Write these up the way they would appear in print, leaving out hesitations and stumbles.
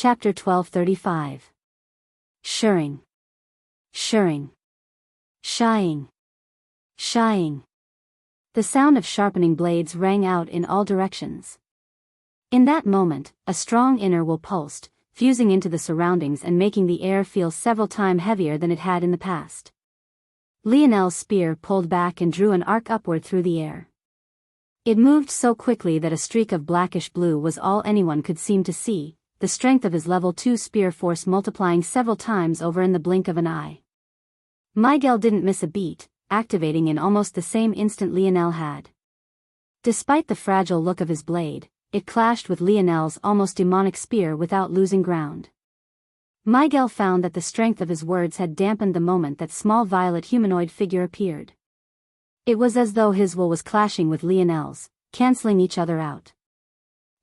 Chapter 1235. Shirring. Shirring. Shying. Shying. The sound of sharpening blades rang out in all directions. In that moment, a strong inner will pulsed, fusing into the surroundings and making the air feel several times heavier than it had in the past. Lionel's spear pulled back and drew an arc upward through the air. It moved so quickly that a streak of blackish blue was all anyone could seem to see, the strength of his level 2 spear force multiplying several times over in the blink of an eye. Miguel didn't miss a beat, activating in almost the same instant Lionel had. Despite the fragile look of his blade, it clashed with Lionel's almost demonic spear without losing ground. Miguel found that the strength of his words had dampened the moment that small violet humanoid figure appeared. It was as though his will was clashing with Lionel's, canceling each other out.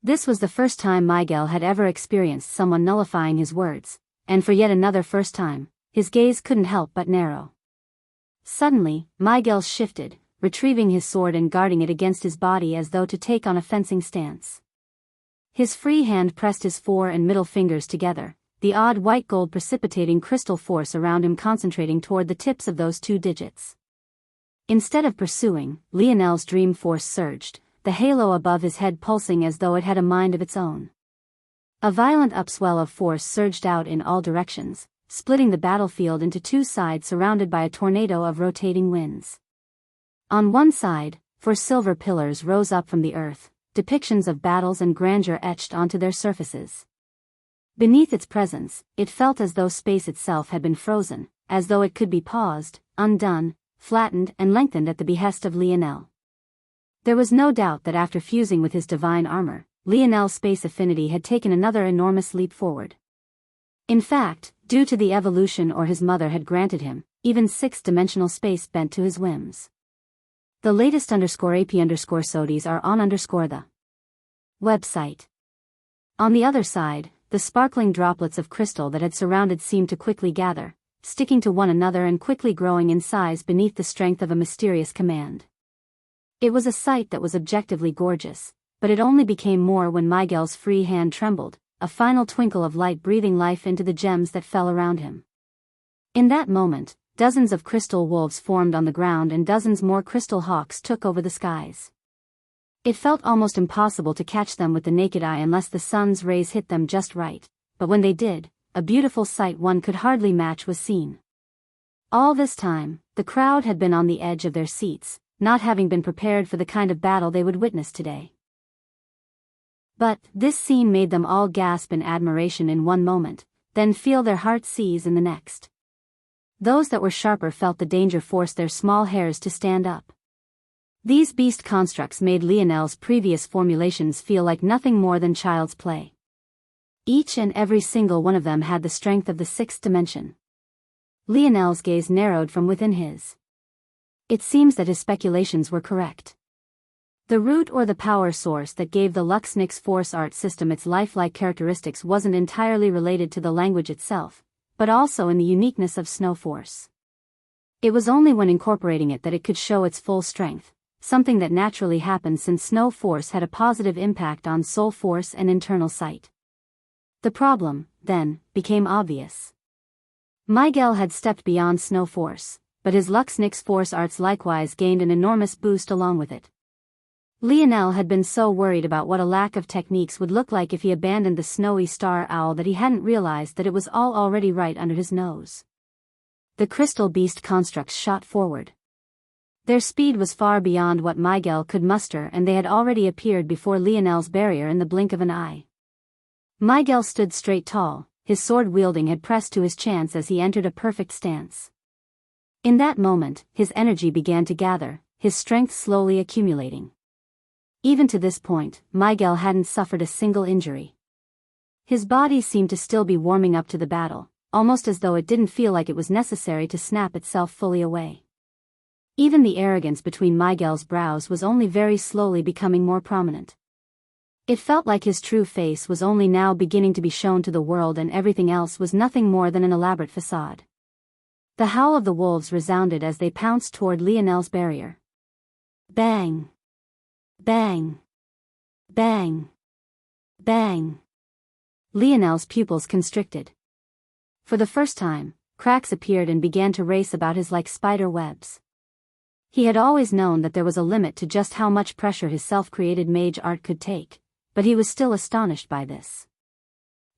This was the first time Miguel had ever experienced someone nullifying his words, and for yet another first time, his gaze couldn't help but narrow. Suddenly, Miguel shifted, retrieving his sword and guarding it against his body as though to take on a fencing stance. His free hand pressed his fore and middle fingers together, the odd white gold precipitating crystal force around him concentrating toward the tips of those 2 digits. Instead of pursuing, Lionel's dream force surged, the halo above his head pulsing as though it had a mind of its own. A violent upswell of force surged out in all directions, splitting the battlefield into 2 sides surrounded by a tornado of rotating winds. On one side, 4 silver pillars rose up from the earth, depictions of battles and grandeur etched onto their surfaces. Beneath its presence, it felt as though space itself had been frozen, as though it could be paused, undone, flattened and lengthened at the behest of Lionel. There was no doubt that after fusing with his divine armor, Lionel's space affinity had taken another enormous leap forward. In fact, due to the evolution his mother had granted him, even 6-dimensional space bent to his whims. The latest _AP_SODIs are on the website. On the other side, the sparkling droplets of crystal that had surrounded seemed to quickly gather, sticking to one another and quickly growing in size beneath the strength of a mysterious command. It was a sight that was objectively gorgeous, but it only became more when Miguel's free hand trembled, a final twinkle of light breathing life into the gems that fell around him. In that moment, dozens of crystal wolves formed on the ground and dozens more crystal hawks took over the skies. It felt almost impossible to catch them with the naked eye unless the sun's rays hit them just right, but when they did, a beautiful sight one could hardly match was seen. All this time, the crowd had been on the edge of their seats, not having been prepared for the kind of battle they would witness today. But this scene made them all gasp in admiration in one moment, then feel their hearts seize in the next. Those that were sharper felt the danger force their small hairs to stand up. These beast constructs made Lionel's previous formulations feel like nothing more than child's play. Each and every single one of them had the strength of the 6th dimension. Lionel's gaze narrowed from within his. It seems that his speculations were correct. The root or the power source that gave the Luxnix force art system its lifelike characteristics wasn't entirely related to the language itself, but also in the uniqueness of Snow Force. It was only when incorporating it that it could show its full strength, something that naturally happened since Snow Force had a positive impact on Soul Force and internal sight. The problem, then, became obvious. Miguel had stepped beyond Snow Force, but his Luxnix force arts likewise gained an enormous boost along with it. Lionel had been so worried about what a lack of techniques would look like if he abandoned the snowy star owl that he hadn't realized that it was all already right under his nose. The crystal beast constructs shot forward. Their speed was far beyond what Miguel could muster and they had already appeared before Lionel's barrier in the blink of an eye. Miguel stood straight tall, his sword wielding had pressed to his chance as he entered a perfect stance. In that moment, his energy began to gather, his strength slowly accumulating. Even to this point, Miguel hadn't suffered a single injury. His body seemed to still be warming up to the battle, almost as though it didn't feel like it was necessary to snap itself fully away. Even the arrogance between Miguel's brows was only very slowly becoming more prominent. It felt like his true face was only now beginning to be shown to the world and everything else was nothing more than an elaborate facade. The howl of the wolves resounded as they pounced toward Lionel's barrier. Bang! Bang! Bang! Bang! Lionel's pupils constricted. For the first time, cracks appeared and began to race about his like spider webs. He had always known that there was a limit to just how much pressure his self-created mage art could take, but he was still astonished by this.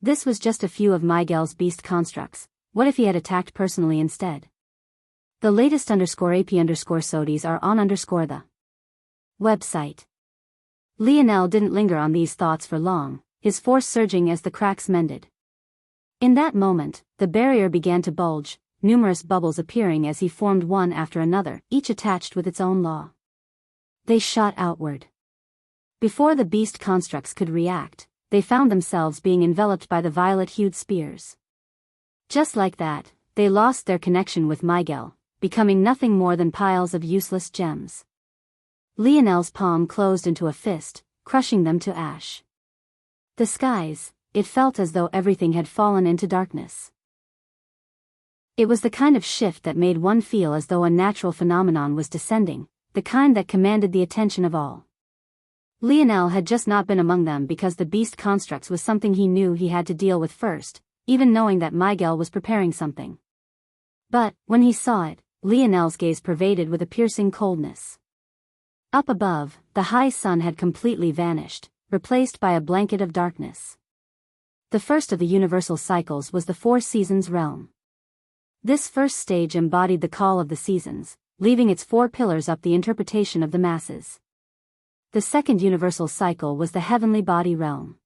This was just a few of Miguel's beast constructs. What if he had attacked personally instead? The latest _AP_SODIs are on the website. Lionel didn't linger on these thoughts for long, his force surging as the cracks mended. In that moment, the barrier began to bulge, numerous bubbles appearing as he formed one after another, each attached with its own law. They shot outward. Before the beast constructs could react, they found themselves being enveloped by the violet-hued spears. Just like that, they lost their connection with Miguel, becoming nothing more than piles of useless gems. Lionel's palm closed into a fist, crushing them to ash. The skies, it felt as though everything had fallen into darkness. It was the kind of shift that made one feel as though a natural phenomenon was descending, the kind that commanded the attention of all. Lionel had just not been among them because the beast constructs was something he knew he had to deal with first, even knowing that Miguel was preparing something. But, when he saw it, Lionel's gaze pervaded with a piercing coldness. Up above, the high sun had completely vanished, replaced by a blanket of darkness. The first of the universal cycles was the Four Seasons realm. This first stage embodied the call of the seasons, leaving its four pillars up the interpretation of the masses. The second universal cycle was the heavenly body realm.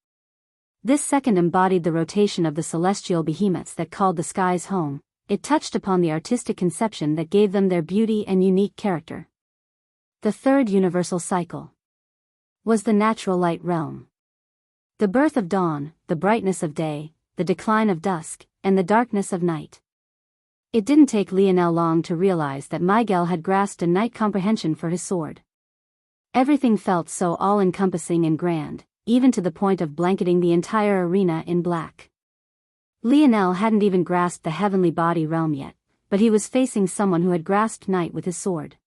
This second embodied the rotation of the celestial behemoths that called the skies home. It touched upon the artistic conception that gave them their beauty and unique character. The third universal cycle was the natural light realm. The birth of dawn, the brightness of day, the decline of dusk, and the darkness of night. It didn't take Lionel long to realize that Miguel had grasped a night comprehension for his sword. Everything felt so all-encompassing and grand, even to the point of blanketing the entire arena in black. Lionel hadn't even grasped the heavenly body realm yet, but he was facing someone who had grasped night with his sword.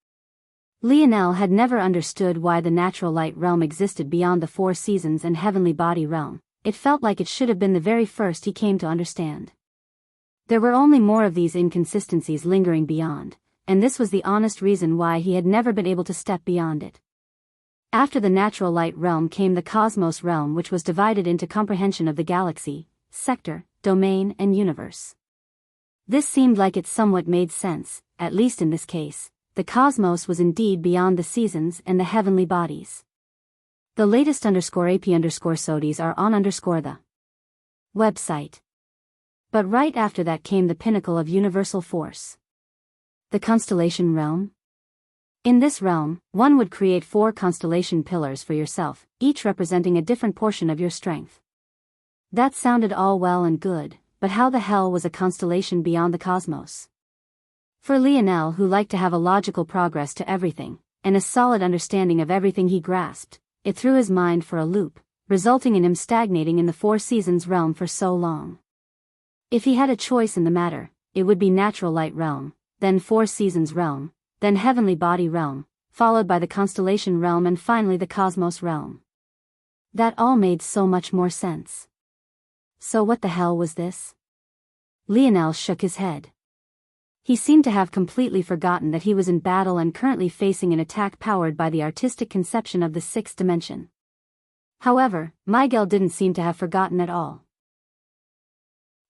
Lionel had never understood why the natural light realm existed beyond the Four Seasons and heavenly body realm. It felt like it should have been the very first he came to understand. There were only more of these inconsistencies lingering beyond, and this was the honest reason why he had never been able to step beyond it. After the natural light realm came the cosmos realm, which was divided into comprehension of the galaxy, sector, domain, and universe. This seemed like it somewhat made sense, at least in this case. The cosmos was indeed beyond the seasons and the heavenly bodies. The latest _AP_SODIs are on the website. But right after that came the pinnacle of universal force. The constellation realm? In this realm, one would create 4 constellation pillars for yourself, each representing a different portion of your strength. That sounded all well and good, but how the hell was a constellation beyond the cosmos? For Lionel, who liked to have a logical progress to everything, and a solid understanding of everything he grasped, it threw his mind for a loop, resulting in him stagnating in the Four Seasons realm for so long. If he had a choice in the matter, it would be natural light realm, then Four Seasons realm, then heavenly body realm, followed by the constellation realm and finally the cosmos realm. That all made so much more sense. So what the hell was this? Lionel shook his head. He seemed to have completely forgotten that he was in battle and currently facing an attack powered by the artistic conception of the sixth dimension. However, Miguel didn't seem to have forgotten at all.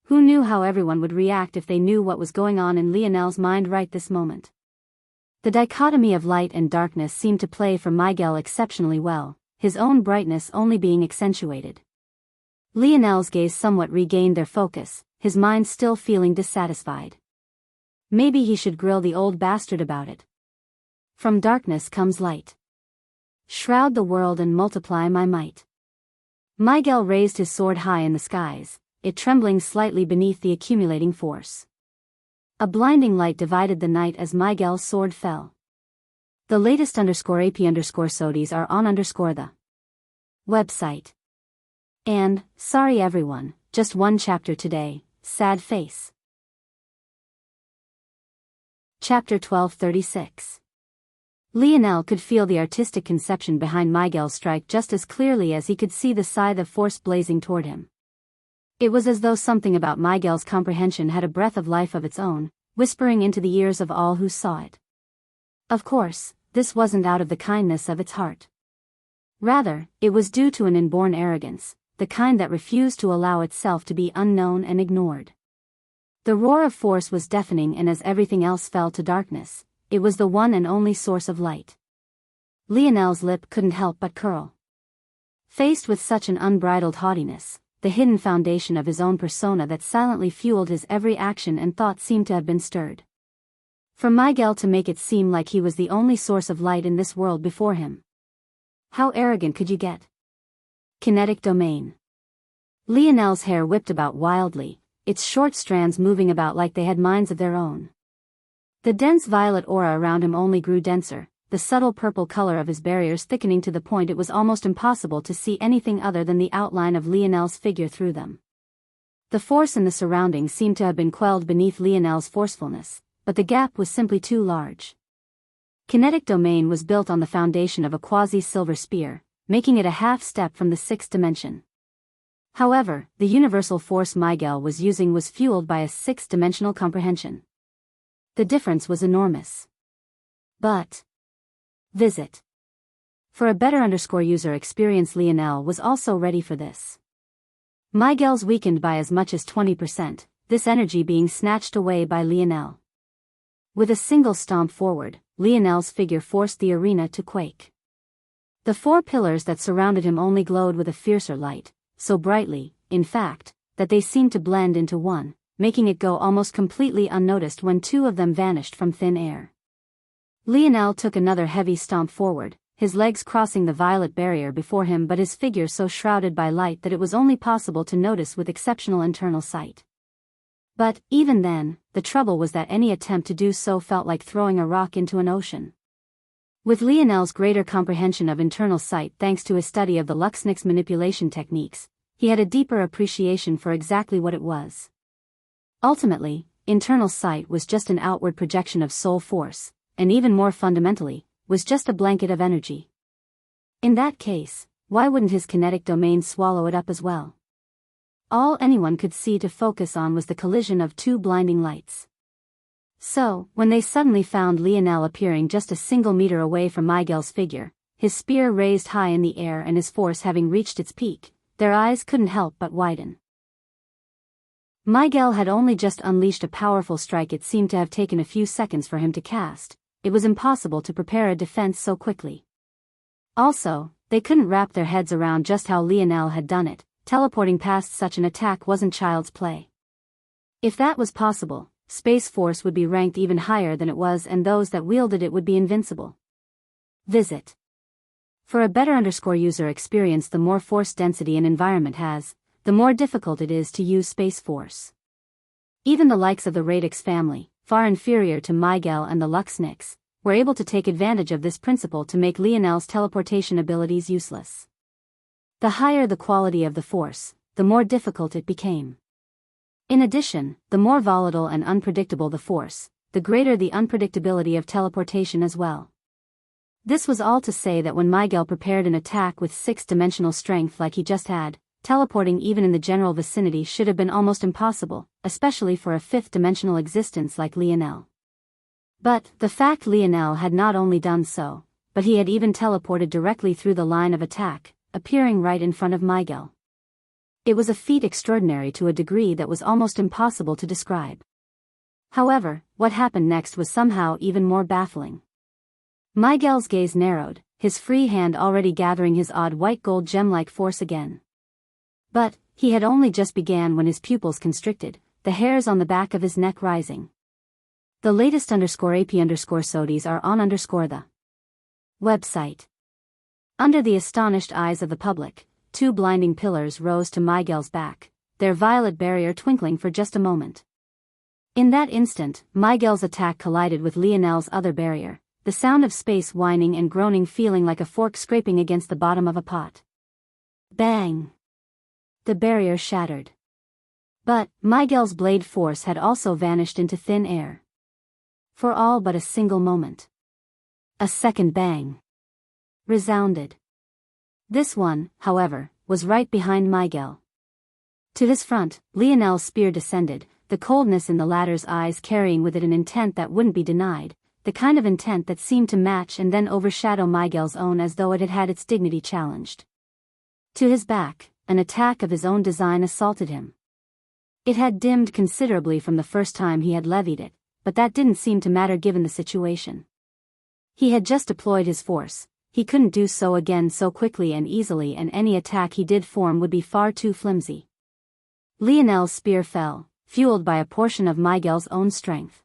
Who knew how everyone would react if they knew what was going on in Lionel's mind right this moment? The dichotomy of light and darkness seemed to play for Miguel exceptionally well, his own brightness only being accentuated. Lionel's gaze somewhat regained their focus, his mind still feeling dissatisfied. Maybe he should grill the old bastard about it. From darkness comes light. Shroud the world and multiply my might. Miguel raised his sword high in the skies, it trembling slightly beneath the accumulating force. A blinding light divided the night as Miguel's sword fell. The latest _AP_SODIs are on the website. And, sorry everyone, just one chapter today, sad face. Chapter 1236. Lionel could feel the artistic conception behind Miguel's strike just as clearly as he could see the scythe of force blazing toward him. It was as though something about Miguel's comprehension had a breath of life of its own, whispering into the ears of all who saw it. Of course, this wasn't out of the kindness of its heart. Rather, it was due to an inborn arrogance, the kind that refused to allow itself to be unknown and ignored. The roar of force was deafening, and as everything else fell to darkness, it was the one and only source of light. Lionel's lip couldn't help but curl. Faced with such an unbridled haughtiness, the hidden foundation of his own persona that silently fueled his every action and thought seemed to have been stirred. For Miguel to make it seem like he was the only source of light in this world before him. How arrogant could you get? Kinetic domain. Lionel's hair whipped about wildly, its short strands moving about like they had minds of their own. The dense violet aura around him only grew denser, the subtle purple color of his barriers thickening to the point it was almost impossible to see anything other than the outline of Lionel's figure through them. The force in the surroundings seemed to have been quelled beneath Lionel's forcefulness, but the gap was simply too large. Kinetic domain was built on the foundation of a quasi-silver spear, making it a half-step from the sixth dimension. However, the universal force Miguel was using was fueled by a sixth-dimensional comprehension. The difference was enormous. But visit. For a better user experience, Lionel was also ready for this. Miguel's weakened by as much as 20%, this energy being snatched away by Lionel. With a single stomp forward, Lionel's figure forced the arena to quake. The four pillars that surrounded him only glowed with a fiercer light, so brightly, in fact, that they seemed to blend into one, making it go almost completely unnoticed when two of them vanished from thin air. Lionel took another heavy stomp forward, his legs crossing the violet barrier before him, but his figure so shrouded by light that it was only possible to notice with exceptional internal sight. But, even then, the trouble was that any attempt to do so felt like throwing a rock into an ocean. With Lionel's greater comprehension of internal sight thanks to his study of the Luxnick's manipulation techniques, he had a deeper appreciation for exactly what it was. Ultimately, internal sight was just an outward projection of soul force, and even more fundamentally, was just a blanket of energy. In that case, why wouldn't his kinetic domain swallow it up as well? All anyone could see to focus on was the collision of two blinding lights. So, when they suddenly found Lionel appearing just a single meter away from Miguel's figure, his spear raised high in the air and his force having reached its peak, their eyes couldn't help but widen. Miguel had only just unleashed a powerful strike it seemed to have taken a few seconds for him to cast. It was impossible to prepare a defense so quickly. Also, they couldn't wrap their heads around just how Lionel had done it. Teleporting past such an attack wasn't child's play. If that was possible, Space Force would be ranked even higher than it was, and those that wielded it would be invincible. Visit. For a better user experience, the more force density an environment has, the more difficult it is to use Space Force. Even the likes of the Radix family, far inferior to Miguel and the Luxnicks, were able to take advantage of this principle to make Lionel's teleportation abilities useless. The higher the quality of the force, the more difficult it became. In addition, the more volatile and unpredictable the force, the greater the unpredictability of teleportation as well. This was all to say that when Miguel prepared an attack with six-dimensional strength like he just had, teleporting even in the general vicinity should have been almost impossible, especially for a fifth-dimensional existence like Lionel. But the fact Lionel had not only done so, but he had even teleported directly through the line of attack, appearing right in front of Miguel. It was a feat extraordinary to a degree that was almost impossible to describe. However, what happened next was somehow even more baffling. Miguel's gaze narrowed, his free hand already gathering his odd white gold gem-like force again. But he had only just began when his pupils constricted, the hairs on the back of his neck rising. The latest _AP_SODIes are on the website. Under the astonished eyes of the public, two blinding pillars rose to Miguel's back, their violet barrier twinkling for just a moment. In that instant, Miguel's attack collided with Lionel's other barrier, the sound of space whining and groaning feeling like a fork scraping against the bottom of a pot. Bang! The barrier shattered. But Miguel's blade force had also vanished into thin air. For all but a single moment. A second bang resounded. This one, however, was right behind Miguel. To his front, Lionel's spear descended, the coldness in the latter's eyes carrying with it an intent that wouldn't be denied, the kind of intent that seemed to match and then overshadow Miguel's own as though it had had its dignity challenged. To his back, an attack of his own design assaulted him. It had dimmed considerably from the first time he had levied it, but that didn't seem to matter given the situation. He had just deployed his force, he couldn't do so again so quickly and easily, and any attack he did form would be far too flimsy. Lionel's spear fell, fueled by a portion of Miguel's own strength.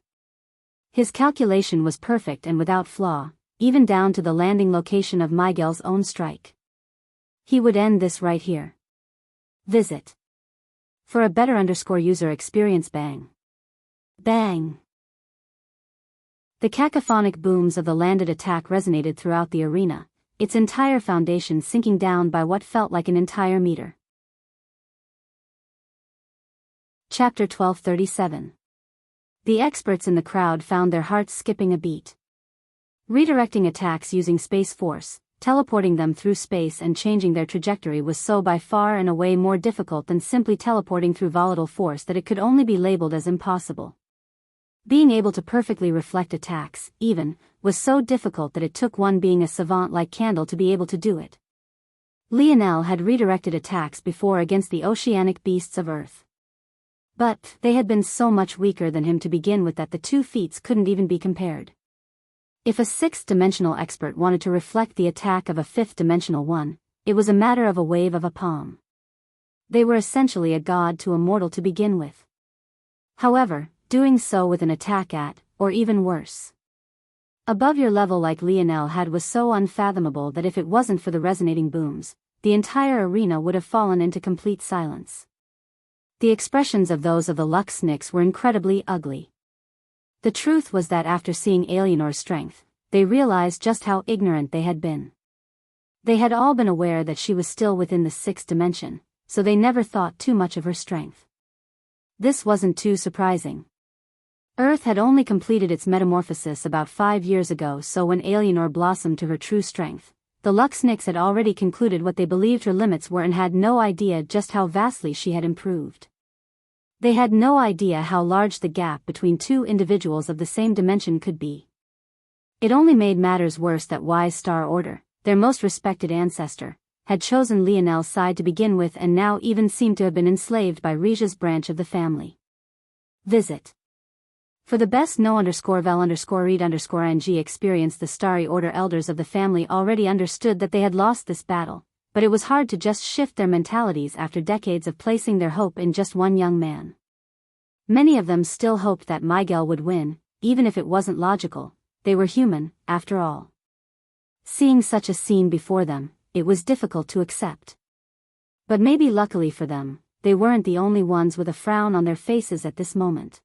His calculation was perfect and without flaw, even down to the landing location of Miguel's own strike. He would end this right here. Visit. For a better user experience. Bang. Bang. The cacophonic booms of the landed attack resonated throughout the arena, its entire foundation sinking down by what felt like an entire meter. Chapter 1237. The experts in the crowd found their hearts skipping a beat. Redirecting attacks using space force, teleporting them through space and changing their trajectory was so by far and away more difficult than simply teleporting through volatile force that it could only be labeled as impossible. Being able to perfectly reflect attacks, even, was so difficult that it took one being a savant like Candle to be able to do it. Lionel had redirected attacks before against the oceanic beasts of Earth. But they had been so much weaker than him to begin with that the two feats couldn't even be compared. If a sixth-dimensional expert wanted to reflect the attack of a fifth-dimensional one, it was a matter of a wave of a palm. They were essentially a god to a mortal to begin with. However, doing so with an attack at, or even worse, above your level like Lionel had was so unfathomable that if it wasn't for the resonating booms, the entire arena would have fallen into complete silence. The expressions of those of the Luxniks were incredibly ugly. The truth was that after seeing Aliénor's strength, they realized just how ignorant they had been. They had all been aware that she was still within the sixth dimension, so they never thought too much of her strength. This wasn't too surprising. Earth had only completed its metamorphosis about 5 years ago, so when Aliénor blossomed to her true strength, the Luxniks had already concluded what they believed her limits were and had no idea just how vastly she had improved. They had no idea how large the gap between two individuals of the same dimension could be. It only made matters worse that Wise Star Order, their most respected ancestor, had chosen Lionel's side to begin with and now even seemed to have been enslaved by Regia's branch of the family. Visit. For the best no_vel_read_ng experience, the Starry Order elders of the family already understood that they had lost this battle, but it was hard to just shift their mentalities after decades of placing their hope in just one young man. Many of them still hoped that Miguel would win, even if it wasn't logical. They were human, after all. Seeing such a scene before them, it was difficult to accept. But maybe luckily for them, they weren't the only ones with a frown on their faces at this moment.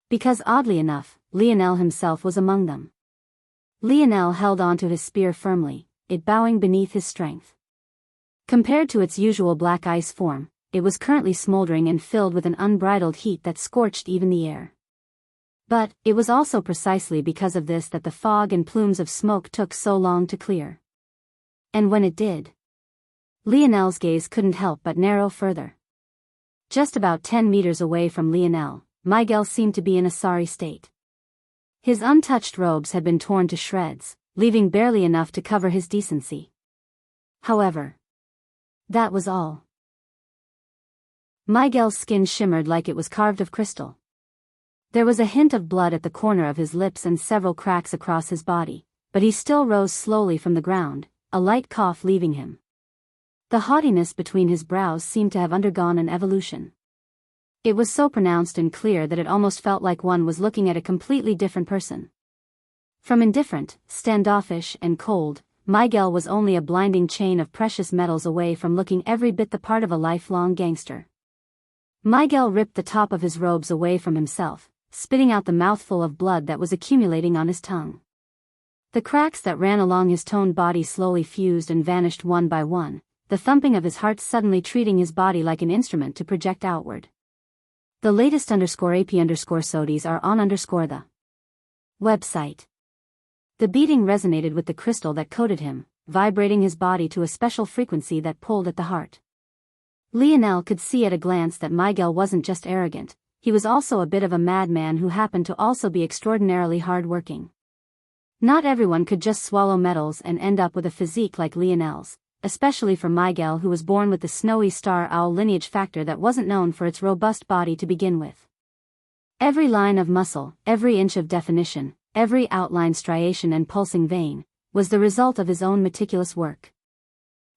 Because oddly enough, Lionel himself was among them. Lionel held onto his spear firmly, it bowing beneath his strength. Compared to its usual black ice form, it was currently smoldering and filled with an unbridled heat that scorched even the air. But it was also precisely because of this that the fog and plumes of smoke took so long to clear. And when it did, Lionel's gaze couldn't help but narrow further. Just about 10 meters away from Lionel, Miguel seemed to be in a sorry state. His untouched robes had been torn to shreds, leaving barely enough to cover his decency. However, that was all. Miguel's skin shimmered like it was carved of crystal. There was a hint of blood at the corner of his lips and several cracks across his body, but he still rose slowly from the ground, a light cough leaving him. The haughtiness between his brows seemed to have undergone an evolution. It was so pronounced and clear that it almost felt like one was looking at a completely different person. From indifferent, standoffish, and cold, Miguel was only a blinding chain of precious metals away from looking every bit the part of a lifelong gangster. Miguel ripped the top of his robes away from himself, spitting out the mouthful of blood that was accumulating on his tongue. The cracks that ran along his toned body slowly fused and vanished one by one, the thumping of his heart suddenly treating his body like an instrument to project outward. The latest _AP_SODIs are on the website. The beating resonated with the crystal that coated him, vibrating his body to a special frequency that pulled at the heart. Lionel could see at a glance that Miguel wasn't just arrogant, he was also a bit of a madman who happened to also be extraordinarily hard-working. Not everyone could just swallow metals and end up with a physique like Lionel's, especially for Miguel, who was born with the snowy star owl lineage factor that wasn't known for its robust body to begin with. Every line of muscle, every inch of definition, every outline striation and pulsing vein, was the result of his own meticulous work.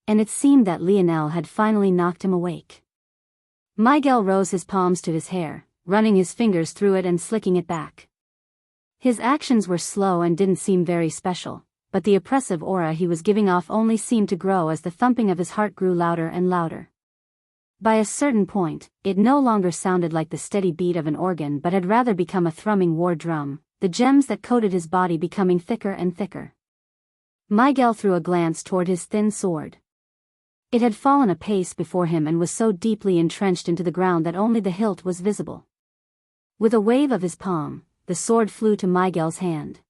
And it seemed that Lionel had finally knocked him awake. Miguel rose his palms to his hair, running his fingers through it and slicking it back. His actions were slow and didn't seem very special, but the oppressive aura he was giving off only seemed to grow as the thumping of his heart grew louder and louder. By a certain point, it no longer sounded like the steady beat of an organ but had rather become a thrumming war drum, the gems that coated his body becoming thicker and thicker. Miguel threw a glance toward his thin sword. It had fallen a pace before him and was so deeply entrenched into the ground that only the hilt was visible. With a wave of his palm, the sword flew to Miguel's hand.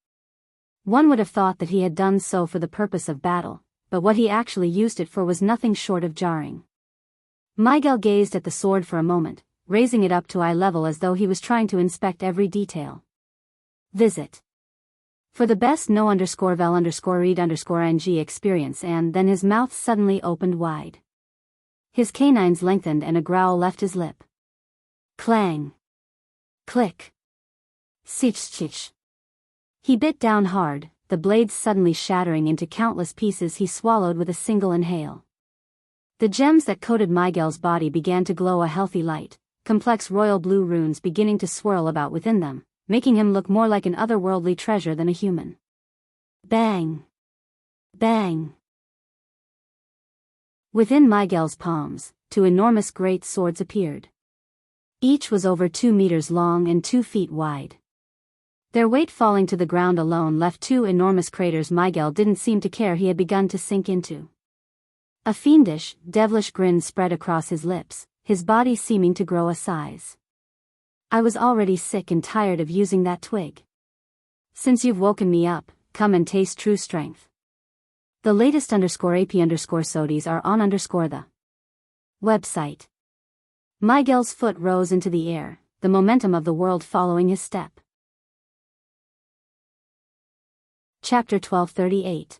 One would have thought that he had done so for the purpose of battle, but what he actually used it for was nothing short of jarring. Miguel gazed at the sword for a moment, raising it up to eye level as though he was trying to inspect every detail. Visit. For the best no_vel_read_ng experience, and then his mouth suddenly opened wide. His canines lengthened and a growl left his lip. Clang. Click. Sich. He bit down hard, the blades suddenly shattering into countless pieces he swallowed with a single inhale. The gems that coated Miguel's body began to glow a healthy light, complex royal blue runes beginning to swirl about within them, making him look more like an otherworldly treasure than a human. Bang! Bang! Within Miguel's palms, two enormous great swords appeared. Each was over 2 meters long and 2 feet wide. Their weight falling to the ground alone left 2 enormous craters Miguel didn't seem to care he had begun to sink into. A fiendish, devilish grin spread across his lips, his body seeming to grow a size. I was already sick and tired of using that twig. Since you've woken me up, come and taste true strength. The latest _AP_SODIs are on the website. Miguel's foot rose into the air, the momentum of the world following his step. Chapter 1238.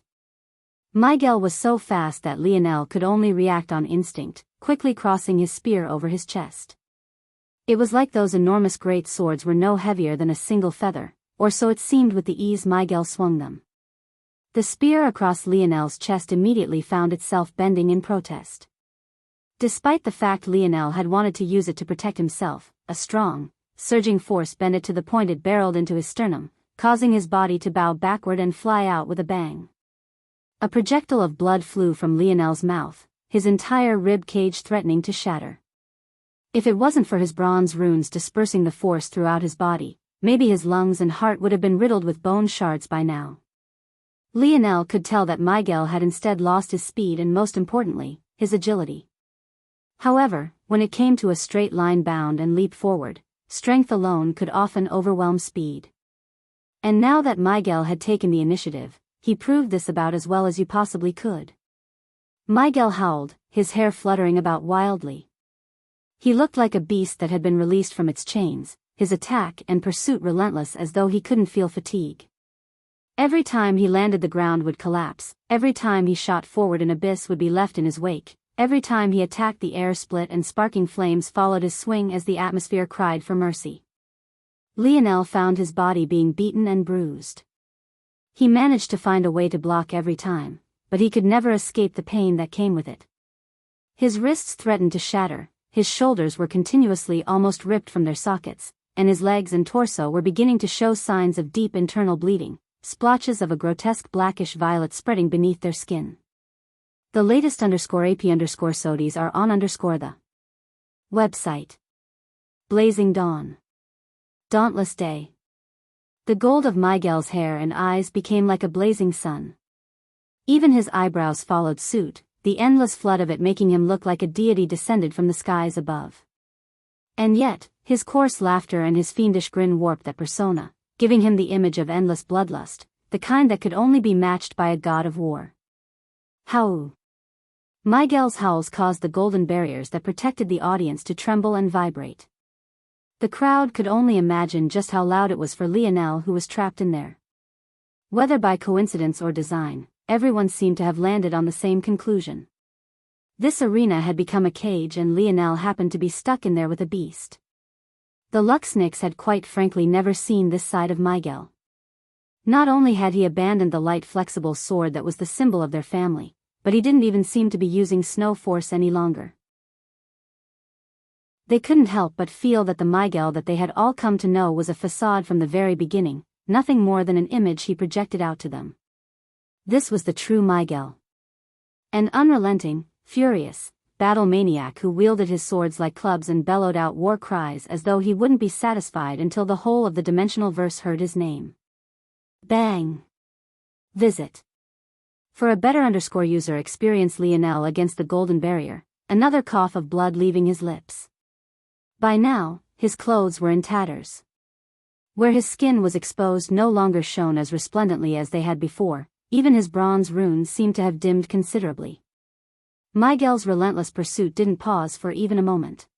Miguel was so fast that Lionel could only react on instinct, quickly crossing his spear over his chest. It was like those enormous great swords were no heavier than a single feather, or so it seemed with the ease Miguel swung them. The spear across Lionel's chest immediately found itself bending in protest. Despite the fact Lionel had wanted to use it to protect himself, a strong, surging force bent it to the point it barreled into his sternum, causing his body to bow backward and fly out with a bang. A projectile of blood flew from Lionel's mouth, his entire rib cage threatening to shatter. If it wasn't for his bronze runes dispersing the force throughout his body, maybe his lungs and heart would have been riddled with bone shards by now. Lionel could tell that Miguel had instead lost his speed and, most importantly, his agility. However, when it came to a straight line bound and leap forward, strength alone could often overwhelm speed. And now that Miguel had taken the initiative, he proved this about as well as you possibly could. Miguel howled, his hair fluttering about wildly. He looked like a beast that had been released from its chains, his attack and pursuit relentless as though he couldn't feel fatigue. Every time he landed the ground would collapse, every time he shot forward an abyss would be left in his wake, every time he attacked the air split and sparking flames followed his swing as the atmosphere cried for mercy. Lionel found his body being beaten and bruised. He managed to find a way to block every time, but he could never escape the pain that came with it. His wrists threatened to shatter, his shoulders were continuously almost ripped from their sockets, and his legs and torso were beginning to show signs of deep internal bleeding, splotches of a grotesque blackish violet spreading beneath their skin. The latest _AP_SODIs are on the website. Blazing Dawn. Dauntless Day. The gold of Miguel's hair and eyes became like a blazing sun. Even his eyebrows followed suit, the endless flood of it making him look like a deity descended from the skies above. And yet, his coarse laughter and his fiendish grin warped that persona, giving him the image of endless bloodlust, the kind that could only be matched by a god of war. How? Miguel's howls caused the golden barriers that protected the audience to tremble and vibrate. The crowd could only imagine just how loud it was for Lionel, who was trapped in there. Whether by coincidence or design, everyone seemed to have landed on the same conclusion. This arena had become a cage, and Lionel happened to be stuck in there with a beast. The Luxniks had quite frankly never seen this side of Miguel. Not only had he abandoned the light flexible sword that was the symbol of their family, but he didn't even seem to be using snow force any longer. They couldn't help but feel that the Miguel that they had all come to know was a facade from the very beginning, nothing more than an image he projected out to them. This was the true Miguel. An unrelenting, furious, battle maniac who wielded his swords like clubs and bellowed out war cries as though he wouldn't be satisfied until the whole of the dimensional verse heard his name. Bang! Visit. For a better user experience Lionel against the golden barrier, another cough of blood leaving his lips. By now, his clothes were in tatters. Where his skin was exposed no longer shone as resplendently as they had before, even his bronze runes seemed to have dimmed considerably. Miguel's relentless pursuit didn't pause for even a moment.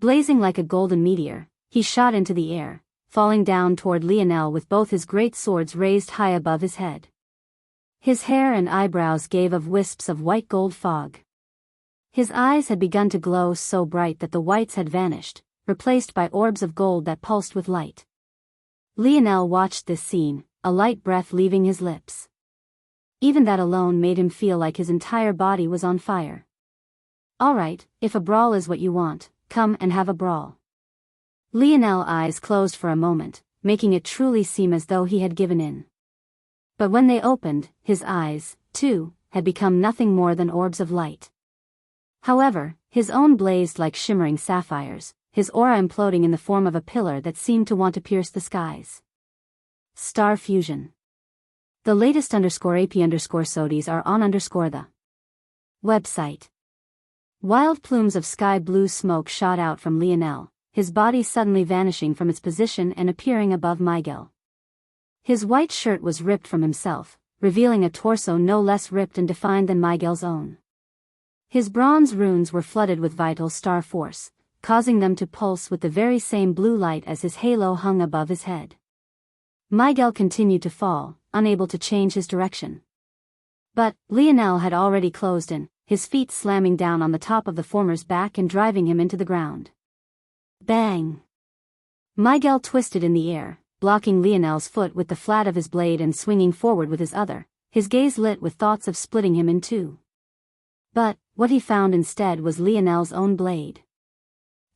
Blazing like a golden meteor, he shot into the air, falling down toward Lionel with both his great swords raised high above his head. His hair and eyebrows gave of wisps of white gold fog. His eyes had begun to glow so bright that the whites had vanished, replaced by orbs of gold that pulsed with light. Lionel watched this scene, a light breath leaving his lips. Even that alone made him feel like his entire body was on fire. All right, if a brawl is what you want, come and have a brawl. Lionel's eyes closed for a moment, making it truly seem as though he had given in. But when they opened, his eyes, too, had become nothing more than orbs of light. However, his own blazed like shimmering sapphires, his aura imploding in the form of a pillar that seemed to want to pierce the skies. Star fusion. The latest _AP_SODIs are on the website. Wild plumes of sky blue smoke shot out from Lionel, his body suddenly vanishing from its position and appearing above Miguel. His white shirt was ripped from himself, revealing a torso no less ripped and defined than Miguel's own. His bronze runes were flooded with vital star force, causing them to pulse with the very same blue light as his halo hung above his head. Miguel continued to fall, unable to change his direction. But Lionel had already closed in, his feet slamming down on the top of the former's back and driving him into the ground. Bang! Miguel twisted in the air, blocking Lionel's foot with the flat of his blade and swinging forward with his other, his gaze lit with thoughts of splitting him in two. But what he found instead was Lionel's own blade.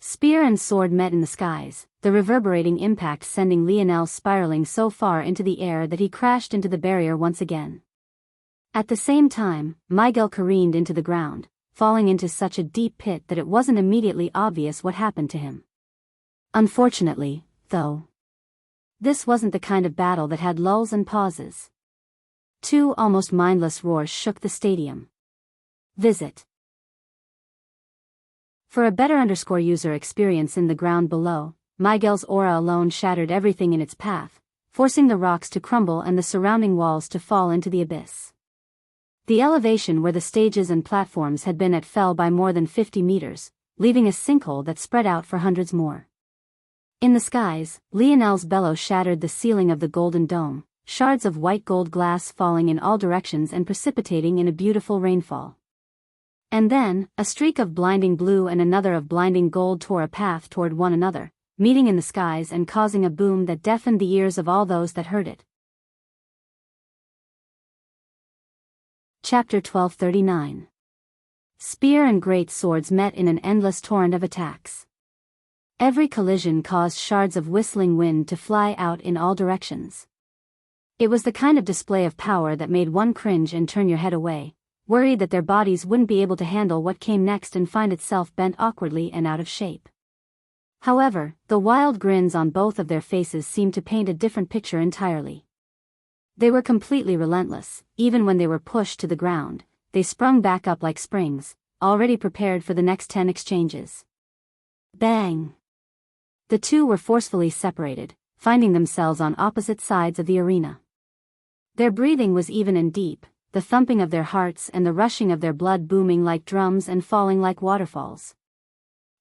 Spear and sword met in the skies, the reverberating impact sending Lionel spiraling so far into the air that he crashed into the barrier once again. At the same time, Miguel careened into the ground, falling into such a deep pit that it wasn't immediately obvious what happened to him. Unfortunately, though, this wasn't the kind of battle that had lulls and pauses. Two almost mindless roars shook the stadium. Visit. For a better user experience in the ground below, Miguel's aura alone shattered everything in its path, forcing the rocks to crumble and the surrounding walls to fall into the abyss. The elevation where the stages and platforms had been at fell by more than 50 meters, leaving a sinkhole that spread out for hundreds more. In the skies, Lionel's bellow shattered the ceiling of the golden dome, shards of white gold glass falling in all directions and precipitating in a beautiful rainfall. And then, a streak of blinding blue and another of blinding gold tore a path toward one another, meeting in the skies and causing a boom that deafened the ears of all those that heard it. Chapter 1239. Spear and great swords met in an endless torrent of attacks. Every collision caused shards of whistling wind to fly out in all directions. It was the kind of display of power that made one cringe and turn your head away, worried that their bodies wouldn't be able to handle what came next and find itself bent awkwardly and out of shape. However, the wild grins on both of their faces seemed to paint a different picture entirely. They were completely relentless, even when they were pushed to the ground, they sprung back up like springs, already prepared for the next 10 exchanges. Bang! The two were forcefully separated, finding themselves on opposite sides of the arena. Their breathing was even and deep, the thumping of their hearts and the rushing of their blood booming like drums and falling like waterfalls.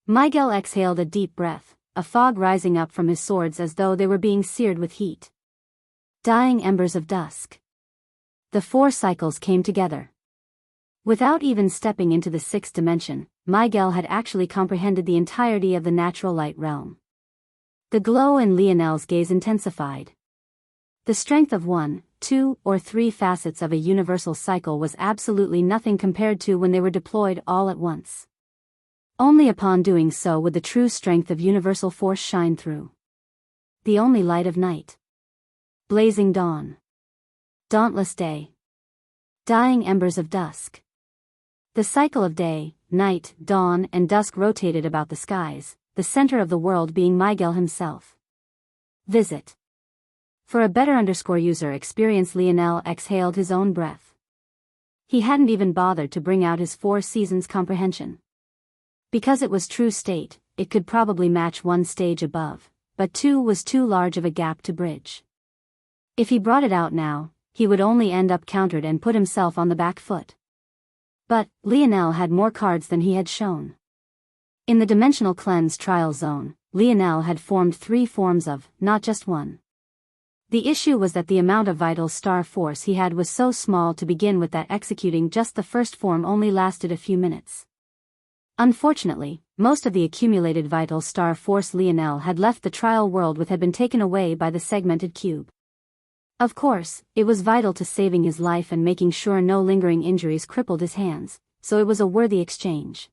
Miguel exhaled a deep breath, a fog rising up from his swords as though they were being seared with heat. Dying embers of dusk. The 4 cycles came together. Without even stepping into the 6th dimension, Miguel had actually comprehended the entirety of the natural light realm. The glow in Lionel's gaze intensified. The strength of 1, 2, or 3 facets of a universal cycle was absolutely nothing compared to when they were deployed all at once. Only upon doing so would the true strength of universal force shine through. The only light of night. Blazing dawn. Dauntless day. Dying embers of dusk. The cycle of day, night, dawn, and dusk rotated about the skies, the center of the world being Miguel himself. Visit. For a better user experience, Lionel exhaled his own breath. He hadn't even bothered to bring out his 4 seasons comprehension. Because it was true state, it could probably match 1 stage above, but 2 was too large of a gap to bridge. If he brought it out now, he would only end up countered and put himself on the back foot. But Lionel had more cards than he had shown. In the dimensional cleanse trial zone, Lionel had formed 3 forms of, not just 1. The issue was that the amount of vital star force he had was so small to begin with that executing just the first form only lasted a few minutes. Unfortunately, most of the accumulated vital star force Lionel had left the trial world with had been taken away by the segmented cube. Of course, it was vital to saving his life and making sure no lingering injuries crippled his hands, so it was a worthy exchange.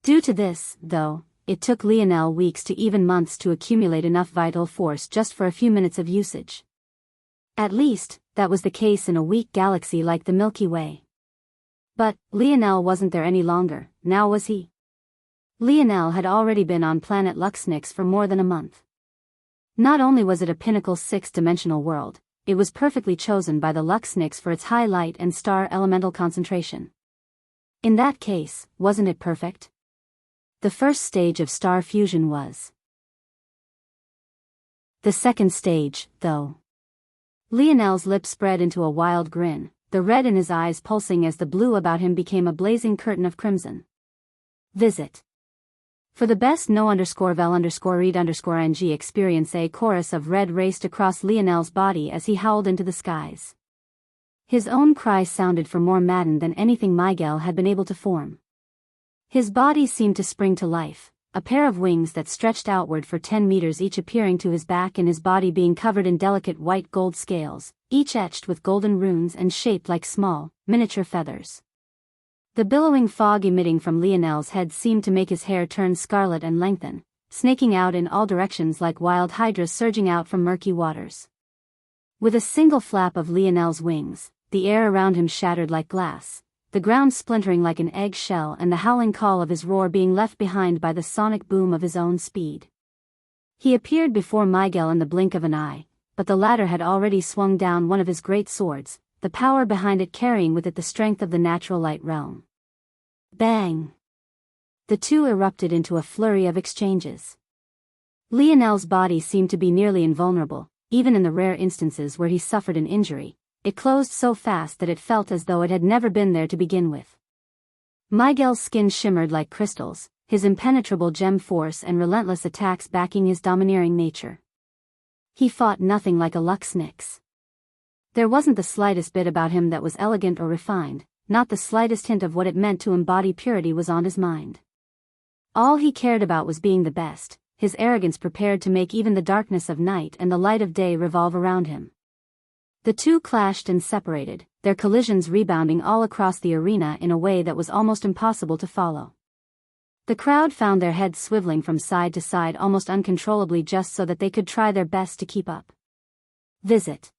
Due to this, though, it took Lionel weeks to even months to accumulate enough vital force just for a few minutes of usage. At least, that was the case in a weak galaxy like the Milky Way. But Lionel wasn't there any longer, now was he? Lionel had already been on planet Luxnix for more than a month. Not only was it a pinnacle 6th-dimensional world, it was perfectly chosen by the Luxnix for its high light and star elemental concentration. In that case, wasn't it perfect? The first stage of star fusion was. The second stage, though. Lionel's lips spread into a wild grin, the red in his eyes pulsing as the blue about him became a blazing curtain of crimson. Visit. For the best no_vel_read_ng experience, a chorus of red raced across Lionel's body as he howled into the skies. His own cry sounded for more maddened than anything Miguel had been able to form. His body seemed to spring to life, a pair of wings that stretched outward for 10 meters each appearing to his back and his body being covered in delicate white gold scales, each etched with golden runes and shaped like small, miniature feathers. The billowing fog emitting from Lionel's head seemed to make his hair turn scarlet and lengthen, snaking out in all directions like wild hydras surging out from murky waters. With a single flap of Lionel's wings, the air around him shattered like glass, the ground splintering like an egg shell and the howling call of his roar being left behind by the sonic boom of his own speed. He appeared before Miguel in the blink of an eye, but the latter had already swung down one of his great swords, the power behind it carrying with it the strength of the natural light realm. Bang! The two erupted into a flurry of exchanges. Lionel's body seemed to be nearly invulnerable, even in the rare instances where he suffered an injury. It closed so fast that it felt as though it had never been there to begin with. Miguel's skin shimmered like crystals, his impenetrable gem force and relentless attacks backing his domineering nature. He fought nothing like a Luxnix. There wasn't the slightest bit about him that was elegant or refined, not the slightest hint of what it meant to embody purity was on his mind. All he cared about was being the best, his arrogance prepared to make even the darkness of night and the light of day revolve around him. The two clashed and separated, their collisions rebounding all across the arena in a way that was almost impossible to follow. The crowd found their heads swiveling from side to side almost uncontrollably just so that they could try their best to keep up. Visit.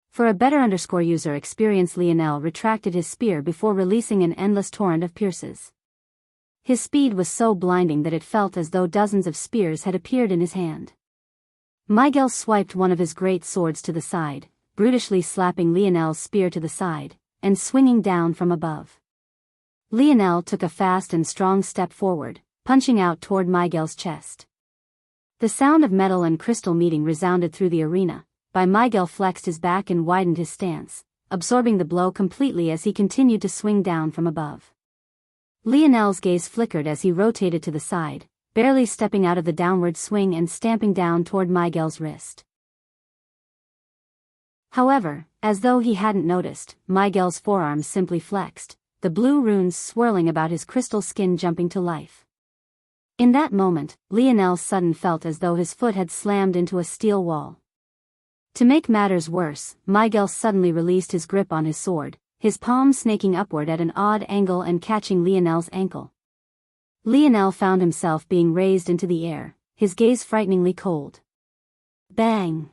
For a better user experience, Lionel retracted his spear before releasing an endless torrent of pierces. His speed was so blinding that it felt as though dozens of spears had appeared in his hand. Miguel swiped one of his great swords to the side, brutishly slapping Lionel's spear to the side, and swinging down from above. Lionel took a fast and strong step forward, punching out toward Miguel's chest. The sound of metal and crystal meeting resounded through the arena. Miguel flexed his back and widened his stance, absorbing the blow completely as he continued to swing down from above. Lionel's gaze flickered as he rotated to the side, barely stepping out of the downward swing and stamping down toward Miguel's wrist. However, as though he hadn't noticed, Miguel's forearm simply flexed, the blue runes swirling about his crystal skin jumping to life. In that moment, Lionel suddenly felt as though his foot had slammed into a steel wall. To make matters worse, Miguel suddenly released his grip on his sword, his palm snaking upward at an odd angle and catching Lionel's ankle. Lionel found himself being raised into the air, his gaze frighteningly cold. Bang!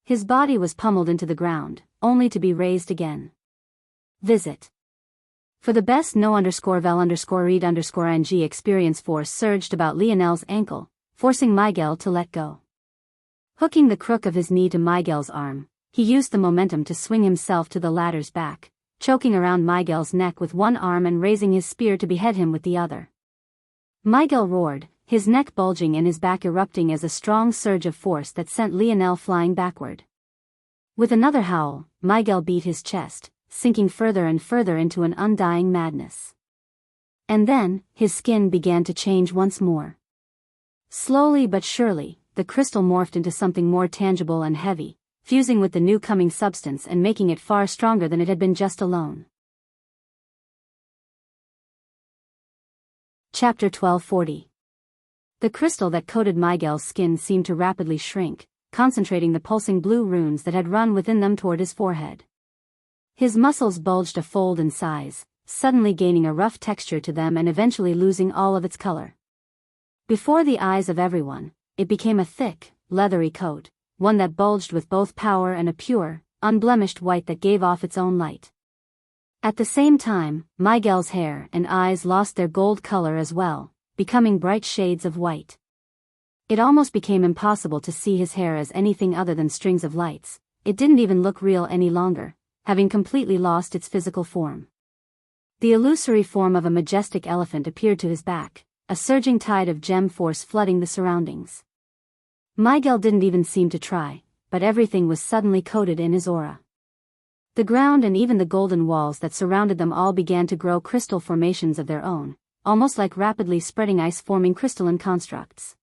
His body was pummeled into the ground, only to be raised again. Visit. For the best no_vel_read_ng experience force surged about Lionel's ankle, forcing Miguel to let go. Hooking the crook of his knee to Miguel's arm, he used the momentum to swing himself to the latter's back, choking around Miguel's neck with one arm and raising his spear to behead him with the other. Miguel roared, his neck bulging and his back erupting as a strong surge of force that sent Lionel flying backward. With another howl, Miguel beat his chest, sinking further and further into an undying madness. And then, his skin began to change once more. Slowly but surely, the crystal morphed into something more tangible and heavy, fusing with the new coming substance and making it far stronger than it had been just alone. Chapter 1240. The crystal that coated Miguel's skin seemed to rapidly shrink, concentrating the pulsing blue runes that had run within them toward his forehead. His muscles bulged a fold in size, suddenly gaining a rough texture to them and eventually losing all of its color. Before the eyes of everyone, it became a thick, leathery coat, one that bulged with both power and a pure, unblemished white that gave off its own light. At the same time, Miguel's hair and eyes lost their gold color as well, becoming bright shades of white. It almost became impossible to see his hair as anything other than strings of lights. It didn't even look real any longer, having completely lost its physical form. The illusory form of a majestic elephant appeared to his back, a surging tide of gem force flooding the surroundings. Miguel didn't even seem to try, but everything was suddenly coated in his aura. The ground and even the golden walls that surrounded them all began to grow crystal formations of their own, almost like rapidly spreading ice-forming crystalline constructs.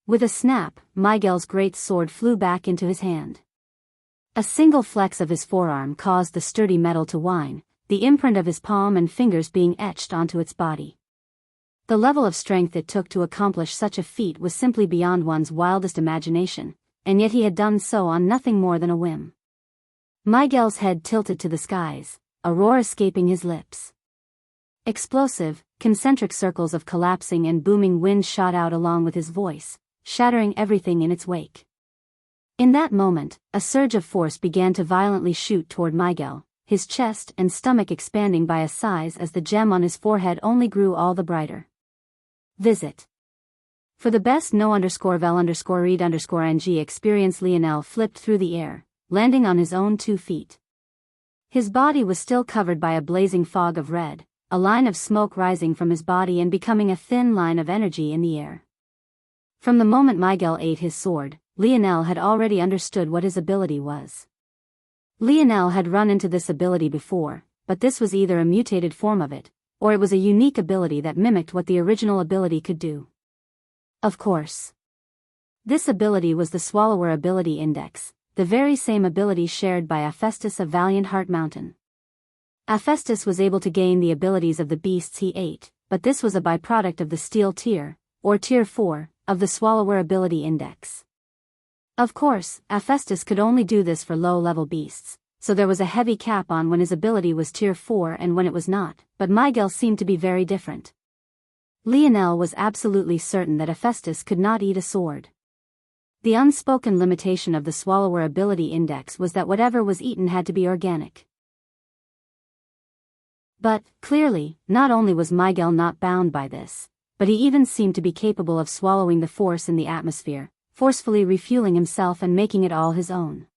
With a snap, Miguel's great sword flew back into his hand. A single flex of his forearm caused the sturdy metal to whine, the imprint of his palm and fingers being etched onto its body. The level of strength it took to accomplish such a feat was simply beyond one's wildest imagination, and yet he had done so on nothing more than a whim. Miguel's head tilted to the skies, a roar escaping his lips. Explosive, concentric circles of collapsing and booming wind shot out along with his voice, shattering everything in its wake. In that moment, a surge of force began to violently shoot toward Miguel, his chest and stomach expanding by a size as the gem on his forehead only grew all the brighter. Visit. For the best no_vel_read_ng experience, Lionel flipped through the air, landing on his own 2 feet. His body was still covered by a blazing fog of red, a line of smoke rising from his body and becoming a thin line of energy in the air. From the moment Miguel ate his sword, Lionel had already understood what his ability was. Lionel had run into this ability before, but this was either a mutated form of it, or it was a unique ability that mimicked what the original ability could do. Of course. This ability was the Swallower Ability Index, the very same ability shared by Hephaestus of Valiant Heart Mountain. Hephaestus was able to gain the abilities of the beasts he ate, but this was a byproduct of the Steel Tier, or Tier 4, of the Swallower Ability Index. Of course, Hephaestus could only do this for low-level beasts, so there was a heavy cap on when his ability was Tier 4 and when it was not, but Miguel seemed to be very different. Lionel was absolutely certain that Hephaestus could not eat a sword. The unspoken limitation of the Swallower Ability Index was that whatever was eaten had to be organic. But, clearly, not only was Miguel not bound by this, but he even seemed to be capable of swallowing the force in the atmosphere, forcefully refueling himself and making it all his own.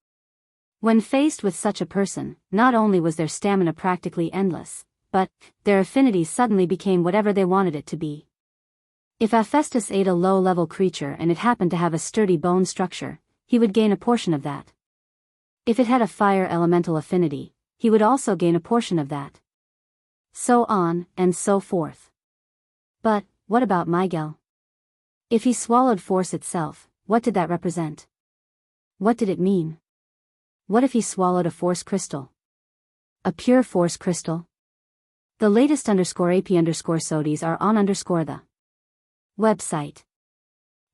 When faced with such a person, not only was their stamina practically endless, but their affinities suddenly became whatever they wanted it to be. If Hephaestus ate a low-level creature and it happened to have a sturdy bone structure, he would gain a portion of that. If it had a fire elemental affinity, he would also gain a portion of that. So on, and so forth. But, what about Miguel? If he swallowed force itself, what did that represent? What did it mean? What if he swallowed a force crystal? A pure force crystal? The latest _AP_SODIs are on the website.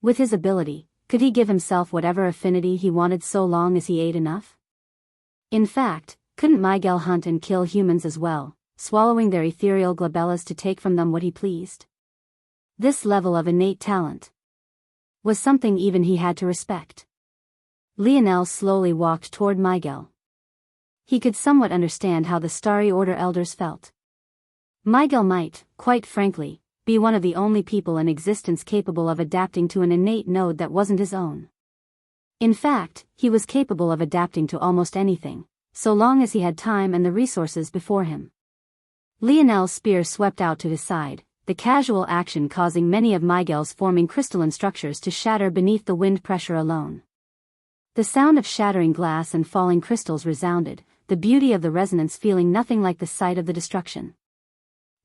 With his ability, could he give himself whatever affinity he wanted so long as he ate enough? In fact, couldn't Miguel hunt and kill humans as well, swallowing their ethereal glabellas to take from them what he pleased? This level of innate talent was something even he had to respect. Lionel slowly walked toward Miguel. He could somewhat understand how the Starry Order elders felt. Miguel might, quite frankly, be one of the only people in existence capable of adapting to an innate node that wasn't his own. In fact, he was capable of adapting to almost anything, so long as he had time and the resources before him. Lionel's spear swept out to his side, the casual action causing many of Miguel's forming crystalline structures to shatter beneath the wind pressure alone. The sound of shattering glass and falling crystals resounded, the beauty of the resonance feeling nothing like the sight of the destruction.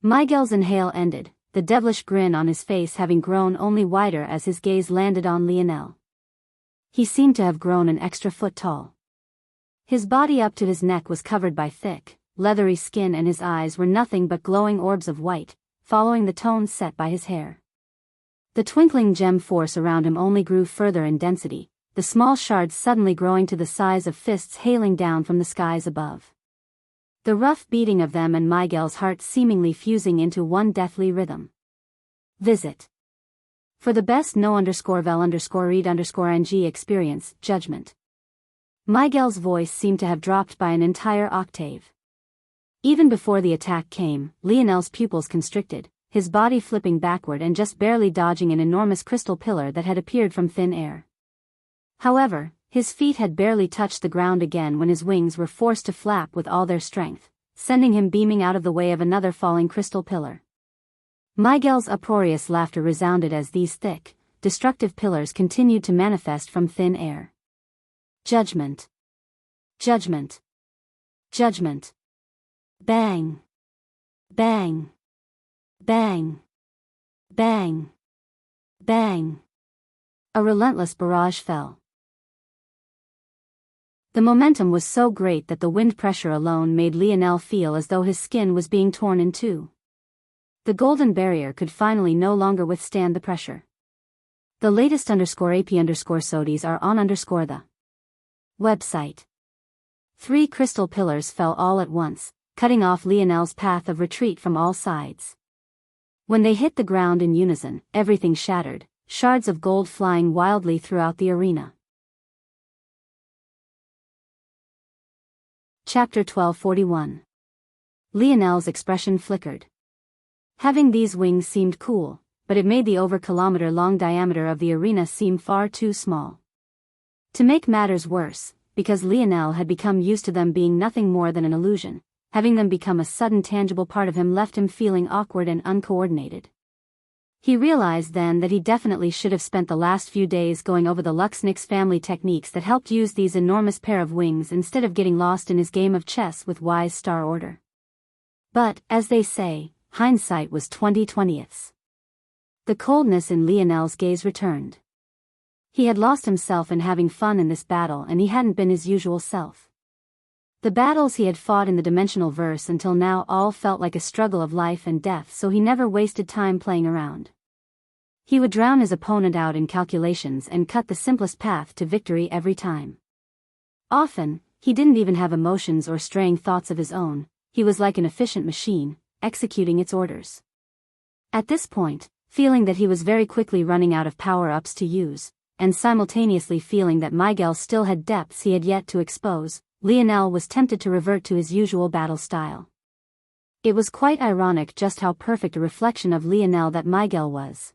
Miguel's inhale ended, the devilish grin on his face having grown only wider as his gaze landed on Lionel. He seemed to have grown an extra foot tall. His body up to his neck was covered by thick, leathery skin and his eyes were nothing but glowing orbs of white, following the tones set by his hair. The twinkling gem force around him only grew further in density, the small shards suddenly growing to the size of fists hailing down from the skies above. The rough beating of them and Miguel's heart seemingly fusing into one deathly rhythm. Visit. For the best no_vel_read_ng experience, judgment. Miguel's voice seemed to have dropped by an entire octave. Even before the attack came, Lionel's pupils constricted, his body flipping backward and just barely dodging an enormous crystal pillar that had appeared from thin air. However, his feet had barely touched the ground again when his wings were forced to flap with all their strength, sending him beaming out of the way of another falling crystal pillar. Miguel's uproarious laughter resounded as these thick, destructive pillars continued to manifest from thin air. Judgment. Judgment. Judgment. Bang. Bang. Bang. Bang. Bang. A relentless barrage fell. The momentum was so great that the wind pressure alone made Lionel feel as though his skin was being torn in two. The golden barrier could finally no longer withstand the pressure. The latest _AP_SODIs are on the website. 3 crystal pillars fell all at once, cutting off Lionel's path of retreat from all sides. When they hit the ground in unison, everything shattered, shards of gold flying wildly throughout the arena. Chapter 1241. Lionel's expression flickered. Having these wings seemed cool, but it made the over-kilometer-long diameter of the arena seem far too small. To make matters worse, because Lionel had become used to them being nothing more than an illusion, having them become a sudden tangible part of him left him feeling awkward and uncoordinated. He realized then that he definitely should have spent the last few days going over the Luxnix family techniques that helped use these enormous pair of wings instead of getting lost in his game of chess with wise Star Order. But, as they say, hindsight was 20/20. The coldness in Lionel's gaze returned. He had lost himself in having fun in this battle and he hadn't been his usual self. The battles he had fought in the dimensional verse until now all felt like a struggle of life and death, so he never wasted time playing around. He would drown his opponent out in calculations and cut the simplest path to victory every time. Often, he didn't even have emotions or straying thoughts of his own, he was like an efficient machine, executing its orders. At this point, feeling that he was very quickly running out of power-ups to use, and simultaneously feeling that Miguel still had depths he had yet to expose, Lionel was tempted to revert to his usual battle style. It was quite ironic just how perfect a reflection of Lionel that Miguel was.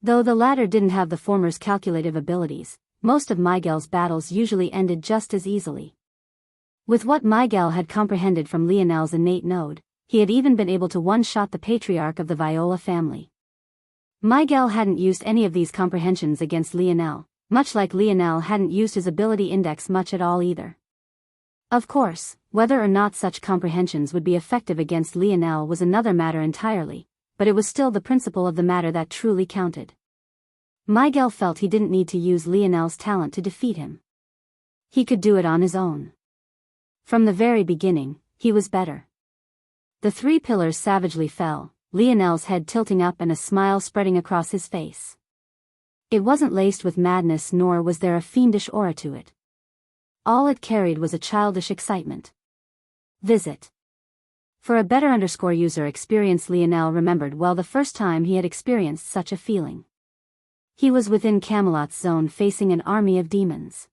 Though the latter didn't have the former's calculative abilities, most of Miguel's battles usually ended just as easily. With what Miguel had comprehended from Lionel's innate node, he had even been able to one-shot the patriarch of the Viola family. Miguel hadn't used any of these comprehensions against Lionel, much like Lionel hadn't used his ability index much at all either. Of course, whether or not such comprehensions would be effective against Lionel was another matter entirely, but it was still the principle of the matter that truly counted. Miguel felt he didn't need to use Lionel's talent to defeat him. He could do it on his own. From the very beginning, he was better. The three pillars savagely fell, Lionel's head tilting up and a smile spreading across his face. It wasn't laced with madness, nor was there a fiendish aura to it. All it carried was a childish excitement. Visit. For a better user experience, Lionel remembered well the first time he had experienced such a feeling. He was within Camelot's zone facing an army of demons.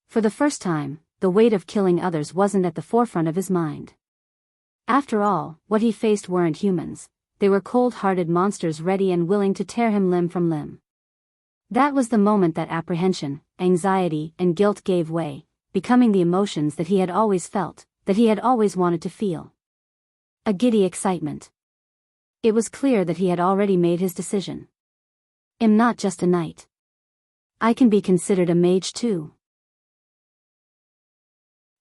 For the first time, the weight of killing others wasn't at the forefront of his mind. After all, what he faced weren't humans, they were cold-hearted monsters ready and willing to tear him limb from limb. That was the moment that apprehension, anxiety, and guilt gave way, becoming the emotions that he had always felt, that he had always wanted to feel. A giddy excitement. It was clear that he had already made his decision. I'm not just a knight. I can be considered a mage too.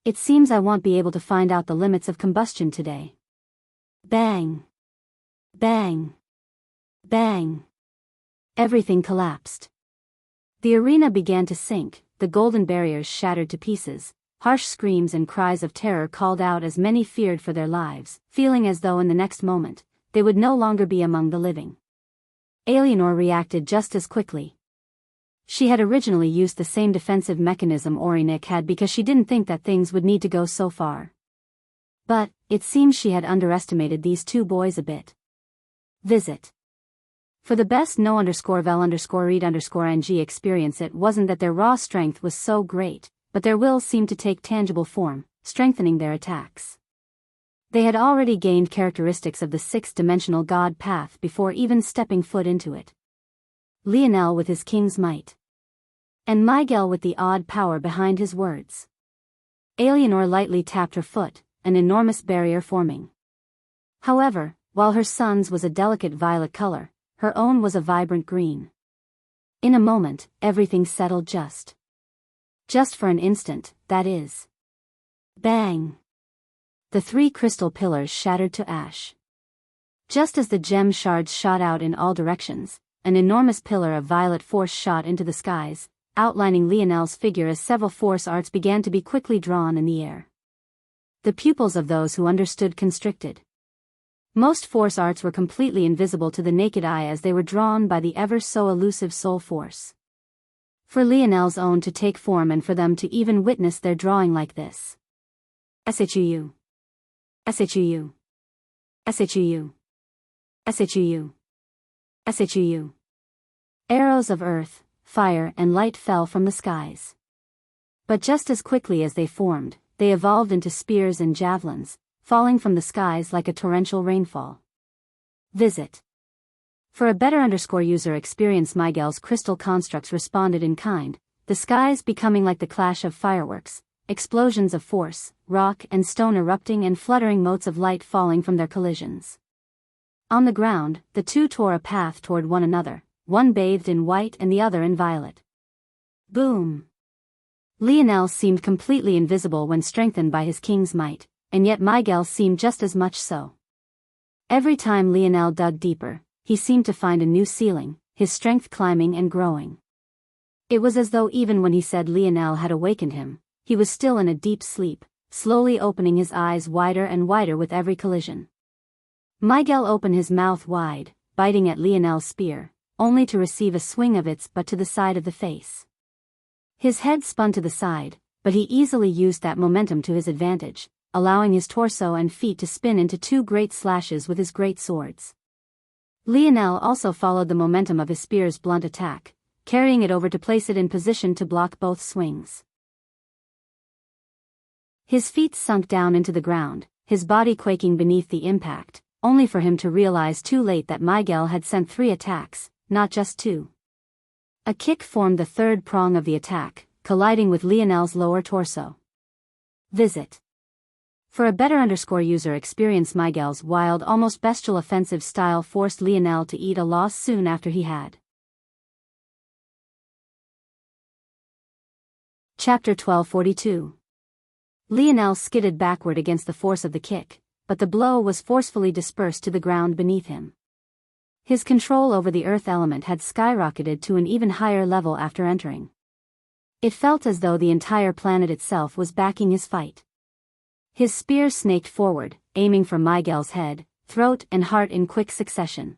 It seems I won't be able to find out the limits of combustion today. Bang! Bang! Bang! Everything collapsed. The arena began to sink, the golden barriers shattered to pieces, harsh screams and cries of terror called out as many feared for their lives, feeling as though in the next moment, they would no longer be among the living. Eleanor reacted just as quickly. She had originally used the same defensive mechanism Orinik had because she didn't think that things would need to go so far. But, it seems she had underestimated these two boys a bit. Visit. For the best no_vel_read_ng experience, it wasn't that their raw strength was so great, but their will seemed to take tangible form, strengthening their attacks. They had already gained characteristics of the six-dimensional god path before even stepping foot into it. Lionel with his king's might. And Miguel with the odd power behind his words. Eleanor lightly tapped her foot, an enormous barrier forming. However, while her son's was a delicate violet color, her own was a vibrant green. In a moment, everything settled just for an instant, that is. Bang! The three crystal pillars shattered to ash. Just as the gem shards shot out in all directions, an enormous pillar of violet force shot into the skies, outlining Lionel's figure as several force arts began to be quickly drawn in the air. The pupils of those who understood constricted. Most force arts were completely invisible to the naked eye as they were drawn by the ever-so-elusive soul force. For Lionel's own to take form and for them to even witness their drawing like this. SHUU. SHUU. SHUU. SHUU. SHUU. Arrows of earth, fire and light fell from the skies. But just as quickly as they formed, they evolved into spears and javelins, falling from the skies like a torrential rainfall. Visit. For a better user experience, Miguel's crystal constructs responded in kind, the skies becoming like the clash of fireworks, explosions of force, rock and stone erupting and fluttering motes of light falling from their collisions. On the ground, the two tore a path toward one another, one bathed in white and the other in violet. Boom! Lionel seemed completely invisible when strengthened by his king's might, and yet Miguel seemed just as much so. Every time Lionel dug deeper, he seemed to find a new ceiling, his strength climbing and growing. It was as though even when he said Lionel had awakened him, he was still in a deep sleep, slowly opening his eyes wider and wider with every collision. Miguel opened his mouth wide, biting at Lionel's spear, only to receive a swing of its but to the side of the face. His head spun to the side, but he easily used that momentum to his advantage, allowing his torso and feet to spin into two great slashes with his great swords. Lionel also followed the momentum of his spear's blunt attack, carrying it over to place it in position to block both swings. His feet sunk down into the ground, his body quaking beneath the impact, only for him to realize too late that Miguel had sent 3 attacks, not just 2. A kick formed the third prong of the attack, colliding with Lionel's lower torso. Visit. For a better user experience, Miguel's wild, almost bestial offensive style forced Lionel to eat a loss soon after he had. Chapter 1242. Lionel skidded backward against the force of the kick, but the blow was forcefully dispersed to the ground beneath him. His control over the earth element had skyrocketed to an even higher level after entering. It felt as though the entire planet itself was backing his fight. His spear snaked forward, aiming for Miguel's head, throat and heart in quick succession.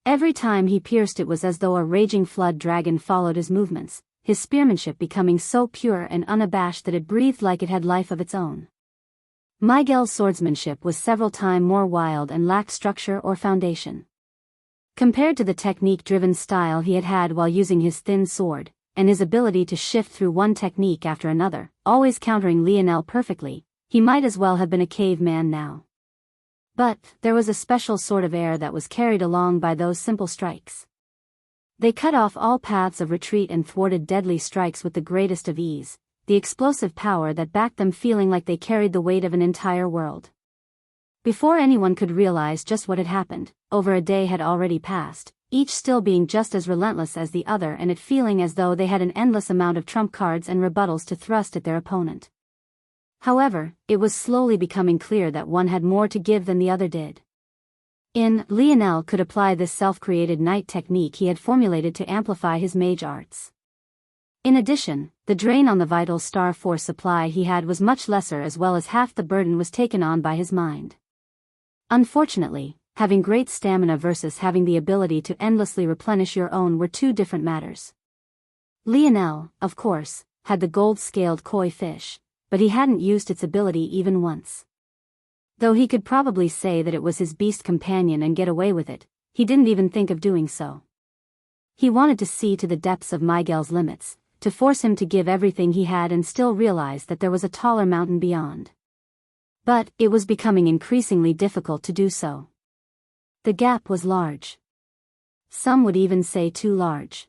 Every time he pierced it was as though a raging flood dragon followed his movements, his spearmanship becoming so pure and unabashed that it breathed like it had life of its own. Miguel's swordsmanship was several times more wild and lacked structure or foundation. Compared to the technique-driven style he had had while using his thin sword, and his ability to shift through one technique after another, always countering Lionel perfectly, he might as well have been a caveman now. But there was a special sort of air that was carried along by those simple strikes. They cut off all paths of retreat and thwarted deadly strikes with the greatest of ease, the explosive power that backed them feeling like they carried the weight of an entire world. Before anyone could realize just what had happened, over a day had already passed, each still being just as relentless as the other and it feeling as though they had an endless amount of trump cards and rebuttals to thrust at their opponent. However, it was slowly becoming clear that one had more to give than the other did. Lionel could apply this self-created knight technique he had formulated to amplify his mage arts. In addition, the drain on the vital star force supply he had was much lesser as well as half the burden was taken on by his mind. Unfortunately, having great stamina versus having the ability to endlessly replenish your own were two different matters. Lionel, of course, had the gold-scaled koi fish, but he hadn't used its ability even once. Though he could probably say that it was his beast companion and get away with it, he didn't even think of doing so. He wanted to see to the depths of Miguel's limits, to force him to give everything he had and still realize that there was a taller mountain beyond. But it was becoming increasingly difficult to do so. The gap was large. Some would even say too large.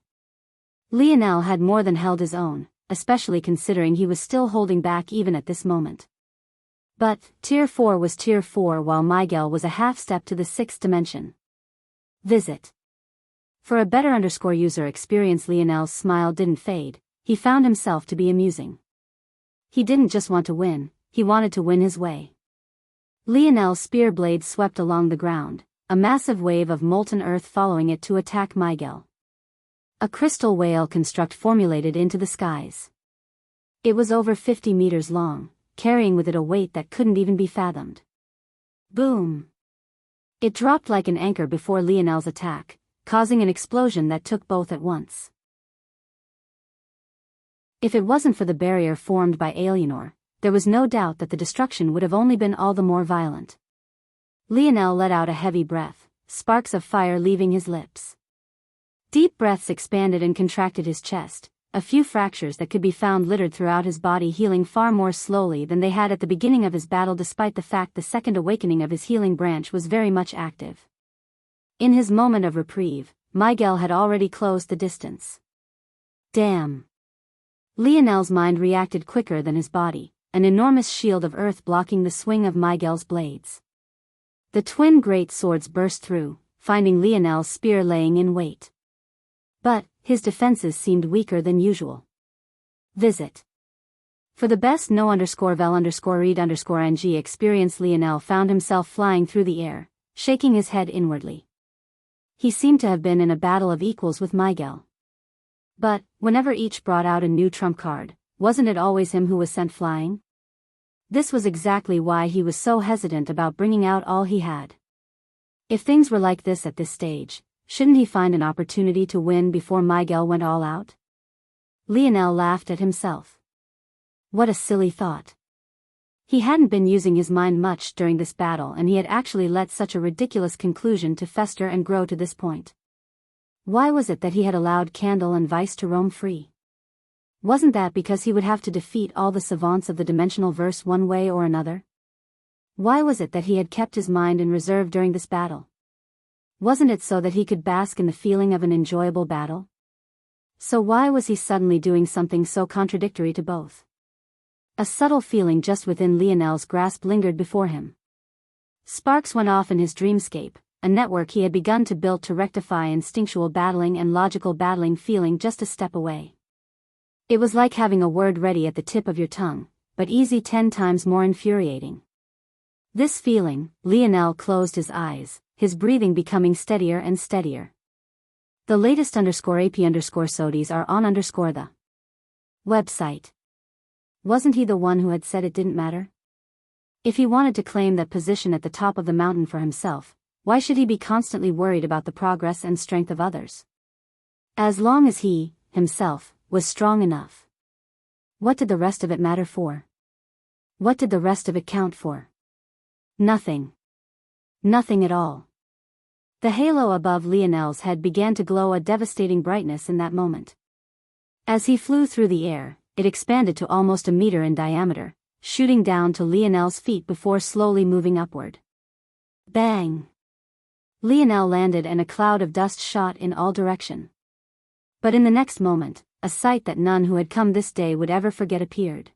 Lionel had more than held his own, especially considering he was still holding back even at this moment. But Tier 4 was Tier 4 while Miguel was a half step to the 6th dimension. Visit. For a better user experience, Lionel's smile didn't fade, he found himself to be amusing. He didn't just want to win, he wanted to win his way. Lionel's spear blade swept along the ground, a massive wave of molten earth following it to attack Miguel. A crystal whale construct formulated into the skies. It was over 50 meters long, carrying with it a weight that couldn't even be fathomed. Boom! It dropped like an anchor before Lionel's attack, causing an explosion that took both at once. If it wasn't for the barrier formed by Alienor, there was no doubt that the destruction would have only been all the more violent. Lionel let out a heavy breath, sparks of fire leaving his lips. Deep breaths expanded and contracted his chest, a few fractures that could be found littered throughout his body healing far more slowly than they had at the beginning of his battle despite the fact the second awakening of his healing branch was very much active. In his moment of reprieve, Miguel had already closed the distance. Damn! Lionel's mind reacted quicker than his body, an enormous shield of earth blocking the swing of Miguel's blades. The twin great swords burst through, finding Lionel's spear laying in wait. But his defenses seemed weaker than usual. Visit. For the best no_vel_read_ng experience, Lionel found himself flying through the air, shaking his head inwardly. He seemed to have been in a battle of equals with Miguel. But, whenever each brought out a new trump card, wasn't it always him who was sent flying? This was exactly why he was so hesitant about bringing out all he had. If things were like this at this stage, shouldn't he find an opportunity to win before Miguel went all out? Lionel laughed at himself. What a silly thought. He hadn't been using his mind much during this battle and he had actually let such a ridiculous conclusion to fester and grow to this point. Why was it that he had allowed Candle and Vice to roam free? Wasn't that because he would have to defeat all the savants of the dimensional verse one way or another? Why was it that he had kept his mind in reserve during this battle? Wasn't it so that he could bask in the feeling of an enjoyable battle? So why was he suddenly doing something so contradictory to both? A subtle feeling just within Lionel's grasp lingered before him. Sparks went off in his dreamscape, a network he had begun to build to rectify instinctual battling and logical battling feeling just a step away. It was like having a word ready at the tip of your tongue, but easy 10 times more infuriating. This feeling, Lionel closed his eyes, his breathing becoming steadier and steadier. The latest _AP_SODIES are on the website. Wasn't he the one who had said it didn't matter? If he wanted to claim that position at the top of the mountain for himself, why should he be constantly worried about the progress and strength of others? As long as he, himself, was strong enough. What did the rest of it matter for? What did the rest of it count for? Nothing. Nothing at all. The halo above Lionel's head began to glow a devastating brightness in that moment. As he flew through the air, it expanded to almost a meter in diameter, shooting down to Lionel's feet before slowly moving upward. Bang! Lionel landed and a cloud of dust shot in all directions. But in the next moment, a sight that none who had come this day would ever forget appeared.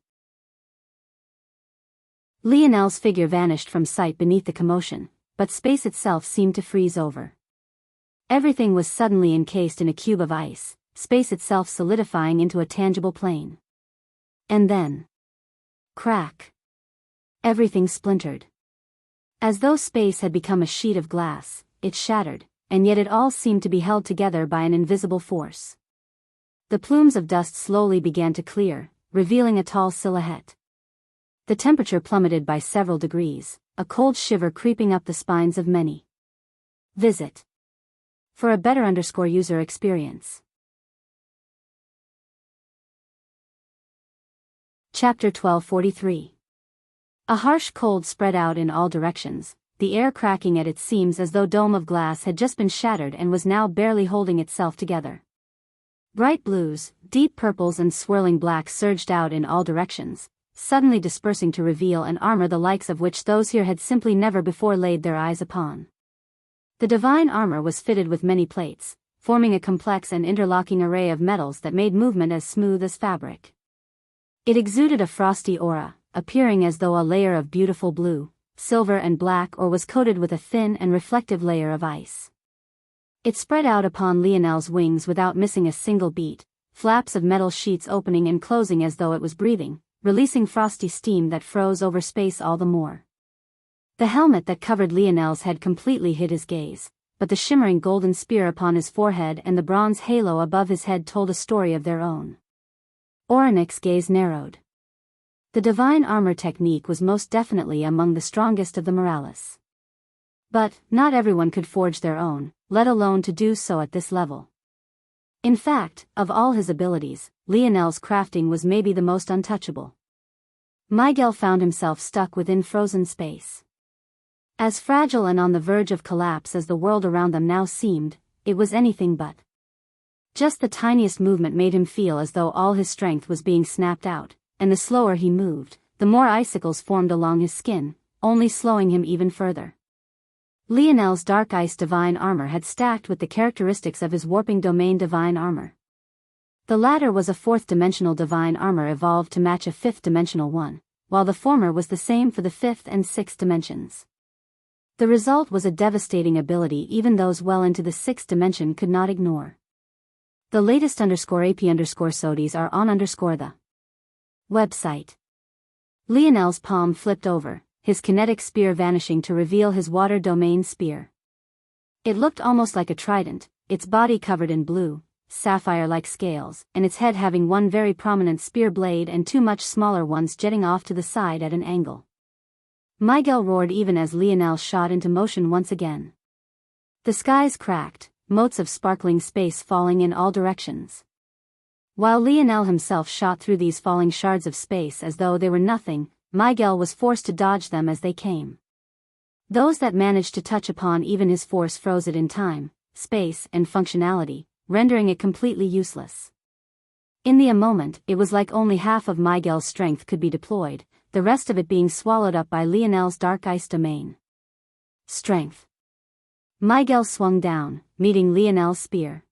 Lionel's figure vanished from sight beneath the commotion, but space itself seemed to freeze over. Everything was suddenly encased in a cube of ice, space itself solidifying into a tangible plane. And then... crack! Everything splintered. As though space had become a sheet of glass, it shattered, and yet it all seemed to be held together by an invisible force. The plumes of dust slowly began to clear, revealing a tall silhouette. The temperature plummeted by several degrees, a cold shiver creeping up the spines of many. Visit for a better user experience. Chapter 1243. A harsh cold spread out in all directions, the air cracking at its seams as though a dome of glass had just been shattered and was now barely holding itself together. Bright blues, deep purples and swirling blacks surged out in all directions, suddenly dispersing to reveal an armor the likes of which those here had simply never before laid their eyes upon. The divine armor was fitted with many plates, forming a complex and interlocking array of metals that made movement as smooth as fabric. It exuded a frosty aura, appearing as though a layer of beautiful blue, silver and black or was coated with a thin and reflective layer of ice. It spread out upon Lionel's wings without missing a single beat, flaps of metal sheets opening and closing as though it was breathing, releasing frosty steam that froze over space all the more. The helmet that covered Lionel's head completely hid his gaze, but the shimmering golden spear upon his forehead and the bronze halo above his head told a story of their own. Oranic's gaze narrowed. The divine armor technique was most definitely among the strongest of the Morales. But, not everyone could forge their own, let alone to do so at this level. In fact, of all his abilities, Lionel's crafting was maybe the most untouchable. Miguel found himself stuck within frozen space. As fragile and on the verge of collapse as the world around them now seemed, it was anything but. Just the tiniest movement made him feel as though all his strength was being snapped out, and the slower he moved, the more icicles formed along his skin, only slowing him even further. Lionel's dark ice divine armor had stacked with the characteristics of his warping domain divine armor. The latter was a fourth-dimensional divine armor evolved to match a fifth-dimensional one, while the former was the same for the fifth and sixth dimensions. The result was a devastating ability even those well into the sixth dimension could not ignore. The latest _AP_SODIES are on the website. Lionel's palm flipped over, his kinetic spear vanishing to reveal his water domain spear. It looked almost like a trident, its body covered in blue, sapphire-like scales, and its head having one very prominent spear blade and two much smaller ones jetting off to the side at an angle. Miguel roared even as Lionel shot into motion once again. The skies cracked, motes of sparkling space falling in all directions. While Lionel himself shot through these falling shards of space as though they were nothing, Miguel was forced to dodge them as they came. Those that managed to touch upon even his force froze it in time, space, and functionality, rendering it completely useless. In a moment, it was like only half of Miguel's strength could be deployed, the rest of it being swallowed up by Lionel's dark ice domain. Strength. Miguel swung down, meeting Lionel's spear.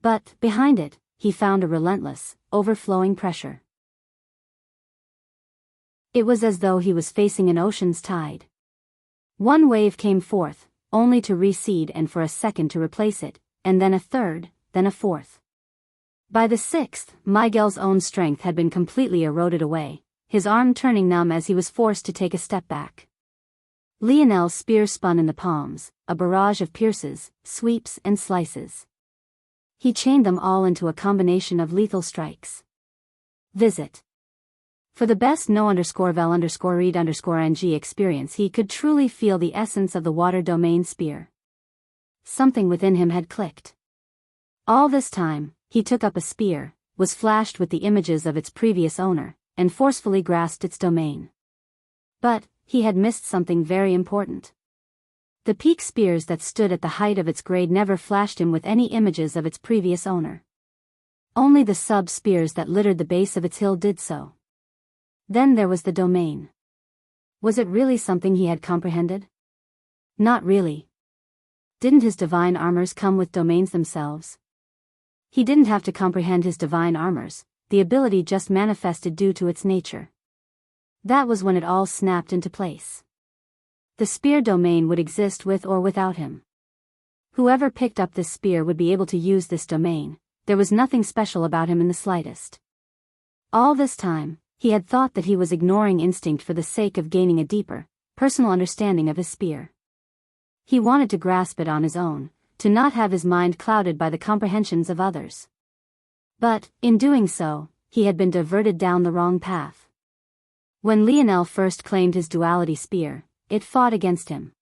But, behind it, he found a relentless, overflowing pressure. It was as though he was facing an ocean's tide. One wave came forth, only to recede and for a second to replace it, and then a third, then a fourth. By the sixth, Miguel's own strength had been completely eroded away, his arm turning numb as he was forced to take a step back. Lionel's spear spun in the palms, a barrage of pierces, sweeps and slices. He chained them all into a combination of lethal strikes. Visit. For the best no_vel_read_ng experience, he could truly feel the essence of the water domain spear. Something within him had clicked. All this time, he took up a spear, was flashed with the images of its previous owner, and forcefully grasped its domain. But he had missed something very important. The peak spears that stood at the height of its grade never flashed him with any images of its previous owner. Only the sub-spears that littered the base of its hill did so. Then there was the domain. Was it really something he had comprehended? Not really. Didn't his divine armors come with domains themselves? He didn't have to comprehend his divine armors, the ability just manifested due to its nature. That was when it all snapped into place. The spear domain would exist with or without him. Whoever picked up this spear would be able to use this domain. There was nothing special about him in the slightest. All this time, he had thought that he was ignoring instinct for the sake of gaining a deeper, personal understanding of his spear. He wanted to grasp it on his own, to not have his mind clouded by the comprehensions of others. But, in doing so, he had been diverted down the wrong path. When Lionel first claimed his duality spear, it fought against him.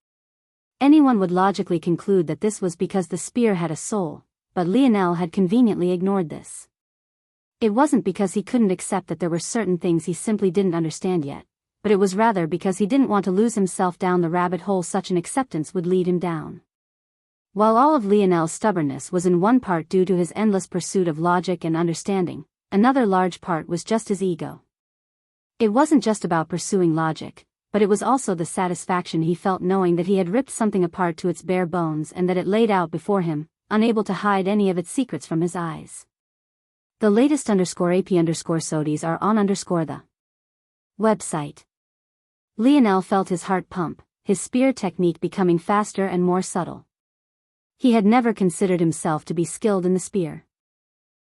Anyone would logically conclude that this was because the spear had a soul, but Lionel had conveniently ignored this. It wasn't because he couldn't accept that there were certain things he simply didn't understand yet, but it was rather because he didn't want to lose himself down the rabbit hole such an acceptance would lead him down. While all of Lionel's stubbornness was in one part due to his endless pursuit of logic and understanding, another large part was just his ego. It wasn't just about pursuing logic, but it was also the satisfaction he felt knowing that he had ripped something apart to its bare bones and that it laid out before him, unable to hide any of its secrets from his eyes. The latest _AP_SODIes are on the website. Lionel felt his heart pump, his spear technique becoming faster and more subtle. He had never considered himself to be skilled in the spear.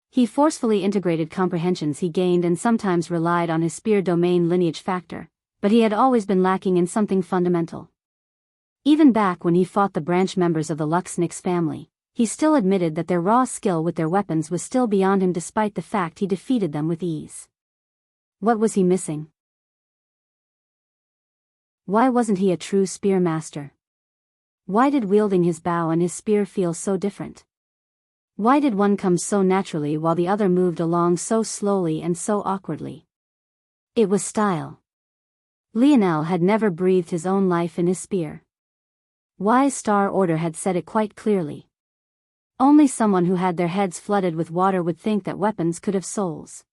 He forcefully integrated comprehensions he gained and sometimes relied on his spear domain lineage factor, but he had always been lacking in something fundamental. Even back when he fought the branch members of the Luxnix family, he still admitted that their raw skill with their weapons was still beyond him despite the fact he defeated them with ease. What was he missing? Why wasn't he a true spear master? Why did wielding his bow and his spear feel so different? Why did one come so naturally while the other moved along so slowly and so awkwardly? It was style. Lionel had never breathed his own life in his spear. Wise Star Order had said it quite clearly. Only someone who had their heads flooded with water would think that weapons could have souls.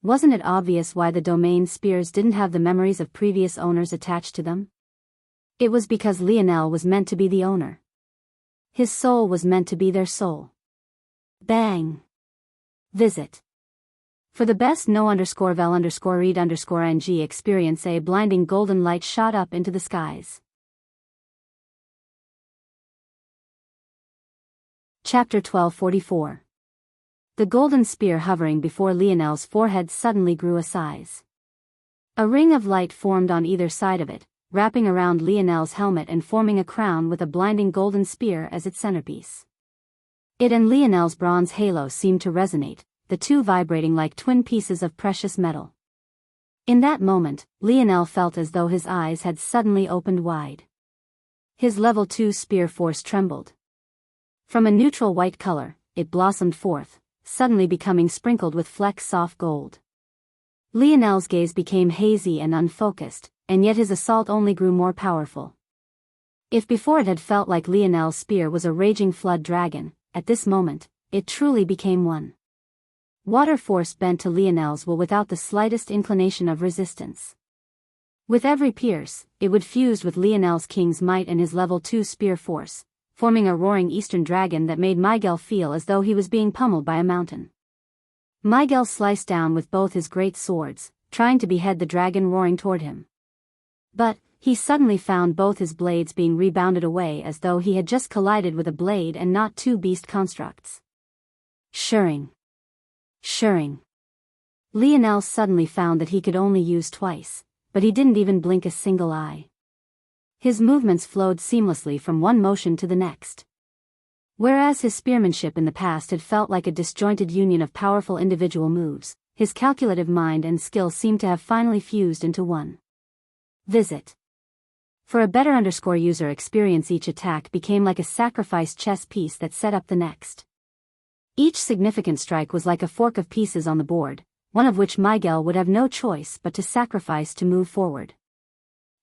Wasn't it obvious why the domain spears didn't have the memories of previous owners attached to them? It was because Lionel was meant to be the owner. His soul was meant to be their soul. Bang! Visit. For the best no_vel_read_ng experience, a blinding golden light shot up into the skies. Chapter 1244. The golden spear hovering before Lionel's forehead suddenly grew a size. A ring of light formed on either side of it, wrapping around Lionel's helmet and forming a crown with a blinding golden spear as its centerpiece. It and Lionel's bronze halo seemed to resonate, the two vibrating like twin pieces of precious metal. In that moment, Lionel felt as though his eyes had suddenly opened wide. His level 2 spear force trembled. From a neutral white color, it blossomed forth, suddenly becoming sprinkled with flecks soft gold. Lionel's gaze became hazy and unfocused, and yet his assault only grew more powerful. If before it had felt like Lionel's spear was a raging flood dragon, at this moment, it truly became one. Water force bent to Lionel's will without the slightest inclination of resistance. With every pierce, it would fuse with Lionel's king's might and his level 2 spear force, forming a roaring eastern dragon that made Miguel feel as though he was being pummeled by a mountain. Miguel sliced down with both his great swords, trying to behead the dragon roaring toward him. But he suddenly found both his blades being rebounded away as though he had just collided with a blade and not two beast constructs. Shirring. Shirring. Lionel suddenly found that he could only use twice, but he didn't even blink a single eye. His movements flowed seamlessly from one motion to the next. Whereas his spearmanship in the past had felt like a disjointed union of powerful individual moves, his calculative mind and skill seemed to have finally fused into one. Visit. For a better user experience, each attack became like a sacrificed chess piece that set up the next. Each significant strike was like a fork of pieces on the board, one of which Miguel would have no choice but to sacrifice to move forward.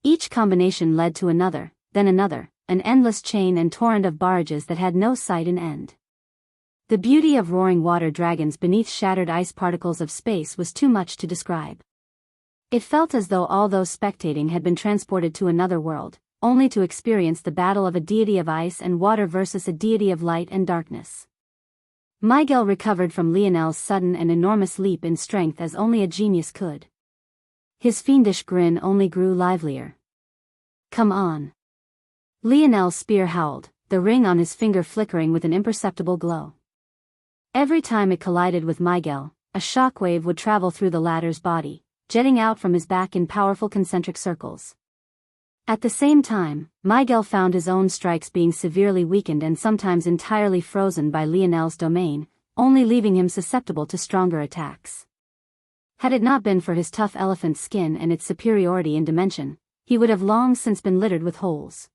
Each combination led to another, then another, an endless chain and torrent of barrages that had no sight and end. The beauty of roaring water dragons beneath shattered ice particles of space was too much to describe. It felt as though all those spectating had been transported to another world, only to experience the battle of a deity of ice and water versus a deity of light and darkness. Miguel recovered from Lionel's sudden and enormous leap in strength as only a genius could. His fiendish grin only grew livelier. Come on. Lionel's spear howled, the ring on his finger flickering with an imperceptible glow. Every time it collided with Miguel, a shockwave would travel through the latter's body, jetting out from his back in powerful concentric circles. At the same time, Miguel found his own strikes being severely weakened and sometimes entirely frozen by Lionel's domain, only leaving him susceptible to stronger attacks. Had it not been for his tough elephant skin and its superiority in dimension, he would have long since been littered with holes.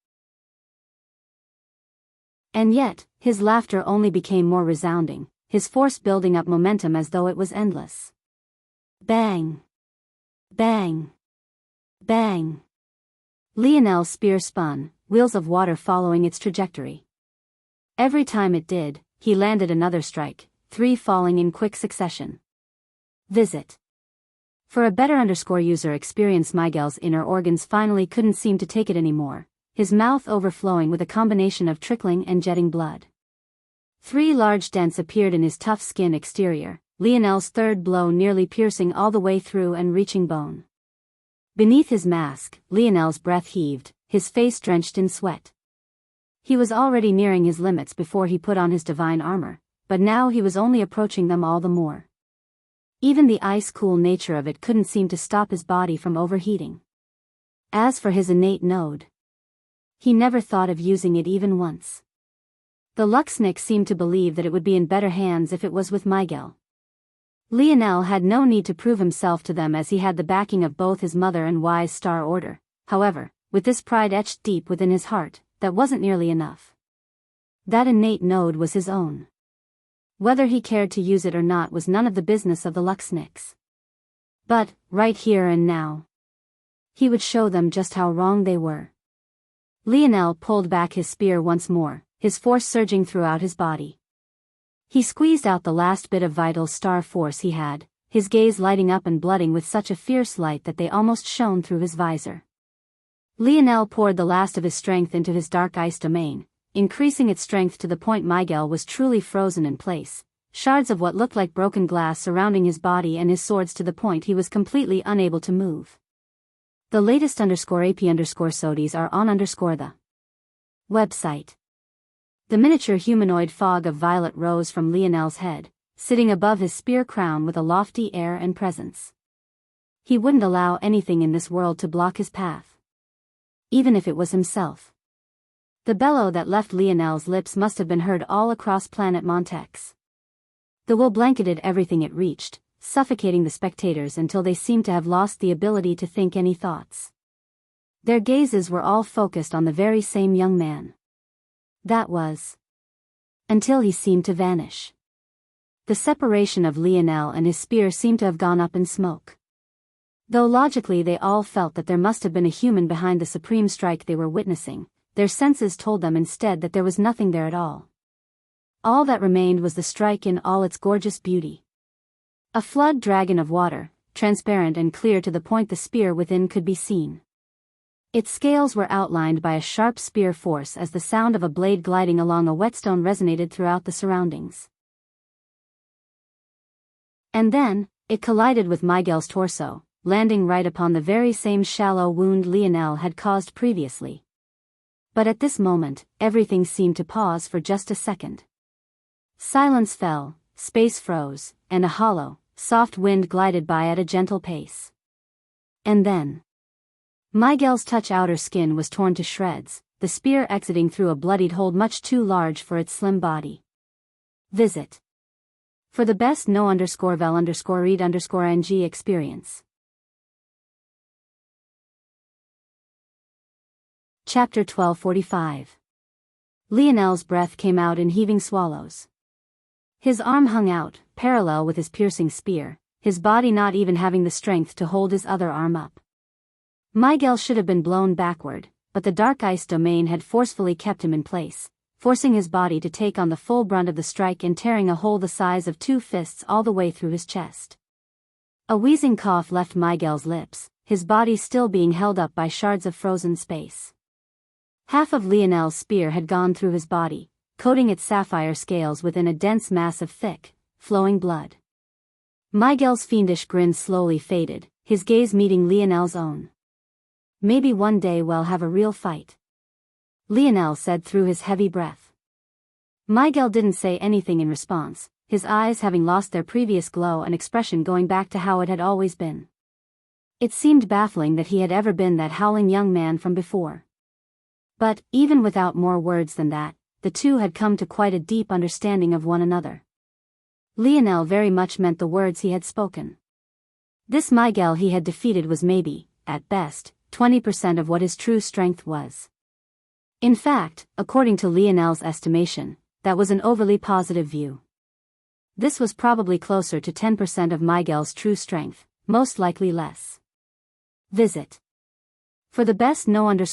And yet, his laughter only became more resounding, his force building up momentum as though it was endless. Bang! Bang! Bang! Lionel's spear spun, wheels of water following its trajectory. Every time it did, he landed another strike, 3 falling in quick succession. Visit. For a better user experience, Miguel's inner organs finally couldn't seem to take it anymore, his mouth overflowing with a combination of trickling and jetting blood. 3 large dents appeared in his tough skin exterior, Lionel's third blow nearly piercing all the way through and reaching bone. Beneath his mask, Lionel's breath heaved, his face drenched in sweat. He was already nearing his limits before he put on his divine armor, but now he was only approaching them all the more. Even the ice-cool nature of it couldn't seem to stop his body from overheating. As for his innate node, he never thought of using it even once. The Luxnick seemed to believe that it would be in better hands if it was with Miguel. Lionel had no need to prove himself to them as he had the backing of both his mother and wise Star Order. However, with this pride etched deep within his heart, that wasn't nearly enough. That innate node was his own. Whether he cared to use it or not was none of the business of the Luxnicks. But, right here and now, he would show them just how wrong they were. Lionel pulled back his spear once more, his force surging throughout his body. He squeezed out the last bit of vital star force he had, his gaze lighting up and blooding with such a fierce light that they almost shone through his visor. Lionel poured the last of his strength into his dark ice domain, increasing its strength to the point Miguel was truly frozen in place, shards of what looked like broken glass surrounding his body and his swords to the point he was completely unable to move. The latest _AP_SODIes are on the website. The miniature humanoid fog of violet rose from Lionel's head, sitting above his spear crown with a lofty air and presence. He wouldn't allow anything in this world to block his path. Even if it was himself. The bellow that left Lionel's lips must have been heard all across planet Montex. The will blanketed everything it reached, suffocating the spectators until they seemed to have lost the ability to think any thoughts. Their gazes were all focused on the very same young man. That was. Until he seemed to vanish. The separation of Lionel and his spear seemed to have gone up in smoke. Though logically they all felt that there must have been a human behind the supreme strike they were witnessing, their senses told them instead that there was nothing there at all. All that remained was the strike in all its gorgeous beauty. A flood dragon of water, transparent and clear to the point the spear within could be seen. Its scales were outlined by a sharp spear force as the sound of a blade gliding along a whetstone resonated throughout the surroundings. And then, it collided with Miguel's torso, landing right upon the very same shallow wound Lionel had caused previously. But at this moment, everything seemed to pause for just a second. Silence fell, space froze, and a hollow, soft wind glided by at a gentle pace. And then Miguel's touch outer skin was torn to shreds, the spear exiting through a bloodied hole much too large for its slim body. Visit for the best no_vel_read_ng experience. Chapter 1245. Lionel's breath came out in heaving swallows. His arm hung out, parallel with his piercing spear, his body not even having the strength to hold his other arm up. Miguel should have been blown backward, but the dark ice domain had forcefully kept him in place, forcing his body to take on the full brunt of the strike and tearing a hole the size of 2 fists all the way through his chest. A wheezing cough left Miguel's lips, his body still being held up by shards of frozen space. Half of Lionel's spear had gone through his body, coating its sapphire scales within a dense mass of thick, flowing blood. Miguel's fiendish grin slowly faded, his gaze meeting Lionel's own. Maybe one day we'll have a real fight, Lionel said through his heavy breath. Miguel didn't say anything in response, his eyes having lost their previous glow and expression going back to how it had always been. It seemed baffling that he had ever been that howling young man from before. But, even without more words than that, the two had come to quite a deep understanding of one another. Lionel very much meant the words he had spoken. This Miguel he had defeated was maybe, at best, 20% of what his true strength was. In fact, according to Lionel's estimation, that was an overly positive view. This was probably closer to 10% of Miguel's true strength, most likely less. Visit for the best no_vel_read_ng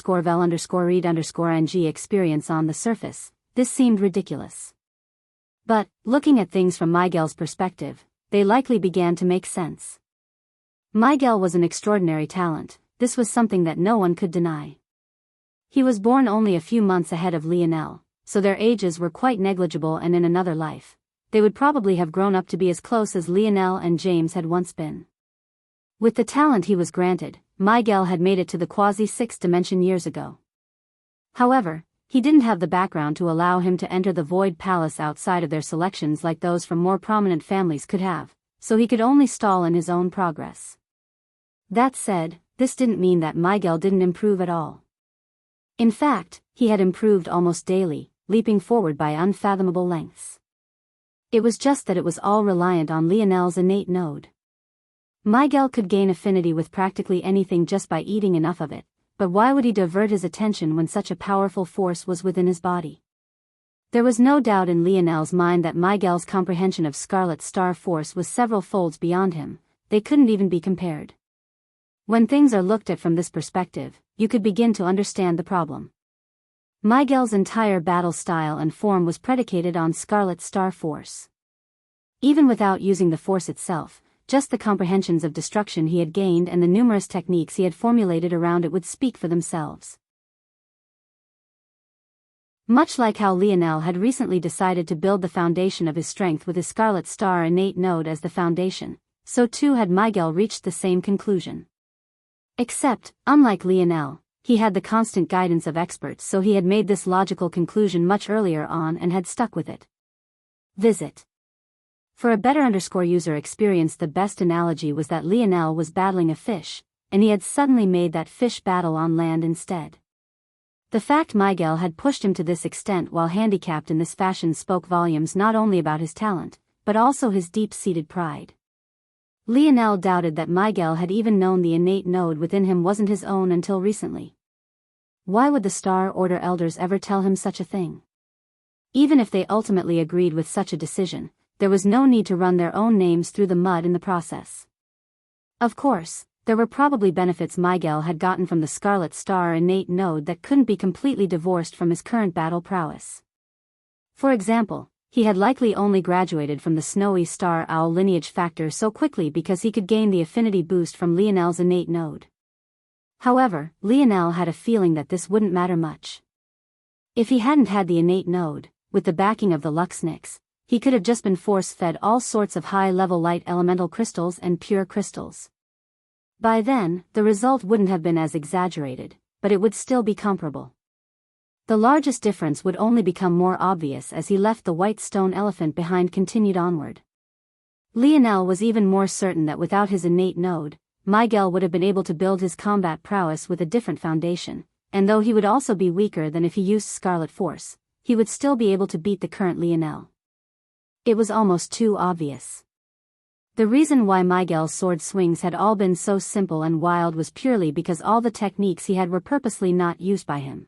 experience. On the surface, this seemed ridiculous. But, looking at things from Miguel's perspective, they likely began to make sense. Miguel was an extraordinary talent, this was something that no one could deny. He was born only a few months ahead of Lionel, so their ages were quite negligible, and in another life, they would probably have grown up to be as close as Lionel and James had once been. With the talent he was granted, Miguel had made it to the quasi-6th dimension years ago. However, he didn't have the background to allow him to enter the Void Palace outside of their selections like those from more prominent families could have, so he could only stall in his own progress. That said, this didn't mean that Miguel didn't improve at all. In fact, he had improved almost daily, leaping forward by unfathomable lengths. It was just that it was all reliant on Lionel's innate node. Miguel could gain affinity with practically anything just by eating enough of it, but why would he divert his attention when such a powerful force was within his body? There was no doubt in Lionel's mind that Miguel's comprehension of Scarlet Star Force was several folds beyond him, they couldn't even be compared. When things are looked at from this perspective, you could begin to understand the problem. Miguel's entire battle style and form was predicated on Scarlet Star Force. Even without using the Force itself, just the comprehensions of destruction he had gained and the numerous techniques he had formulated around it would speak for themselves. Much like how Lionel had recently decided to build the foundation of his strength with his Scarlet Star innate node as the foundation, so too had Miguel reached the same conclusion. Except, unlike Lionel, he had the constant guidance of experts, so he had made this logical conclusion much earlier on and had stuck with it. Visit for a better user experience. The best analogy was that Lionel was battling a fish, and he had suddenly made that fish battle on land instead. The fact Miguel had pushed him to this extent while handicapped in this fashion spoke volumes not only about his talent, but also his deep-seated pride. Lionel doubted that Miguel had even known the innate node within him wasn't his own until recently. Why would the Star Order elders ever tell him such a thing? Even if they ultimately agreed with such a decision, there was no need to run their own names through the mud in the process. Of course, there were probably benefits Miguel had gotten from the Scarlet Star innate node that couldn't be completely divorced from his current battle prowess. For example, he had likely only graduated from the Snowy Star Owl lineage factor so quickly because he could gain the affinity boost from Lionel's innate node. However, Lionel had a feeling that this wouldn't matter much. If he hadn't had the innate node, with the backing of the Luxnix, he could have just been force-fed all sorts of high-level light elemental crystals and pure crystals. By then, the result wouldn't have been as exaggerated, but it would still be comparable. The largest difference would only become more obvious as he left the white stone elephant behind. Continued onward. Lionel was even more certain that without his innate node, Miguel would have been able to build his combat prowess with a different foundation, and though he would also be weaker than if he used Scarlet Force, he would still be able to beat the current Lionel. It was almost too obvious. The reason why Miguel's sword swings had all been so simple and wild was purely because all the techniques he had were purposely not used by him.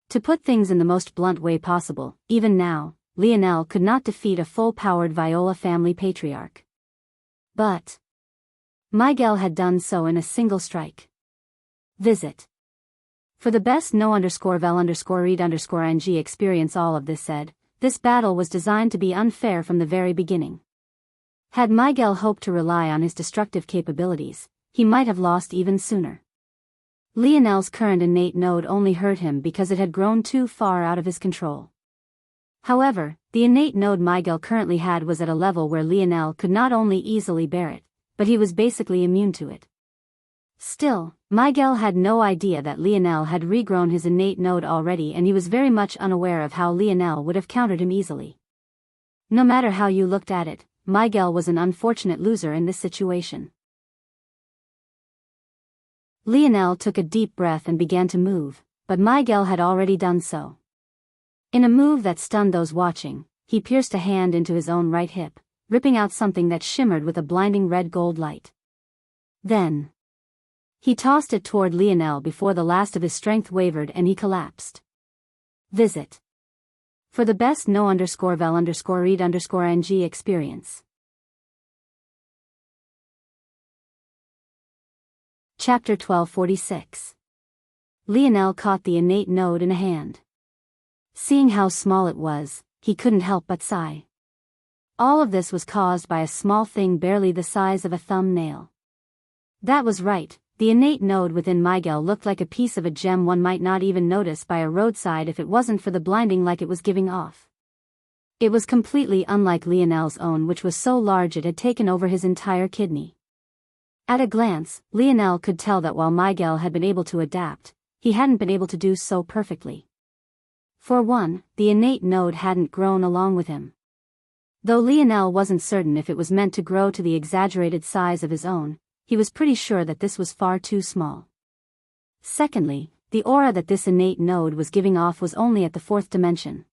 To put things in the most blunt way possible, even now, Lionel could not defeat a full-powered Viola family patriarch. But Miguel had done so in a single strike. Visit. For the best no_vel_read_ng experience, all of this said, this battle was designed to be unfair from the very beginning. Had Miguel hoped to rely on his destructive capabilities, he might have lost even sooner. Lionel's current innate node only hurt him because it had grown too far out of his control. However, the innate node Miguel currently had was at a level where Lionel could not only easily bear it, but he was basically immune to it. Still, Miguel had no idea that Lionel had regrown his innate node already, and he was very much unaware of how Lionel would have countered him easily. No matter how you looked at it, Miguel was an unfortunate loser in this situation. Lionel took a deep breath and began to move, but Miguel had already done so. In a move that stunned those watching, he pierced a hand into his own right hip, ripping out something that shimmered with a blinding red-gold light. Then he tossed it toward Lionel before the last of his strength wavered and he collapsed. Visit. For the best no_vel_read_ng experience. Chapter 1246. Lionel caught the innate node in a hand. Seeing how small it was, he couldn't help but sigh. All of this was caused by a small thing barely the size of a thumbnail. That was right, the innate node within Miguel looked like a piece of a gem one might not even notice by a roadside if it wasn't for the blinding light it was giving off. It was completely unlike Lionel's own, which was so large it had taken over his entire kidney. At a glance, Lionel could tell that while Miguel had been able to adapt, he hadn't been able to do so perfectly. For one, the innate node hadn't grown along with him. Though Lionel wasn't certain if it was meant to grow to the exaggerated size of his own, he was pretty sure that this was far too small. Secondly, the aura that this innate node was giving off was only at the 4th dimension.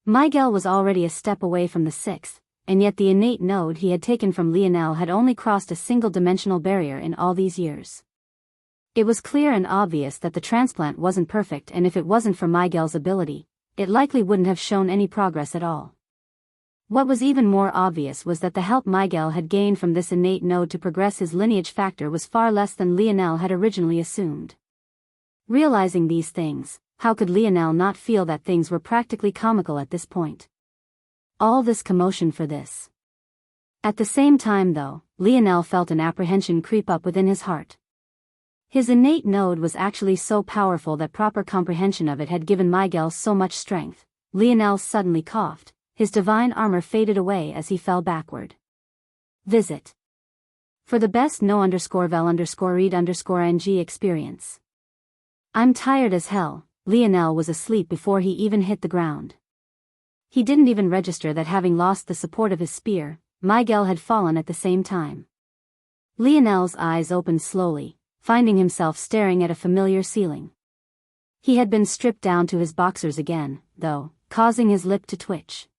Miguel was already a step away from the 6th, and yet the innate node he had taken from Lionel had only crossed a single-dimensional barrier in all these years. It was clear and obvious that the transplant wasn't perfect, and if it wasn't for Miguel's ability, it likely wouldn't have shown any progress at all. What was even more obvious was that the help Miguel had gained from this innate node to progress his lineage factor was far less than Lionel had originally assumed. Realizing these things, how could Lionel not feel that things were practically comical at this point? All this commotion for this. At the same time though, Lionel felt an apprehension creep up within his heart. His innate node was actually so powerful that proper comprehension of it had given Miguel so much strength. Lionel suddenly coughed. His divine armor faded away as he fell backward. Visit. For the best no_vel_read_ng experience. I'm tired as hell. Lionel was asleep before he even hit the ground. He didn't even register that having lost the support of his spear, Miguel had fallen at the same time. Lionel's eyes opened slowly, finding himself staring at a familiar ceiling. He had been stripped down to his boxers again, though, causing his lip to twitch.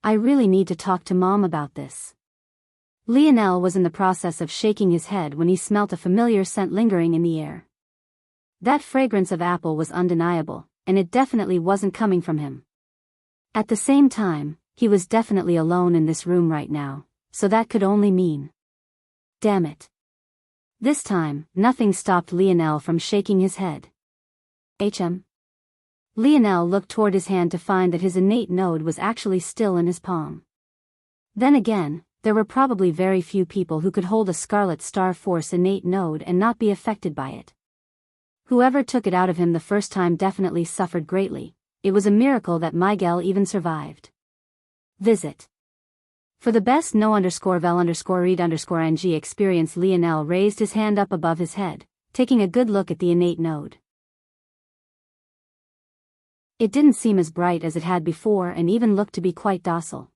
I really need to talk to Mom about this. Lionel was in the process of shaking his head when he smelt a familiar scent lingering in the air. That fragrance of apple was undeniable, and it definitely wasn't coming from him. At the same time, he was definitely alone in this room right now, so that could only mean. Damn it. This time, nothing stopped Lionel from shaking his head. Lionel looked toward his hand to find that his innate node was actually still in his palm. Then again, there were probably very few people who could hold a Scarlet Star Force innate node and not be affected by it. Whoever took it out of him the first time definitely suffered greatly. It was a miracle that Miguel even survived. Visit. For the best no_vel_read_ng experience, Lionel raised his hand up above his head, taking a good look at the innate node. It didn't seem as bright as it had before and even looked to be quite docile.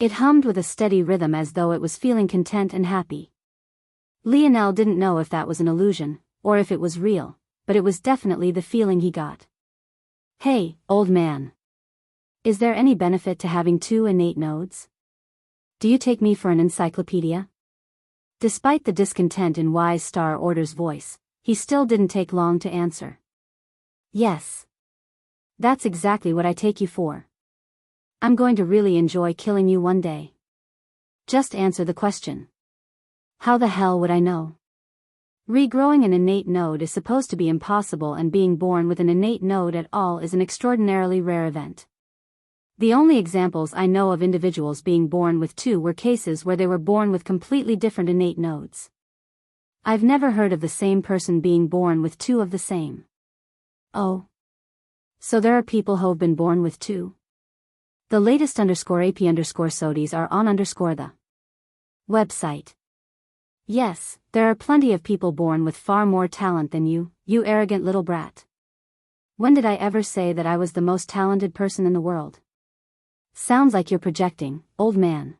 It hummed with a steady rhythm as though it was feeling content and happy. Lionel didn't know if that was an illusion, or if it was real, but it was definitely the feeling he got. Hey, old man. Is there any benefit to having 2 innate nodes? Do you take me for an encyclopedia? Despite the discontent in Wise Star Order's voice, he still didn't take long to answer. Yes. That's exactly what I take you for. I'm going to really enjoy killing you one day. Just answer the question. How the hell would I know? Regrowing an innate node is supposed to be impossible, and being born with an innate node at all is an extraordinarily rare event. The only examples I know of individuals being born with 2 were cases where they were born with completely different innate nodes. I've never heard of the same person being born with 2 of the same. Oh. So there are people who've been born with 2? The latest _AP_SODIs are on the website. Yes, there are plenty of people born with far more talent than you, you arrogant little brat. When did I ever say that I was the most talented person in the world? Sounds like you're projecting, old man.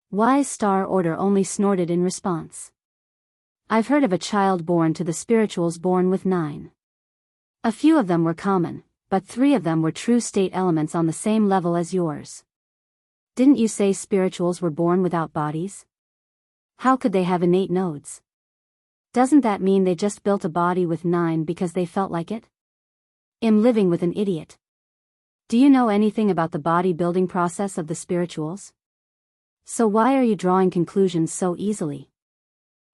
Wise Star Order only snorted in response. I've heard of a child born to the spirituals born with 9. A few of them were common, but 3 of them were true state elements on the same level as yours. Didn't you say spirituals were born without bodies? How could they have innate nodes? Doesn't that mean they just built a body with 9 because they felt like it? I'm living with an idiot. Do you know anything about the body building process of the spirituals? So why are you drawing conclusions so easily?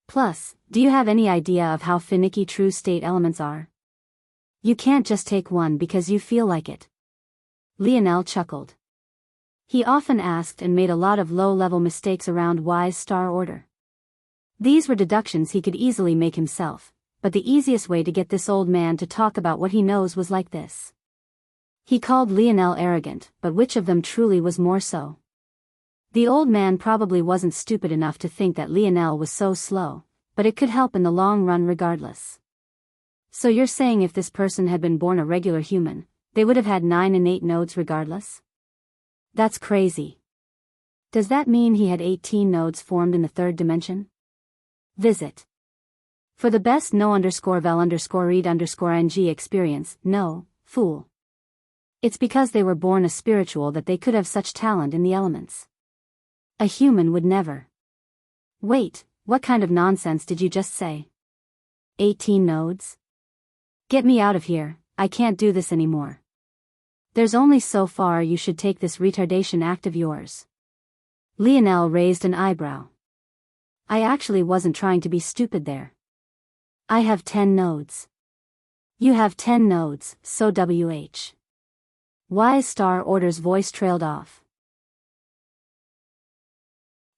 Plus, do you have any idea of how finicky true state elements are? You can't just take one because you feel like it. Lionel chuckled. He often asked and made a lot of low-level mistakes around Wise Star Order. These were deductions he could easily make himself, but the easiest way to get this old man to talk about what he knows was like this. He called Lionel arrogant, but which of them truly was more so? The old man probably wasn't stupid enough to think that Lionel was so slow, but it could help in the long run regardless. So you're saying if this person had been born a regular human, they would have had 9 innate nodes regardless? That's crazy. Does that mean he had 18 nodes formed in the 3rd dimension? Visit. For the best no_vel_read_ng experience, no, fool. It's because they were born a spiritual that they could have such talent in the elements. A human would never. Wait, what kind of nonsense did you just say? 18 nodes? Get me out of here, I can't do this anymore. There's only so far you should take this retardation act of yours. Lionel raised an eyebrow. I actually wasn't trying to be stupid there. I have 10 nodes. You have 10 nodes, so WH. Wise Star Order's voice trailed off.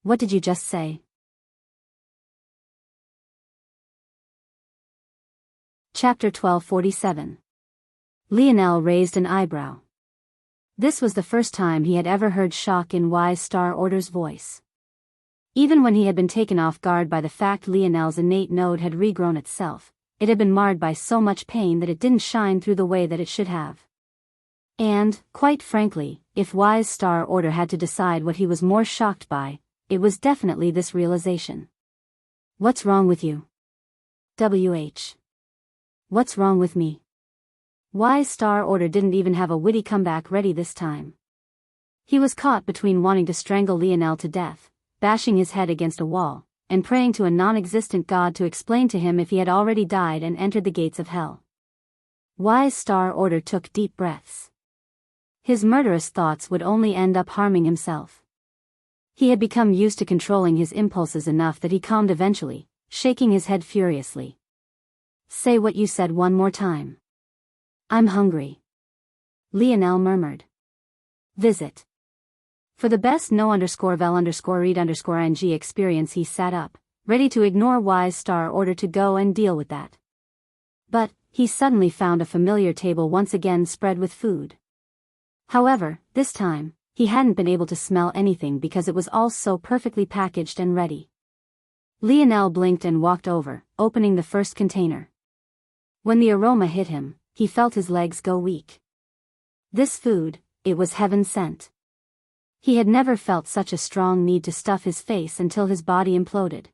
What did you just say? Chapter 1247. Lionel raised an eyebrow. This was the first time he had ever heard shock in Wise Star Order's voice. Even when he had been taken off guard by the fact Lionel's innate node had regrown itself, it had been marred by so much pain that it didn't shine through the way that it should have. And, quite frankly, if Wise Star Order had to decide what he was more shocked by, it was definitely this realization. What's wrong with you? WH. What's wrong with me? Wise Star Order didn't even have a witty comeback ready this time. He was caught between wanting to strangle Lionel to death, bashing his head against a wall, and praying to a non-existent god to explain to him if he had already died and entered the gates of hell. Wise Star Order took deep breaths. His murderous thoughts would only end up harming himself. He had become used to controlling his impulses enough that he calmed eventually, shaking his head furiously. Say what you said one more time. I'm hungry. Lionel murmured. Visit. For the best no_vel_read_ng experience he sat up, ready to ignore Wise Star Order to go and deal with that. But, he suddenly found a familiar table once again spread with food. However, this time, he hadn't been able to smell anything because it was all so perfectly packaged and ready. Lionel blinked and walked over, opening the first container. When the aroma hit him, he felt his legs go weak. This food, it was heaven sent. He had never felt such a strong need to stuff his face until his body imploded.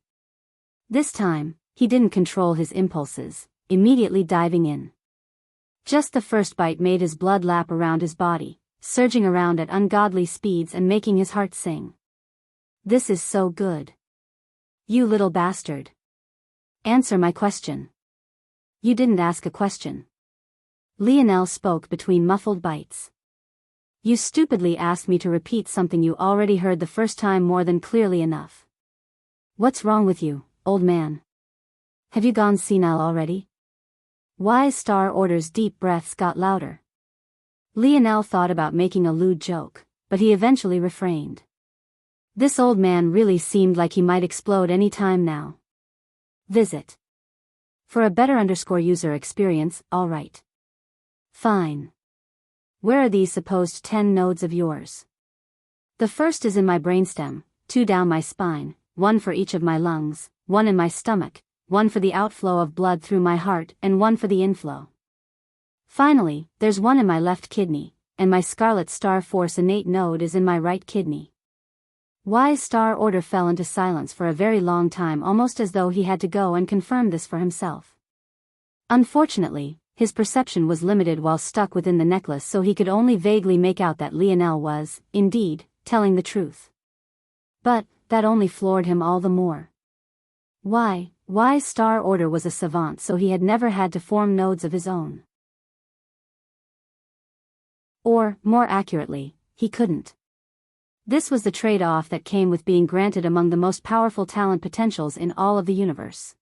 This time, he didn't control his impulses, immediately diving in. Just the first bite made his blood lap around his body, surging around at ungodly speeds and making his heart sing. This is so good. You little bastard. Answer my question. You didn't ask a question. Lionel spoke between muffled bites. You stupidly asked me to repeat something you already heard the first time more than clearly enough. What's wrong with you, old man? Have you gone senile already? Wise Star Order's deep breaths got louder. Lionel thought about making a lewd joke, but he eventually refrained. This old man really seemed like he might explode any time now. Visit. For a better user experience, alright. Fine. Where are these supposed 10 nodes of yours? The first is in my brainstem, 2 down my spine, 1 for each of my lungs, 1 in my stomach, 1 for the outflow of blood through my heart and 1 for the inflow. Finally, there's 1 in my left kidney, and my Scarlet Star Force innate node is in my right kidney. Wise Star Order fell into silence for a very long time, almost as though he had to go and confirm this for himself. Unfortunately, his perception was limited while stuck within the necklace, so he could only vaguely make out that Lionel was, indeed, telling the truth. But that only floored him all the more. Wise Star Order was a savant, so he had never had to form nodes of his own. Or, more accurately, he couldn't. This was the trade-off that came with being granted among the most powerful talent potentials in all of the universe.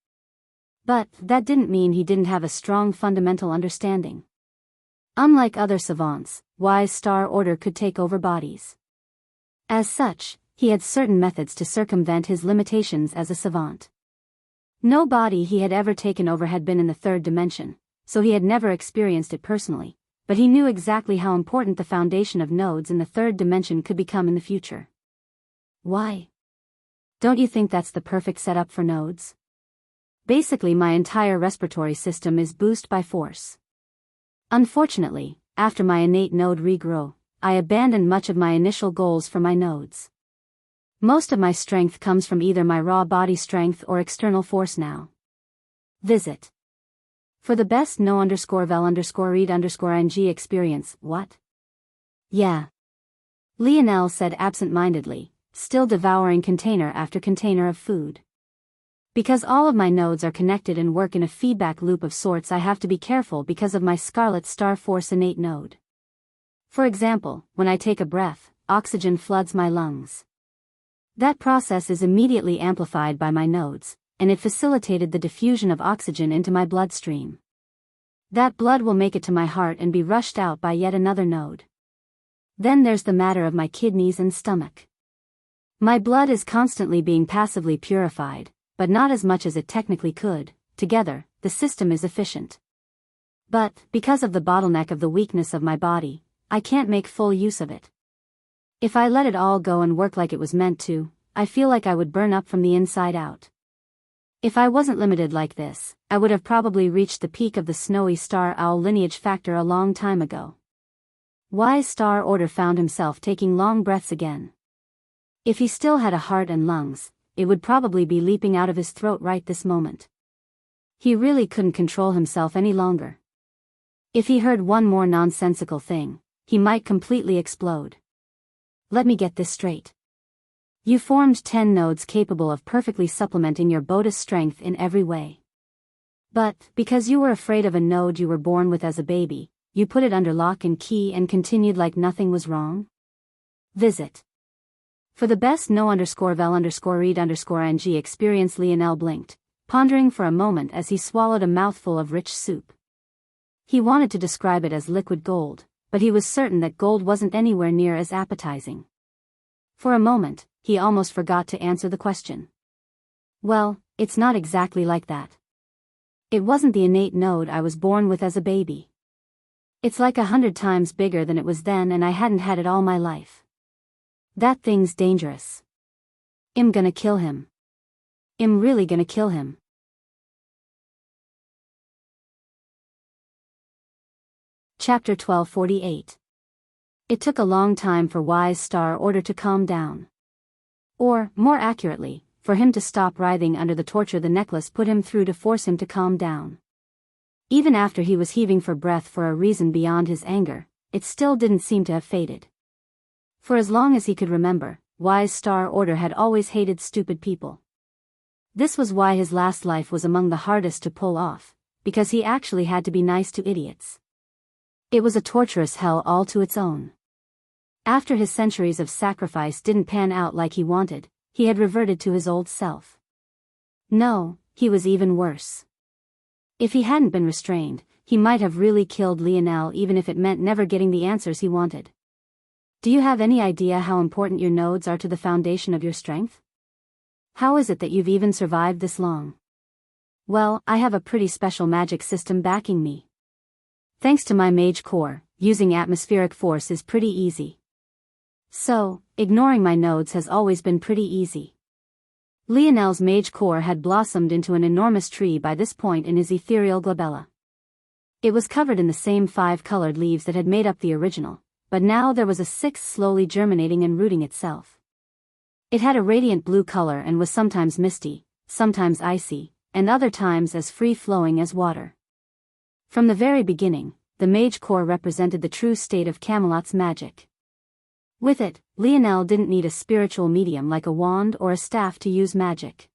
But that didn't mean he didn't have a strong fundamental understanding. Unlike other savants, Wise Star Order could take over bodies. As such, he had certain methods to circumvent his limitations as a savant. No body he had ever taken over had been in the third dimension, so he had never experienced it personally, but he knew exactly how important the foundation of nodes in the third dimension could become in the future. Why? Don't you think that's the perfect setup for nodes? Basically, my entire respiratory system is boosted by force. Unfortunately, after my innate node regrew, I abandoned much of my initial goals for my nodes. Most of my strength comes from either my raw body strength or external force now. Visit. For the best no_vel_read_ing experience, what? Yeah. Lionel said absent-mindedly, still devouring container after container of food. Because all of my nodes are connected and work in a feedback loop of sorts, I have to be careful because of my Scarlet Star Force innate node. For example, when I take a breath, oxygen floods my lungs. That process is immediately amplified by my nodes, and it facilitated the diffusion of oxygen into my bloodstream. That blood will make it to my heart and be rushed out by yet another node. Then there's the matter of my kidneys and stomach. My blood is constantly being passively purified, but not as much as it technically could. Together, the system is efficient. But, because of the bottleneck of the weakness of my body, I can't make full use of it. If I let it all go and work like it was meant to, I feel like I would burn up from the inside out. If I wasn't limited like this, I would have probably reached the peak of the snowy star owl lineage factor a long time ago. Wise Star Order found himself taking long breaths again. If he still had a heart and lungs, it would probably be leaping out of his throat right this moment. He really couldn't control himself any longer. If he heard one more nonsensical thing, he might completely explode. Let me get this straight. You formed 10 nodes capable of perfectly supplementing your Boda's strength in every way. But, because you were afraid of a node you were born with as a baby, you put it under lock and key and continued like nothing was wrong? Visit. For the best no_vel_read_ing experience, Lionel blinked, pondering for a moment as he swallowed a mouthful of rich soup. He wanted to describe it as liquid gold, but he was certain that gold wasn't anywhere near as appetizing. For a moment, he almost forgot to answer the question. Well, it's not exactly like that. It wasn't the innate node I was born with as a baby. It's like 100 times bigger than it was then, and I hadn't had it all my life. That thing's dangerous. I'm gonna kill him. I'm really gonna kill him. Chapter 1248. It took a long time for Wise Star Order to calm down. Or, more accurately, for him to stop writhing under the torture the necklace put him through to force him to calm down. Even after he was heaving for breath for a reason beyond his anger, it still didn't seem to have faded. For as long as he could remember, Wise Star Order had always hated stupid people. This was why his last life was among the hardest to pull off, because he actually had to be nice to idiots. It was a torturous hell all to its own. After his centuries of sacrifice didn't pan out like he wanted, he had reverted to his old self. No, he was even worse. If he hadn't been restrained, he might have really killed Lionel even if it meant never getting the answers he wanted. Do you have any idea how important your nodes are to the foundation of your strength? How is it that you've even survived this long? Well, I have a pretty special magic system backing me. Thanks to my mage core, using atmospheric force is pretty easy. So, ignoring my nodes has always been pretty easy. Lionel's mage core had blossomed into an enormous tree by this point in his ethereal glabella. It was covered in the same 5 colored leaves that had made up the original, but now there was a 6th slowly germinating and rooting itself. It had a radiant blue color and was sometimes misty, sometimes icy, and other times as free-flowing as water. From the very beginning, the mage core represented the true state of Camelot's magic. With it, Lionel didn't need a spiritual medium like a wand or a staff to use magic.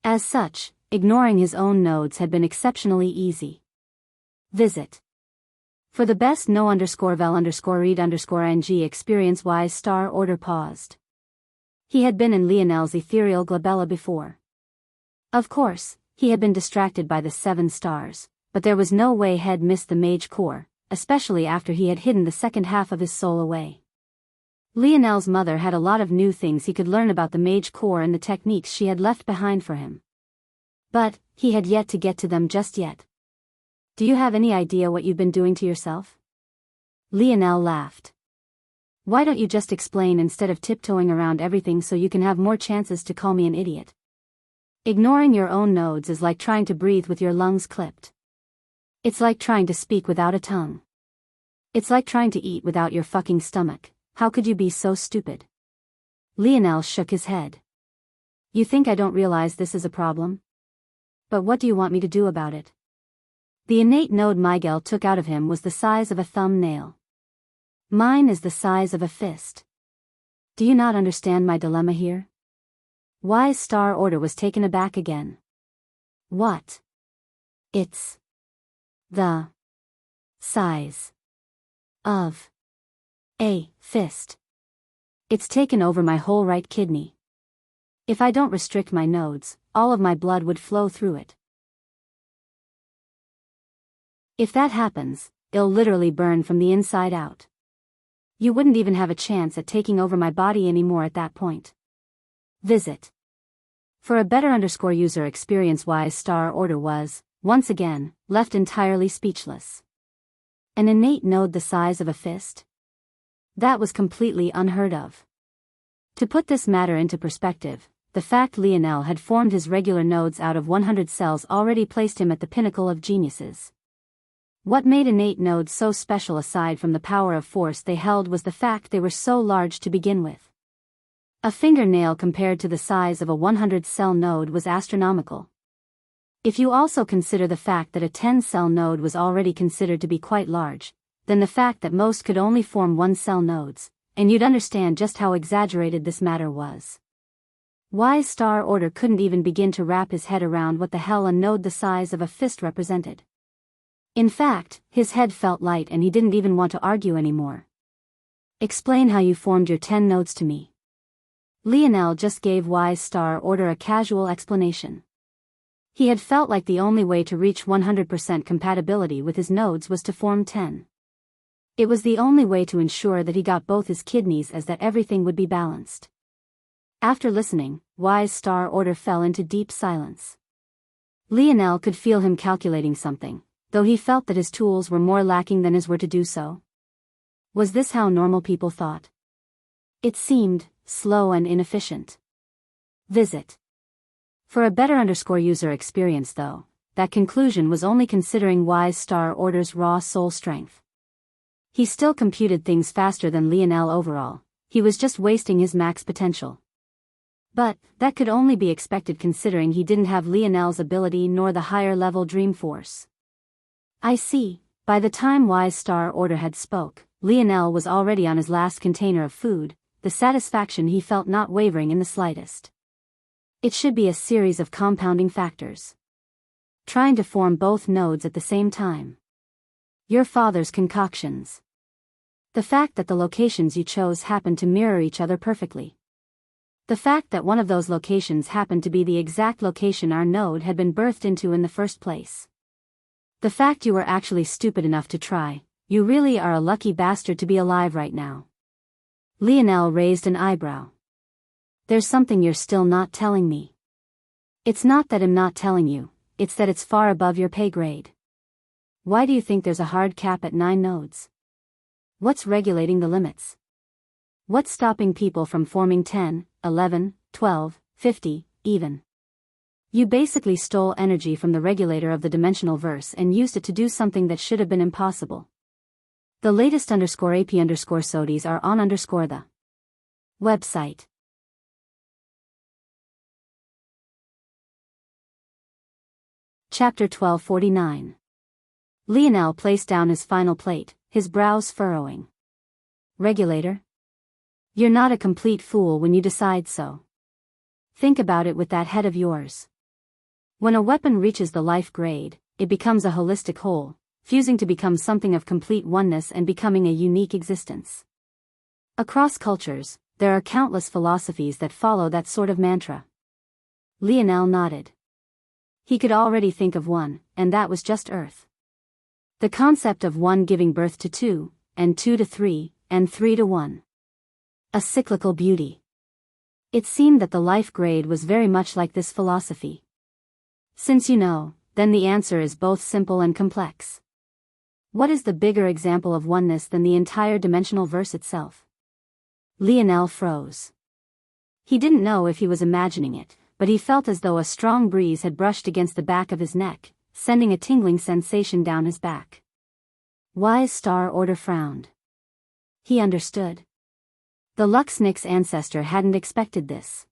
As such, ignoring his own nodes had been exceptionally easy. Visit. For the best no_vel_read_ng experience Wise Star Order paused. He had been in Lionel's ethereal glabella before. Of course, he had been distracted by the 7 stars, but there was no way he'd missed the mage core, especially after he had hidden the second half of his soul away. Lionel's mother had a lot of new things he could learn about the mage core and the techniques she had left behind for him. But, he had yet to get to them just yet. Do you have any idea what you've been doing to yourself? Lionel laughed. Why don't you just explain instead of tiptoeing around everything so you can have more chances to call me an idiot? Ignoring your own nodes is like trying to breathe with your lungs clipped. It's like trying to speak without a tongue. It's like trying to eat without your fucking stomach. How could you be so stupid? Lionel shook his head. You think I don't realize this is a problem? But what do you want me to do about it? The innate node Miguel took out of him was the size of a thumbnail. Mine is the size of a fist. Do you not understand my dilemma here? Wise Star Order was taken aback again. What? It's the size of a fist. It's taken over my whole right kidney. If I don't restrict my nodes, all of my blood would flow through it. If that happens, it'll literally burn from the inside out. You wouldn't even have a chance at taking over my body anymore at that point. Visit. For a better user experience Wise Star Order was, once again, left entirely speechless. An innate node the size of a fist? That was completely unheard of. To put this matter into perspective, the fact Lionel had formed his regular nodes out of 100 cells already placed him at the pinnacle of geniuses. What made innate nodes so special aside from the power of force they held was the fact they were so large to begin with. A fingernail compared to the size of a 100-cell node was astronomical. If you also consider the fact that a 10-cell node was already considered to be quite large, then the fact that most could only form 1-cell nodes, and you'd understand just how exaggerated this matter was. Wise Star Order couldn't even begin to wrap his head around what the hell a node the size of a fist represented. In fact, his head felt light and he didn't even want to argue anymore. Explain how you formed your 10 nodes to me. Lionel just gave Wise Star Order a casual explanation. He had felt like the only way to reach 100% compatibility with his nodes was to form 10. It was the only way to ensure that he got both his kidneys as that everything would be balanced. After listening, Wise Star Order fell into deep silence. Lionel could feel him calculating something, though he felt that his tools were more lacking than his were to do so. Was this how normal people thought? It seemed slow and inefficient. Visit. For a better user experience though, that conclusion was only considering Wise Star Order's raw soul strength. He still computed things faster than Lionel overall. He was just wasting his max potential. But that could only be expected considering he didn't have Lionel's ability nor the higher-level dream force. I see. By the time Wise Star Order had spoke, Lionel was already on his last container of food, the satisfaction he felt not wavering in the slightest. It should be a series of compounding factors. Trying to form both nodes at the same time. Your father's concoctions. The fact that the locations you chose happened to mirror each other perfectly. The fact that one of those locations happened to be the exact location our node had been birthed into in the first place. The fact you were actually stupid enough to try. You really are a lucky bastard to be alive right now. Lionel raised an eyebrow. There's something you're still not telling me. It's not that I'm not telling you, it's that it's far above your pay grade. Why do you think there's a hard cap at 9 nodes? What's regulating the limits? What's stopping people from forming 10, 11, 12, 50, even? You basically stole energy from the regulator of the dimensional verse and used it to do something that should have been impossible. The latest _AP_SODIs are on the website. Chapter 1249. Lionel placed down his final plate, his brows furrowing. Regulator? You're not a complete fool when you decide so. Think about it with that head of yours. When a weapon reaches the life grade, it becomes a holistic whole, fusing to become something of complete oneness and becoming a unique existence. Across cultures, there are countless philosophies that follow that sort of mantra. Lionel nodded. He could already think of one, and that was just Earth. The concept of 1 giving birth to 2, and 2 to 3, and 3 to 1. A cyclical beauty. It seemed that the life grade was very much like this philosophy. Since you know, then the answer is both simple and complex. What is the bigger example of oneness than the entire dimensional verse itself? Lionel froze. He didn't know if he was imagining it, but he felt as though a strong breeze had brushed against the back of his neck, sending a tingling sensation down his back. Wise Star Order frowned. He understood. The Luxnix ancestor hadn't expected this.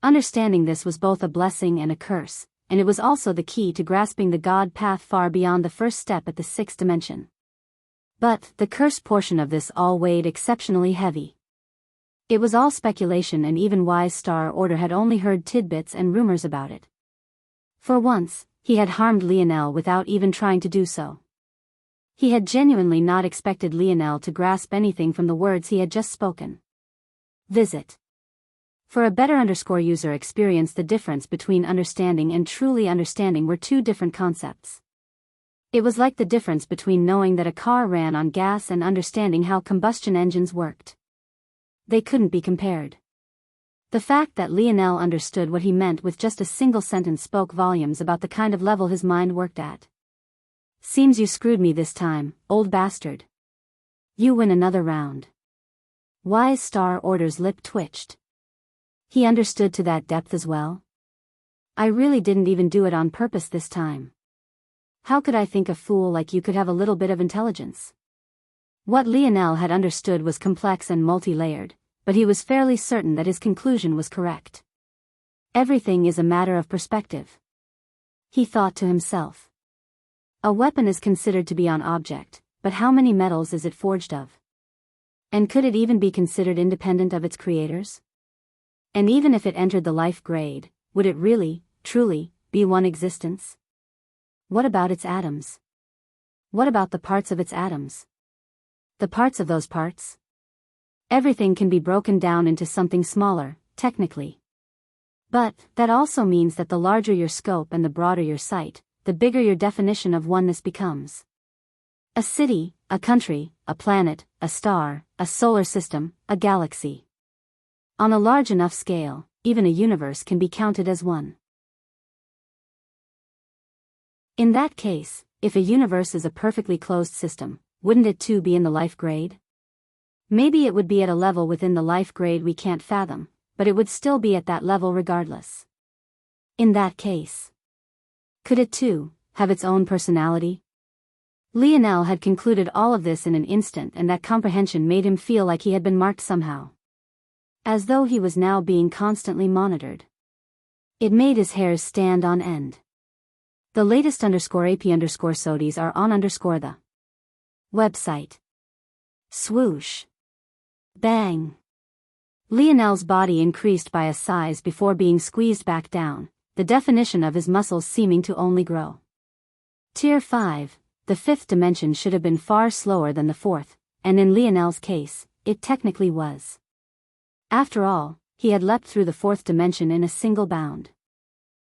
Understanding this was both a blessing and a curse, and it was also the key to grasping the God path far beyond the first step at the 6th dimension. But the curse portion of this all weighed exceptionally heavy. It was all speculation and even Wise Star Order had only heard tidbits and rumors about it. For once, he had harmed Lionel without even trying to do so. He had genuinely not expected Lionel to grasp anything from the words he had just spoken. Visit. For a better user experience, the difference between understanding and truly understanding were two different concepts. It was like the difference between knowing that a car ran on gas and understanding how combustion engines worked. They couldn't be compared. The fact that Lionel understood what he meant with just a single sentence spoke volumes about the kind of level his mind worked at. Seems you screwed me this time, old bastard. You win another round. Wise Star Order's lip twitched. He understood to that depth as well. I really didn't even do it on purpose this time. How could I think a fool like you could have a little bit of intelligence? What Lionel had understood was complex and multi-layered, but he was fairly certain that his conclusion was correct. Everything is a matter of perspective. He thought to himself. A weapon is considered to be an object, but how many metals is it forged of? And could it even be considered independent of its creators? And even if it entered the life grade, would it really, truly, be one existence? What about its atoms? What about the parts of its atoms? The parts of those parts? Everything can be broken down into something smaller, technically. But that also means that the larger your scope and the broader your sight, the bigger your definition of oneness becomes. A city, a country, a planet, a star, a solar system, a galaxy. On a large enough scale, even a universe can be counted as one. In that case, if a universe is a perfectly closed system, wouldn't it too be in the life grade? Maybe it would be at a level within the life grade we can't fathom, but it would still be at that level regardless. In that case, could it too have its own personality? Lionel had concluded all of this in an instant, and that comprehension made him feel like he had been marked somehow. As though he was now being constantly monitored. It made his hairs stand on end. The latest _AP_SODIs are on the website. Swoosh. Bang. Lionel's body increased by a size before being squeezed back down, the definition of his muscles seeming to only grow. Tier 5, the 5th dimension should have been far slower than the 4th, and in Lionel's case, it technically was. After all, he had leapt through the 4th dimension in a single bound.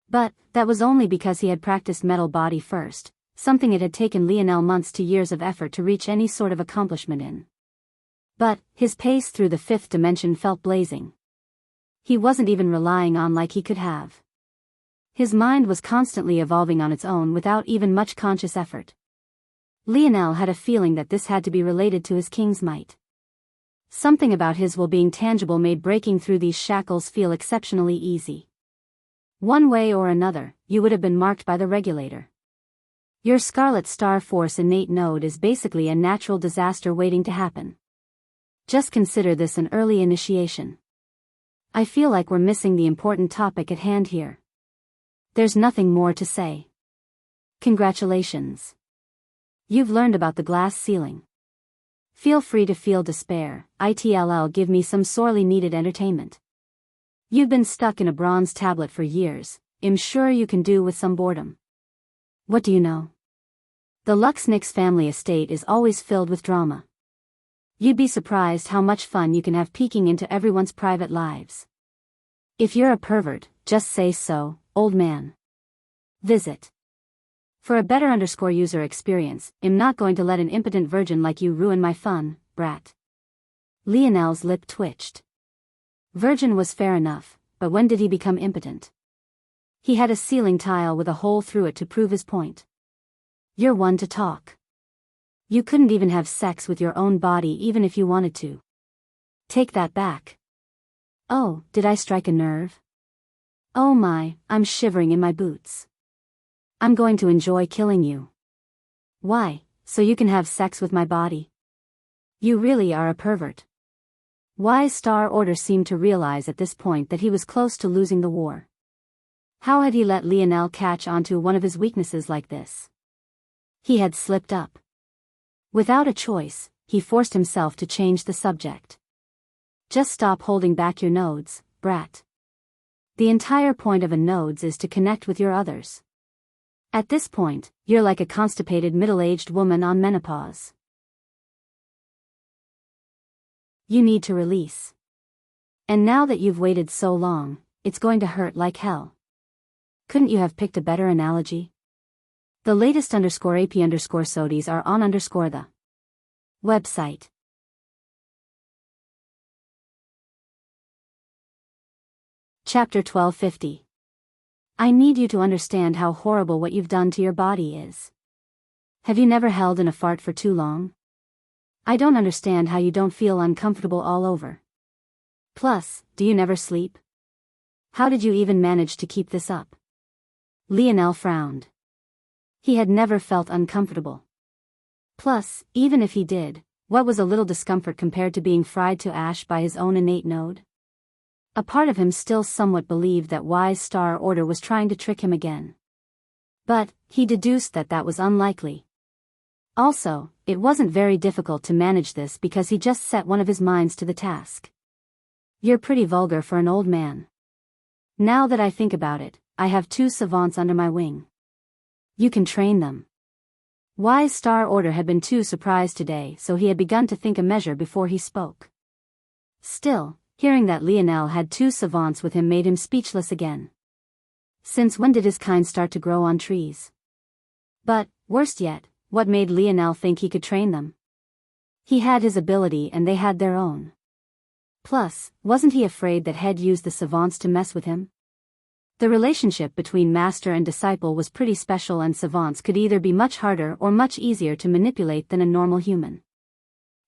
But that was only because he had practiced metal body first, something it had taken Lionel months to years of effort to reach any sort of accomplishment in. But his pace through the 5th dimension felt blazing. He wasn't even relying on like he could have. His mind was constantly evolving on its own without even much conscious effort. Lionel had a feeling that this had to be related to his king's might. Something about his will being tangible made breaking through these shackles feel exceptionally easy. One way or another, you would have been marked by the regulator. Your Scarlet Star Force innate node is basically a natural disaster waiting to happen. Just consider this an early initiation. I feel like we're missing the important topic at hand here. There's nothing more to say. Congratulations. You've learned about the glass ceiling. Feel free to feel despair, itll give me some sorely needed entertainment. You've been stuck in a bronze tablet for years, I'm sure you can do with some boredom. What do you know? The Luxnix family estate is always filled with drama. You'd be surprised how much fun you can have peeking into everyone's private lives. If you're a pervert, just say so, old man. Visit. For a better user experience, I'm not going to let an impotent virgin like you ruin my fun, brat. Lionel's lip twitched. Virgin was fair enough, but when did he become impotent? He had a ceiling tile with a hole through it to prove his point. You're one to talk. You couldn't even have sex with your own body even if you wanted to. Take that back. Oh, did I strike a nerve? Oh my, I'm shivering in my boots. I'm going to enjoy killing you. Why, so you can have sex with my body? You really are a pervert. Wise Star Order seemed to realize at this point that he was close to losing the war. How had he let Lionel catch onto one of his weaknesses like this? He had slipped up. Without a choice, he forced himself to change the subject. Just stop holding back your nodes, brat. The entire point of a nodes is to connect with your others. At this point, you're like a constipated middle-aged woman on menopause. You need to release. And now that you've waited so long, it's going to hurt like hell. Couldn't you have picked a better analogy? The latest _AP_SODIs are on the website. Chapter 1250. I need you to understand how horrible what you've done to your body is. Have you never held in a fart for too long? I don't understand how you don't feel uncomfortable all over. Plus, do you never sleep? How did you even manage to keep this up? Lionel frowned. He had never felt uncomfortable. Plus, even if he did, what was a little discomfort compared to being fried to ash by his own innate node? A part of him still somewhat believed that Wise Star Order was trying to trick him again. But, he deduced that that was unlikely. Also, it wasn't very difficult to manage this because he just set one of his minds to the task. You're pretty vulgar for an old man. Now that I think about it, I have 2 savants under my wing. You can train them. Wise Star Order had been too surprised today, so he had begun to think a measure before he spoke. Still, hearing that Lionel had 2 savants with him made him speechless again. Since when did his kind start to grow on trees? But, worst yet, what made Lionel think he could train them? He had his ability and they had their own. Plus, wasn't he afraid that Head used the savants to mess with him? The relationship between master and disciple was pretty special, and savants could either be much harder or much easier to manipulate than a normal human.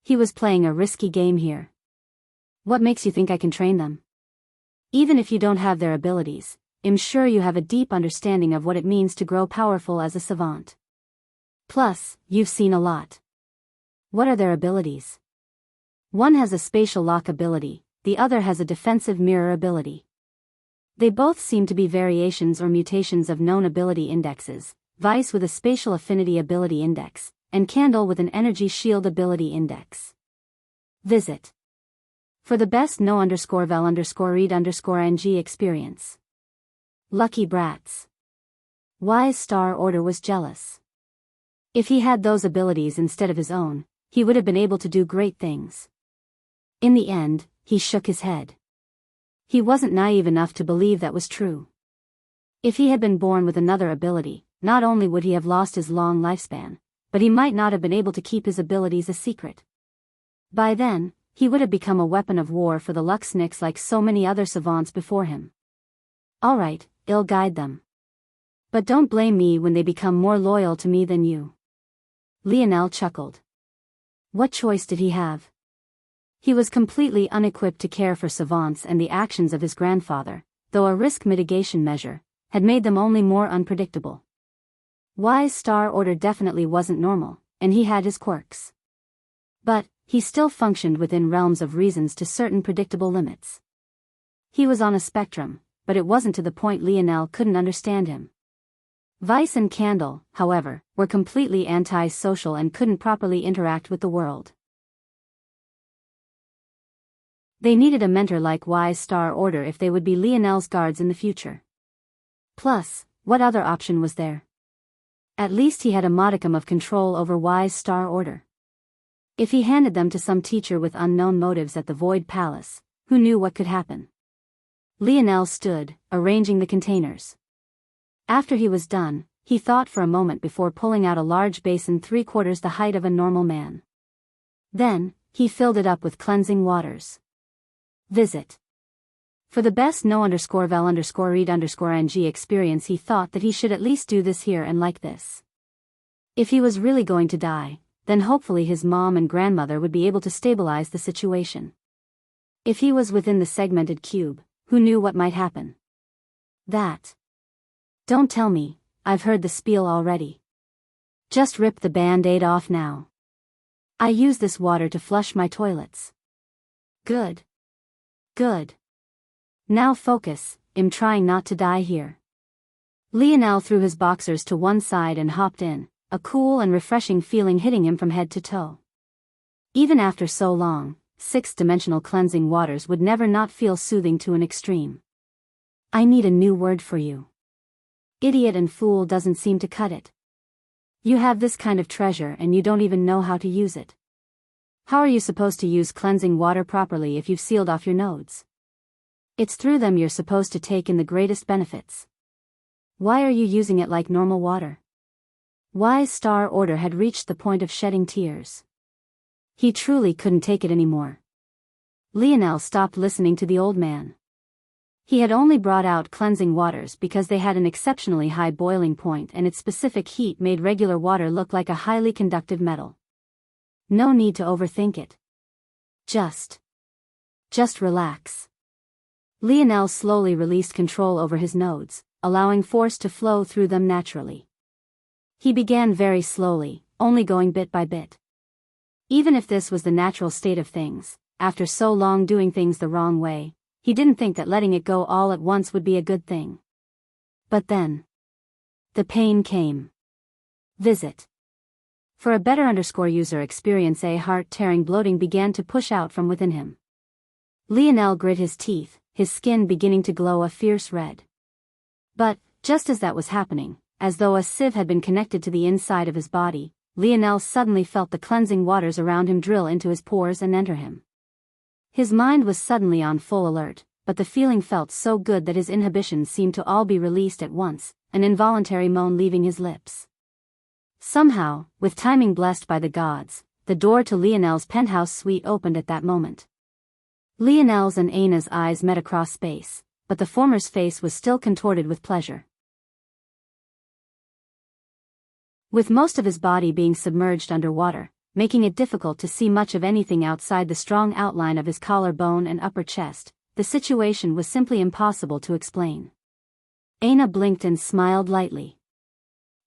He was playing a risky game here. What makes you think I can train them? Even if you don't have their abilities, I'm sure you have a deep understanding of what it means to grow powerful as a savant. Plus, you've seen a lot. What are their abilities? One has a spatial lock ability, the other has a defensive mirror ability. They both seem to be variations or mutations of known ability indexes, Vice with a spatial affinity ability index, and Candle with an energy shield ability index. Visit. For the best no_vel_read_ng experience. Lucky brats. Wise Star Order was jealous. If he had those abilities instead of his own, he would have been able to do great things. In the end, he shook his head. He wasn't naive enough to believe that was true. If he had been born with another ability, not only would he have lost his long lifespan, but he might not have been able to keep his abilities a secret. By then, he would have become a weapon of war for the Luxniks like so many other savants before him. Alright, I'll guide them. But don't blame me when they become more loyal to me than you. Lionel chuckled. What choice did he have? He was completely unequipped to care for savants, and the actions of his grandfather, though a risk mitigation measure, had made them only more unpredictable. Wise Star Order definitely wasn't normal, and he had his quirks. But, he still functioned within realms of reasons to certain predictable limits. He was on a spectrum, but it wasn't to the point Lionel couldn't understand him. Vice and Candle, however, were completely anti-social and couldn't properly interact with the world. They needed a mentor like Wise Star Order if they would be Lionel's guards in the future. Plus, what other option was there? At least he had a modicum of control over Wise Star Order. If he handed them to some teacher with unknown motives at the Void Palace, who knew what could happen? Lionel stood, arranging the containers. After he was done, he thought for a moment before pulling out a large basin 3/4 the height of a normal man. Then, he filled it up with cleansing waters. Visit. For the best no_vel_read_ng experience, he thought that he should at least do this here and like this. If he was really going to die, then hopefully his mom and grandmother would be able to stabilize the situation. If he was within the segmented cube, who knew what might happen? That. Don't tell me, I've heard the spiel already. Just rip the band-aid off now. I use this water to flush my toilets. Good. Good. Now focus, I'm trying not to die here. Lionel threw his boxers to one side and hopped in, a cool and refreshing feeling hitting him from head to toe. Even after so long, 6-dimensional cleansing waters would never not feel soothing to an extreme. I need a new word for you. Idiot and fool doesn't seem to cut it. You have this kind of treasure and you don't even know how to use it. How are you supposed to use cleansing water properly if you've sealed off your nodes? It's through them you're supposed to take in the greatest benefits. Why are you using it like normal water? Wise Star Order had reached the point of shedding tears. He truly couldn't take it anymore. Lionel stopped listening to the old man. He had only brought out cleansing waters because they had an exceptionally high boiling point, and its specific heat made regular water look like a highly conductive metal. No need to overthink it. Just relax. Lionel slowly released control over his nodes, allowing force to flow through them naturally. He began very slowly, only going bit by bit. Even if this was the natural state of things, after so long doing things the wrong way, he didn't think that letting it go all at once would be a good thing. But then, the pain came. Visit. For a better user experience, a heart-tearing bloating began to push out from within him. Lionel grit his teeth, his skin beginning to glow a fierce red. But, just as that was happening, as though a sieve had been connected to the inside of his body, Lionel suddenly felt the cleansing waters around him drill into his pores and enter him. His mind was suddenly on full alert, but the feeling felt so good that his inhibitions seemed to all be released at once, an involuntary moan leaving his lips. Somehow, with timing blessed by the gods, the door to Lionel's penthouse suite opened at that moment. Lionel's and Aina's eyes met across space, but the former's face was still contorted with pleasure. With most of his body being submerged underwater, making it difficult to see much of anything outside the strong outline of his collarbone and upper chest, the situation was simply impossible to explain. Aina blinked and smiled lightly.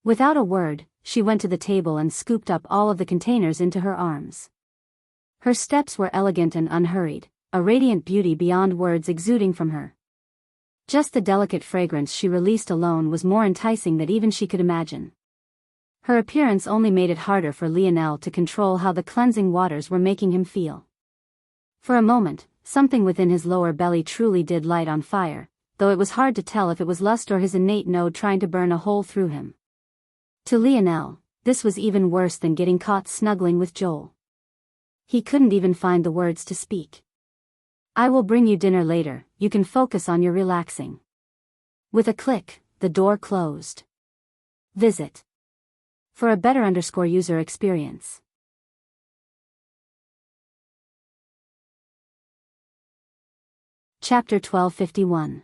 Without a word, she went to the table and scooped up all of the containers into her arms. Her steps were elegant and unhurried, a radiant beauty beyond words exuding from her. Just the delicate fragrance she released alone was more enticing than even she could imagine. Her appearance only made it harder for Lionel to control how the cleansing waters were making him feel. For a moment, something within his lower belly truly did light on fire, though it was hard to tell if it was lust or his innate node trying to burn a hole through him. To Lionel, this was even worse than getting caught snuggling with Joel. He couldn't even find the words to speak. "I will bring you dinner later, you can focus on your relaxing." With a click, the door closed. Visit. For a better user experience. Chapter 1251.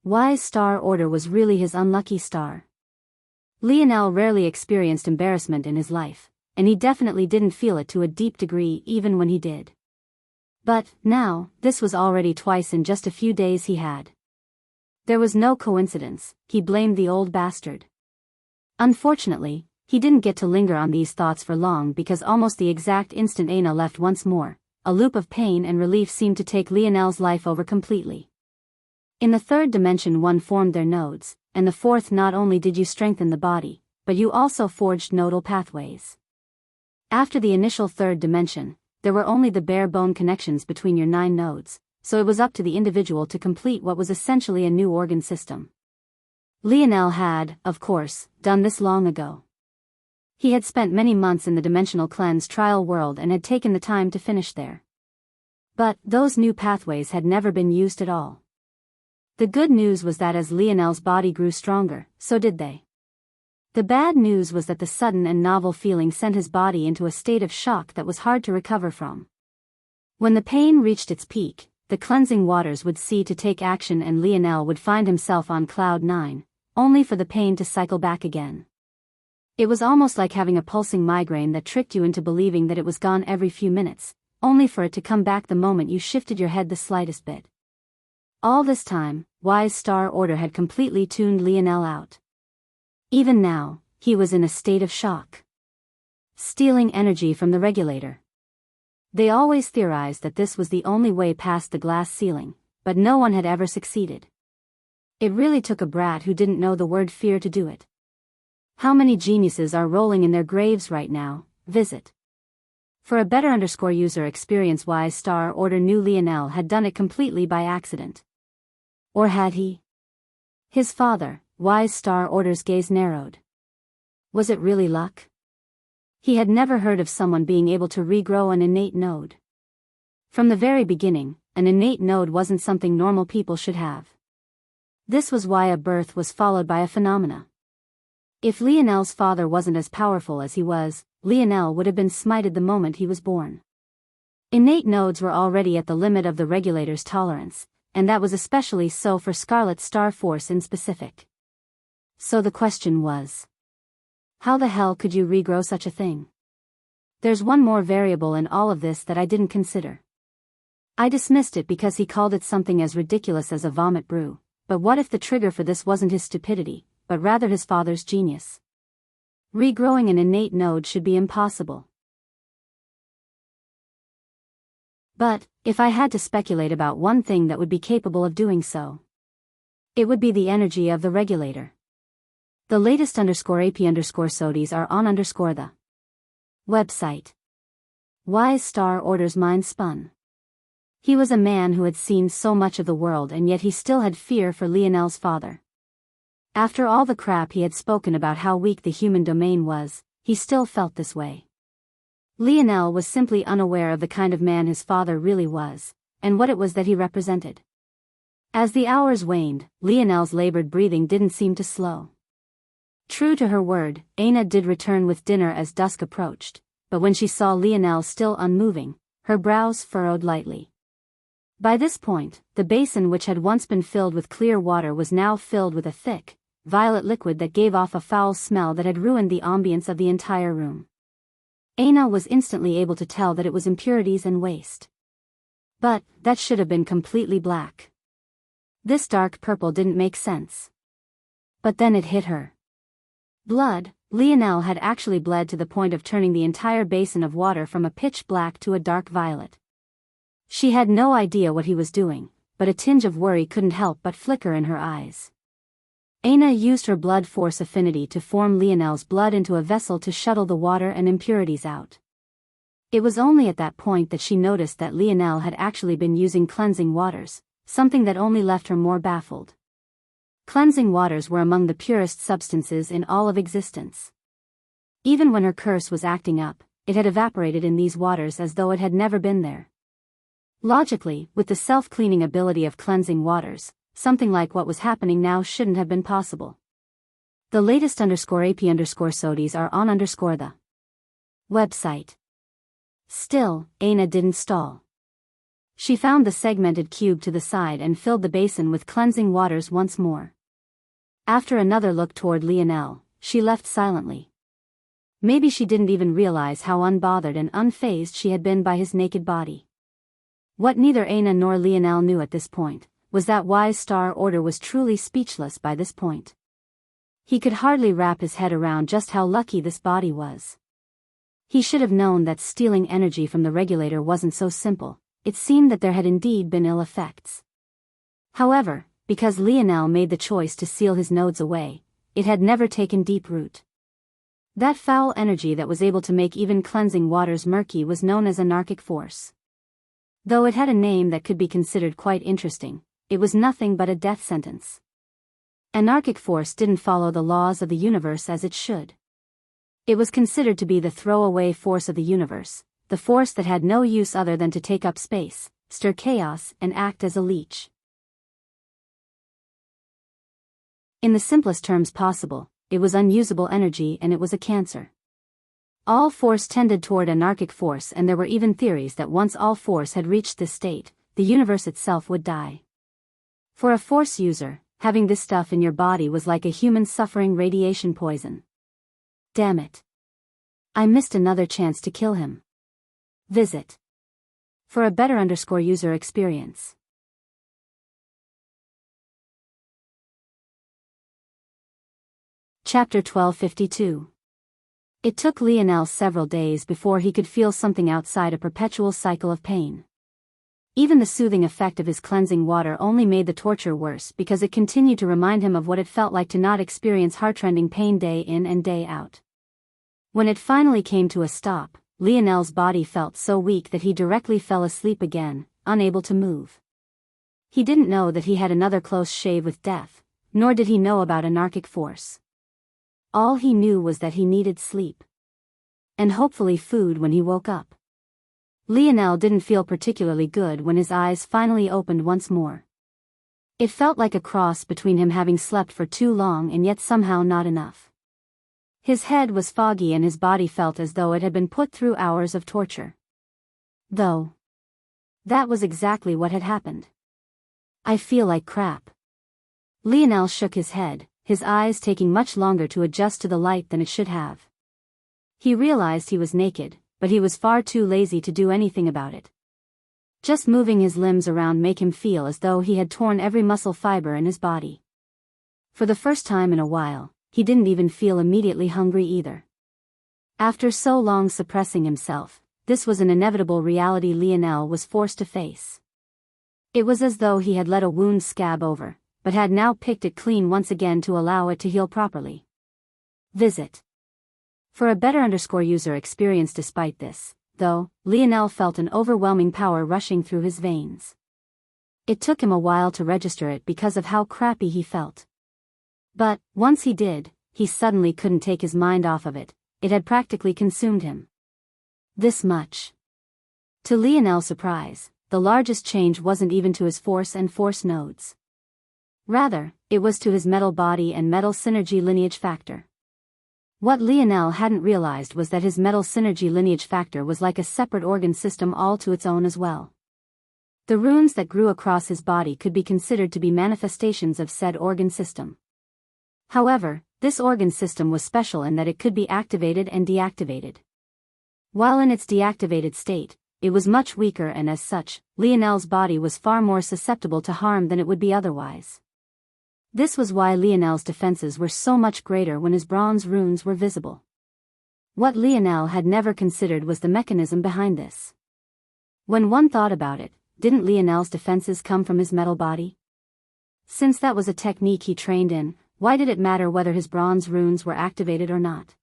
Wise Star Order was really his unlucky star. Lionel rarely experienced embarrassment in his life, and he definitely didn't feel it to a deep degree even when he did. But, now, this was already twice in just a few days he had. There was no coincidence, he blamed the old bastard. Unfortunately, he didn't get to linger on these thoughts for long because almost the exact instant Aina left once more, a loop of pain and relief seemed to take Lionel's life over completely. In the third dimension one formed their nodes, and the fourth not only did you strengthen the body, but you also forged nodal pathways. After the initial third dimension, there were only the bare-bone connections between your 9 nodes, so it was up to the individual to complete what was essentially a new organ system. Lionel had, of course, done this long ago. He had spent many months in the dimensional cleanse trial world and had taken the time to finish there. But those new pathways had never been used at all. The good news was that as Lionel's body grew stronger, so did they. The bad news was that the sudden and novel feeling sent his body into a state of shock that was hard to recover from. When the pain reached its peak, the cleansing waters would cease to take action and Lionel would find himself on cloud 9, only for the pain to cycle back again. It was almost like having a pulsing migraine that tricked you into believing that it was gone every few minutes, only for it to come back the moment you shifted your head the slightest bit. All this time, Wise Star Order had completely tuned Lionel out. Even now, he was in a state of shock. Stealing energy from the regulator. They always theorized that this was the only way past the glass ceiling, but no one had ever succeeded. It really took a brat who didn't know the word fear to do it. How many geniuses are rolling in their graves right now? Visit. For a better user experience, Wise Star Order knew Lionel had done it completely by accident. Or had he? His father, Wise Star Order's gaze narrowed. Was it really luck? He had never heard of someone being able to regrow an innate node. From the very beginning, an innate node wasn't something normal people should have. This was why a birth was followed by a phenomena. If Lionel's father wasn't as powerful as he was, Lionel would have been smited the moment he was born. Innate nodes were already at the limit of the regulator's tolerance, and that was especially so for Scarlet Star Force in specific. So the question was, how the hell could you regrow such a thing? There's one more variable in all of this that I didn't consider. I dismissed it because he called it something as ridiculous as a vomit brew, but what if the trigger for this wasn't his stupidity, but rather his father's genius? Regrowing an innate node should be impossible. But, if I had to speculate about one thing that would be capable of doing so, it would be the energy of the regulator. The latest _AP_SODIs are on the website. Wise Star Order's mind spun. He was a man who had seen so much of the world and yet he still had fear for Lionel's father. After all the crap he had spoken about how weak the human domain was, he still felt this way. Lionel was simply unaware of the kind of man his father really was, and what it was that he represented. As the hours waned, Lionel's labored breathing didn't seem to slow. True to her word, Aina did return with dinner as dusk approached, but when she saw Lionel still unmoving, her brows furrowed lightly. By this point, the basin which had once been filled with clear water was now filled with a thick, violet liquid that gave off a foul smell that had ruined the ambience of the entire room. Aina was instantly able to tell that it was impurities and waste. But, that should have been completely black. This dark purple didn't make sense. But then it hit her. Blood. Lionel had actually bled to the point of turning the entire basin of water from a pitch black to a dark violet. She had no idea what he was doing, but a tinge of worry couldn't help but flicker in her eyes. Aina used her blood force affinity to form Lionel's blood into a vessel to shuttle the water and impurities out. It was only at that point that she noticed that Lionel had actually been using cleansing waters, something that only left her more baffled. Cleansing waters were among the purest substances in all of existence. Even when her curse was acting up, it had evaporated in these waters as though it had never been there. Logically, with the self-cleaning ability of cleansing waters, something like what was happening now shouldn't have been possible. The latest _AP_SODIs are on the website. Still, Aina didn't stall. She found the segmented cube to the side and filled the basin with cleansing waters once more. After another look toward Lionel, she left silently. Maybe she didn't even realize how unbothered and unfazed she had been by his naked body. What neither Aina nor Lionel knew at this point was that Wise Star Order was truly speechless by this point. He could hardly wrap his head around just how lucky this body was. He should have known that stealing energy from the regulator wasn't so simple. It seemed that there had indeed been ill effects. However, because Lionel made the choice to seal his nodes away, it had never taken deep root. That foul energy that was able to make even cleansing waters murky was known as anarchic force. Though it had a name that could be considered quite interesting, it was nothing but a death sentence. Anarchic force didn't follow the laws of the universe as it should. It was considered to be the throwaway force of the universe, the force that had no use other than to take up space, stir chaos, and act as a leech. In the simplest terms possible, it was unusable energy and it was a cancer. All force tended toward anarchic force, and there were even theories that once all force had reached this state, the universe itself would die. For a force user, having this stuff in your body was like a human suffering radiation poison. Damn it. I missed another chance to kill him. Visit for a better user experience. Chapter 1252. It took Lionel several days before he could feel something outside a perpetual cycle of pain. Even the soothing effect of his cleansing water only made the torture worse because it continued to remind him of what it felt like to not experience heartrending pain day in and day out. When it finally came to a stop, Lionel's body felt so weak that he directly fell asleep again, unable to move. He didn't know that he had another close shave with death, nor did he know about anarchic force. All he knew was that he needed sleep. And hopefully food when he woke up. Lionel didn't feel particularly good when his eyes finally opened once more. It felt like a cross between him having slept for too long and yet somehow not enough. His head was foggy and his body felt as though it had been put through hours of torture. Though that was exactly what had happened. I feel like crap. Lionel shook his head, his eyes taking much longer to adjust to the light than it should have. He realized he was naked, but he was far too lazy to do anything about it. Just moving his limbs around made him feel as though he had torn every muscle fiber in his body. For the first time in a while, he didn't even feel immediately hungry either. After so long suppressing himself, this was an inevitable reality Lionel was forced to face. It was as though he had let a wound scab over, but had now picked it clean once again to allow it to heal properly. Visit for a better user experience. Despite this, though, Lionel felt an overwhelming power rushing through his veins. It took him a while to register it because of how crappy he felt. But, once he did, he suddenly couldn't take his mind off of it. It had practically consumed him. This much. To Lionel's surprise, the largest change wasn't even to his force and force nodes. Rather, it was to his metal body and metal synergy lineage factor. What Lionel hadn't realized was that his metal synergy lineage factor was like a separate organ system all to its own as well. The runes that grew across his body could be considered to be manifestations of said organ system. However, this organ system was special in that it could be activated and deactivated. While in its deactivated state, it was much weaker, and as such, Lionel's body was far more susceptible to harm than it would be otherwise. This was why Lionel's defenses were so much greater when his bronze runes were visible. What Lionel had never considered was the mechanism behind this. When one thought about it, didn't Lionel's defenses come from his metal body? Since that was a technique he trained in, why did it matter whether his bronze runes were activated or not?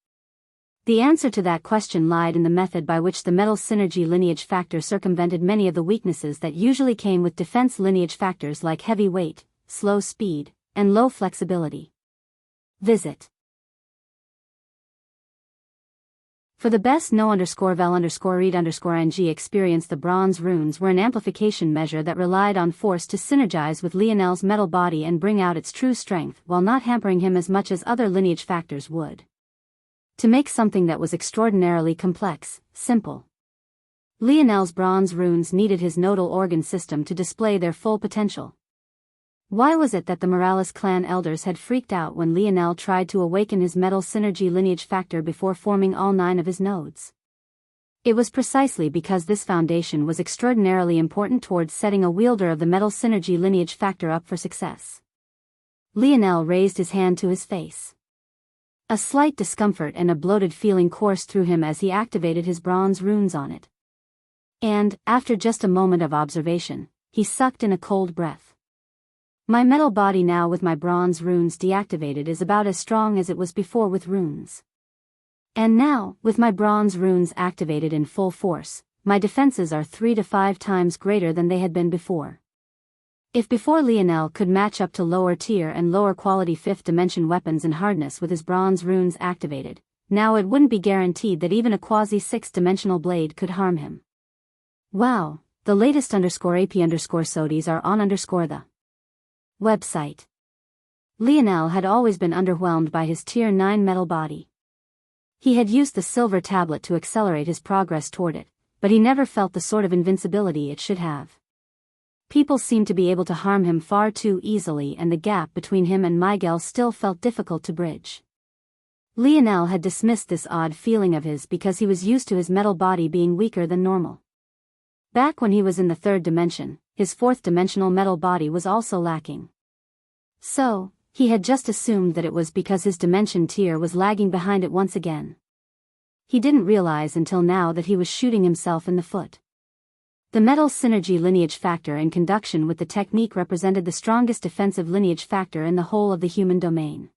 The answer to that question lied in the method by which the metal synergy lineage factor circumvented many of the weaknesses that usually came with defense lineage factors like heavy weight, slow speed, and low flexibility. Visit. For the best no_vel_read_ng experience, the bronze runes were an amplification measure that relied on force to synergize with Lionel's metal body and bring out its true strength while not hampering him as much as other lineage factors would. To make something that was extraordinarily complex, simple. Lionel's bronze runes needed his nodal organ system to display their full potential. Why was it that the Morales clan elders had freaked out when Lionel tried to awaken his metal synergy lineage factor before forming all 9 of his nodes? It was precisely because this foundation was extraordinarily important towards setting a wielder of the metal synergy lineage factor up for success. Lionel raised his hand to his face. A slight discomfort and a bloated feeling coursed through him as he activated his bronze runes on it. And, after just a moment of observation, he sucked in a cold breath. My metal body now with my bronze runes deactivated is about as strong as it was before with runes. And now, with my bronze runes activated in full force, my defenses are 3 to 5 times greater than they had been before. If before Lionel could match up to lower tier and lower quality 5th dimension weapons in hardness with his bronze runes activated, now it wouldn't be guaranteed that even a quasi 6th dimensional blade could harm him. Wow, the latest _AP_SODIs are on the website. Lionel had always been underwhelmed by his tier 9 metal body. He had used the silver tablet to accelerate his progress toward it, but he never felt the sort of invincibility it should have. People seemed to be able to harm him far too easily, and the gap between him and Miguel still felt difficult to bridge. Lionel had dismissed this odd feeling of his because he was used to his metal body being weaker than normal. Back when he was in the 3rd dimension, his 4th dimensional metal body was also lacking. So, he had just assumed that it was because his dimension tier was lagging behind it once again. He didn't realize until now that he was shooting himself in the foot. The metal synergy lineage factor in conjunction with the technique represented the strongest defensive lineage factor in the whole of the human domain.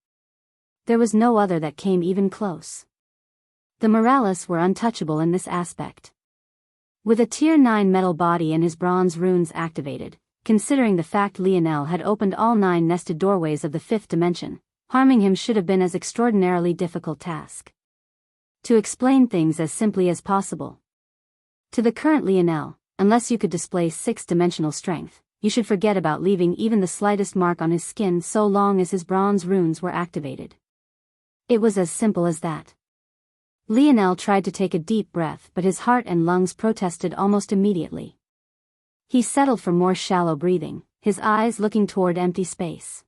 There was no other that came even close. The Morales were untouchable in this aspect. With a tier 9 metal body and his bronze runes activated, considering the fact Lionel had opened all 9 nested doorways of the 5th dimension, harming him should have been an extraordinarily difficult task. To explain things as simply as possible. To the current Lionel, unless you could display 6th-dimensional strength, you should forget about leaving even the slightest mark on his skin so long as his bronze runes were activated. It was as simple as that. Lionel tried to take a deep breath, but his heart and lungs protested almost immediately. He settled for more shallow breathing, his eyes looking toward empty space.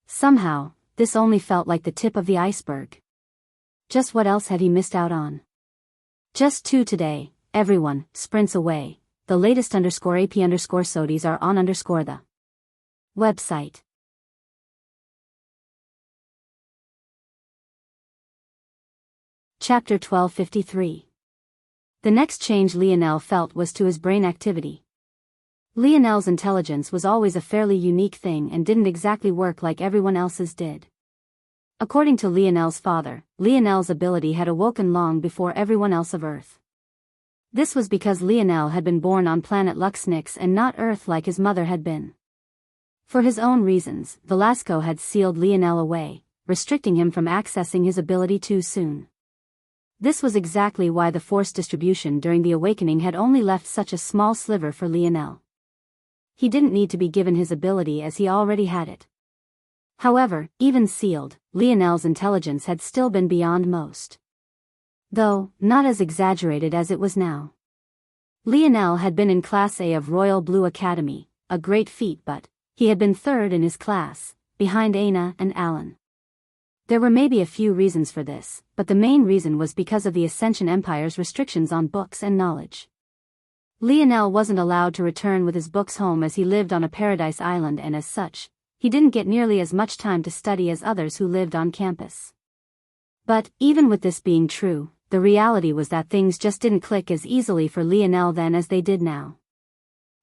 Somehow, this only felt like the tip of the iceberg. Just what else had he missed out on? Just 2 today, everyone, sprints away. The latest _AP_SODIs are on the website. Chapter 1253. The next change Lionel felt was to his brain activity. Lionel's intelligence was always a fairly unique thing and didn't exactly work like everyone else's did. According to Lionel's father, Lionel's ability had awoken long before everyone else of Earth. This was because Lionel had been born on planet Luxnix and not Earth like his mother had been. For his own reasons, Velasco had sealed Lionel away, restricting him from accessing his ability too soon. This was exactly why the force distribution during the awakening had only left such a small sliver for Lionel. He didn't need to be given his ability as he already had it. However, even sealed, Lionel's intelligence had still been beyond most. Though, not as exaggerated as it was now. Lionel had been in Class A of Royal Blue Academy, a great feat, but he had been 3rd in his class, behind Aina and Alan. There were maybe a few reasons for this, but the main reason was because of the Ascension Empire's restrictions on books and knowledge. Lionel wasn't allowed to return with his books home as he lived on a paradise island, and as such, he didn't get nearly as much time to study as others who lived on campus. But, even with this being true, the reality was that things just didn't click as easily for Lionel then as they did now.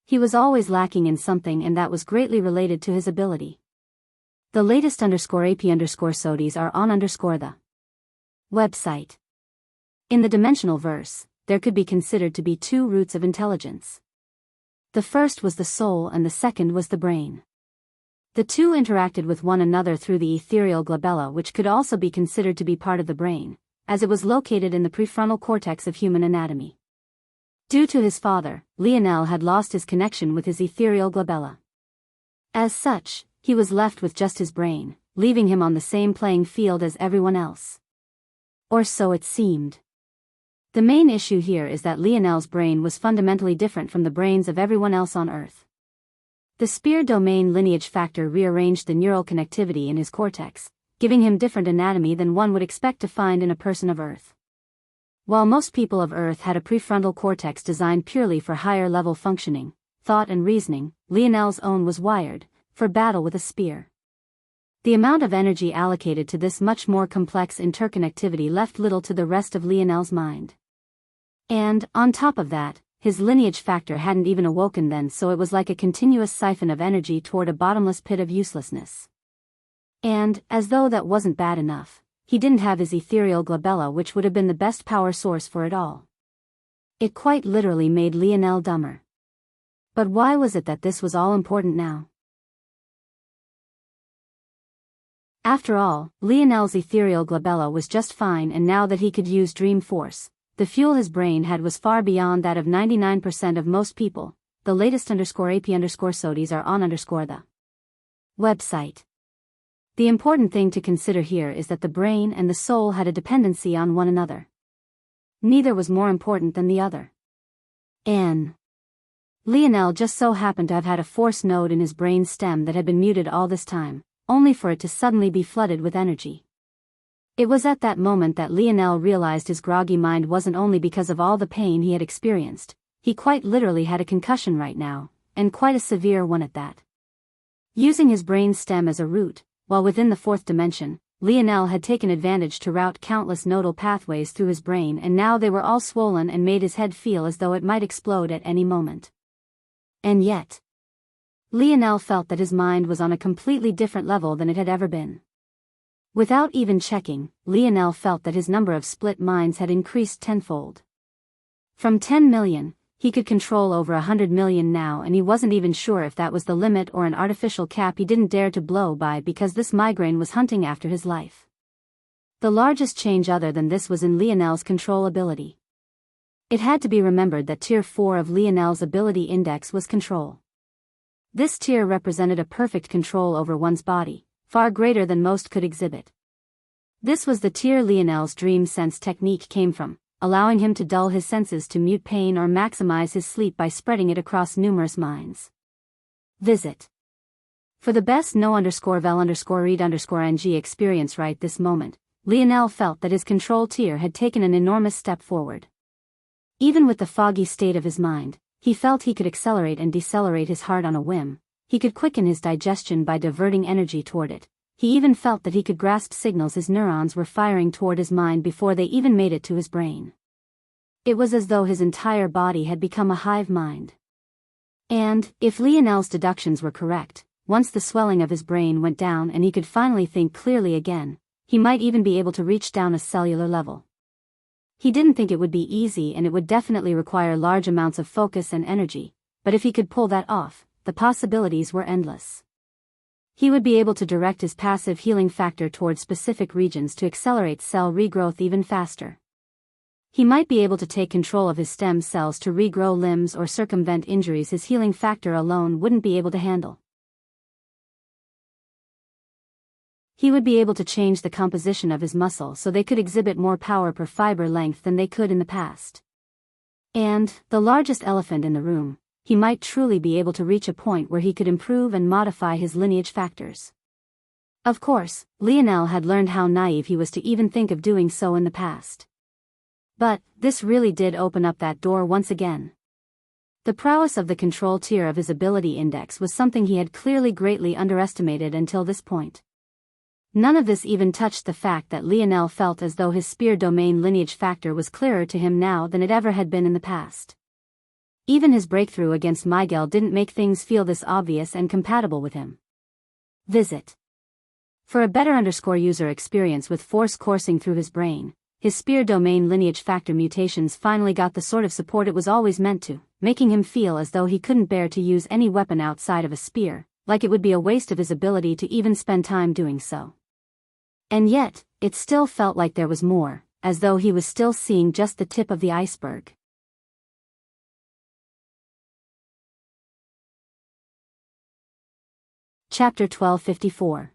He was always lacking in something, and that was greatly related to his ability. The latest _AP_SODIs are on the website. In the dimensional verse, there could be considered to be two roots of intelligence. The first was the soul and the second was the brain. The two interacted with one another through the ethereal glabella, which could also be considered to be part of the brain, as it was located in the prefrontal cortex of human anatomy. Due to his father, Lionel had lost his connection with his ethereal glabella. As such, he was left with just his brain, leaving him on the same playing field as everyone else. Or so it seemed. The main issue here is that Lionel's brain was fundamentally different from the brains of everyone else on Earth. The spear domain lineage factor rearranged the neural connectivity in his cortex, giving him different anatomy than one would expect to find in a person of Earth. While most people of Earth had a prefrontal cortex designed purely for higher-level functioning, thought and reasoning, Lionel's own was wired for battle with a spear. The amount of energy allocated to this much more complex interconnectivity left little to the rest of Lionel's mind. And, on top of that, his lineage factor hadn't even awoken then, so it was like a continuous siphon of energy toward a bottomless pit of uselessness. And, as though that wasn't bad enough, he didn't have his ethereal glabella, which would have been the best power source for it all. It quite literally made Lionel dumber. But why was it that this was all important now? After all, Lionel's ethereal glabella was just fine, and now that he could use dream force, the fuel his brain had was far beyond that of 99% of most people. The latest _AP_SODIs are on the website. The important thing to consider here is that the brain and the soul had a dependency on one another. Neither was more important than the other. Lionel just so happened to have had a force node in his brain stem that had been muted all this time, only for it to suddenly be flooded with energy. It was at that moment that Lionel realized his groggy mind wasn't only because of all the pain he had experienced. He quite literally had a concussion right now, and quite a severe one at that. Using his brain stem as a root, while within the fourth dimension, Lionel had taken advantage to route countless nodal pathways through his brain, and now they were all swollen and made his head feel as though it might explode at any moment. And yet, Lionel felt that his mind was on a completely different level than it had ever been. Without even checking, Lionel felt that his number of split minds had increased tenfold. From 10 million, he could control over 100 million now, and he wasn't even sure if that was the limit or an artificial cap he didn't dare to blow by because this migraine was hunting after his life. The largest change other than this was in Lionel's control ability. It had to be remembered that Tier 4 of Lionel's ability index was control. This tier represented a perfect control over one's body, far greater than most could exhibit. This was the tier Lionel's dream sense technique came from, allowing him to dull his senses to mute pain or maximize his sleep by spreading it across numerous minds. Visit. For the best no_vel_read_ng experience right this moment, Lionel felt that his control tier had taken an enormous step forward. Even with the foggy state of his mind, he felt he could accelerate and decelerate his heart on a whim. He could quicken his digestion by diverting energy toward it. He even felt that he could grasp signals his neurons were firing toward his mind before they even made it to his brain. It was as though his entire body had become a hive mind. And, if Lionel's deductions were correct, once the swelling of his brain went down and he could finally think clearly again, he might even be able to reach down a cellular level. He didn't think it would be easy, and it would definitely require large amounts of focus and energy, but if he could pull that off, the possibilities were endless. He would be able to direct his passive healing factor towards specific regions to accelerate cell regrowth even faster. He might be able to take control of his stem cells to regrow limbs or circumvent injuries his healing factor alone wouldn't be able to handle. He would be able to change the composition of his muscle so they could exhibit more power per fiber length than they could in the past. And, the largest elephant in the room, he might truly be able to reach a point where he could improve and modify his lineage factors. Of course, Lionel had learned how naive he was to even think of doing so in the past. But, this really did open up that door once again. The prowess of the control tier of his ability index was something he had clearly greatly underestimated until this point. None of this even touched the fact that Lionel felt as though his spear domain lineage factor was clearer to him now than it ever had been in the past. Even his breakthrough against Miguel didn't make things feel this obvious and compatible with him. Visit. For a better user experience with force coursing through his brain, his spear domain lineage factor mutations finally got the sort of support it was always meant to, making him feel as though he couldn't bear to use any weapon outside of a spear, like it would be a waste of his ability to even spend time doing so. And yet, it still felt like there was more, as though he was still seeing just the tip of the iceberg. Chapter 1254.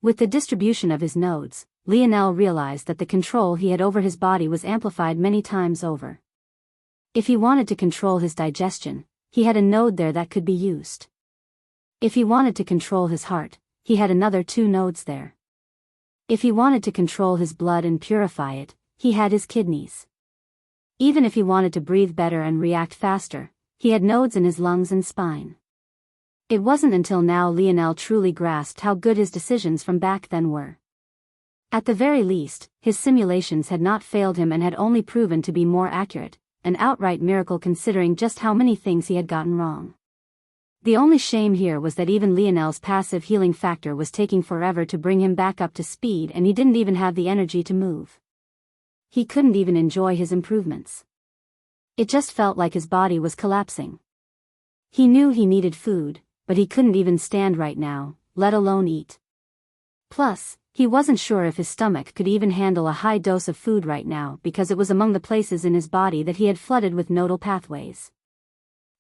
With the distribution of his nodes, Lionel realized that the control he had over his body was amplified many times over. If he wanted to control his digestion, he had a node there that could be used. If he wanted to control his heart, he had another 2 nodes there. If he wanted to control his blood and purify it, he had his kidneys. Even if he wanted to breathe better and react faster, he had nodes in his lungs and spine. It wasn't until now Lionel truly grasped how good his decisions from back then were. At the very least, his simulations had not failed him and had only proven to be more accurate, an outright miracle considering just how many things he had gotten wrong. The only shame here was that even Lionel's passive healing factor was taking forever to bring him back up to speed and he didn't even have the energy to move. He couldn't even enjoy his improvements. It just felt like his body was collapsing. He knew he needed food, but he couldn't even stand right now, let alone eat. Plus, he wasn't sure if his stomach could even handle a high dose of food right now because it was among the places in his body that he had flooded with nodal pathways.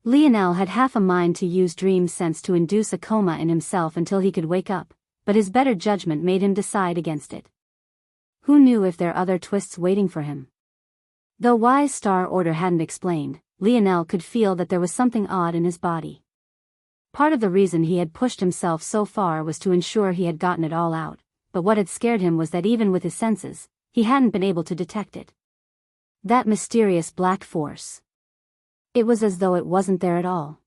Lionel had half a mind to use dream sense to induce a coma in himself until he could wake up, but his better judgment made him decide against it. Who knew if there were other twists waiting for him? Though Wise Star Order hadn't explained, Lionel could feel that there was something odd in his body. Part of the reason he had pushed himself so far was to ensure he had gotten it all out, but what had scared him was that even with his senses, he hadn't been able to detect it. That mysterious black force. It was as though it wasn't there at all.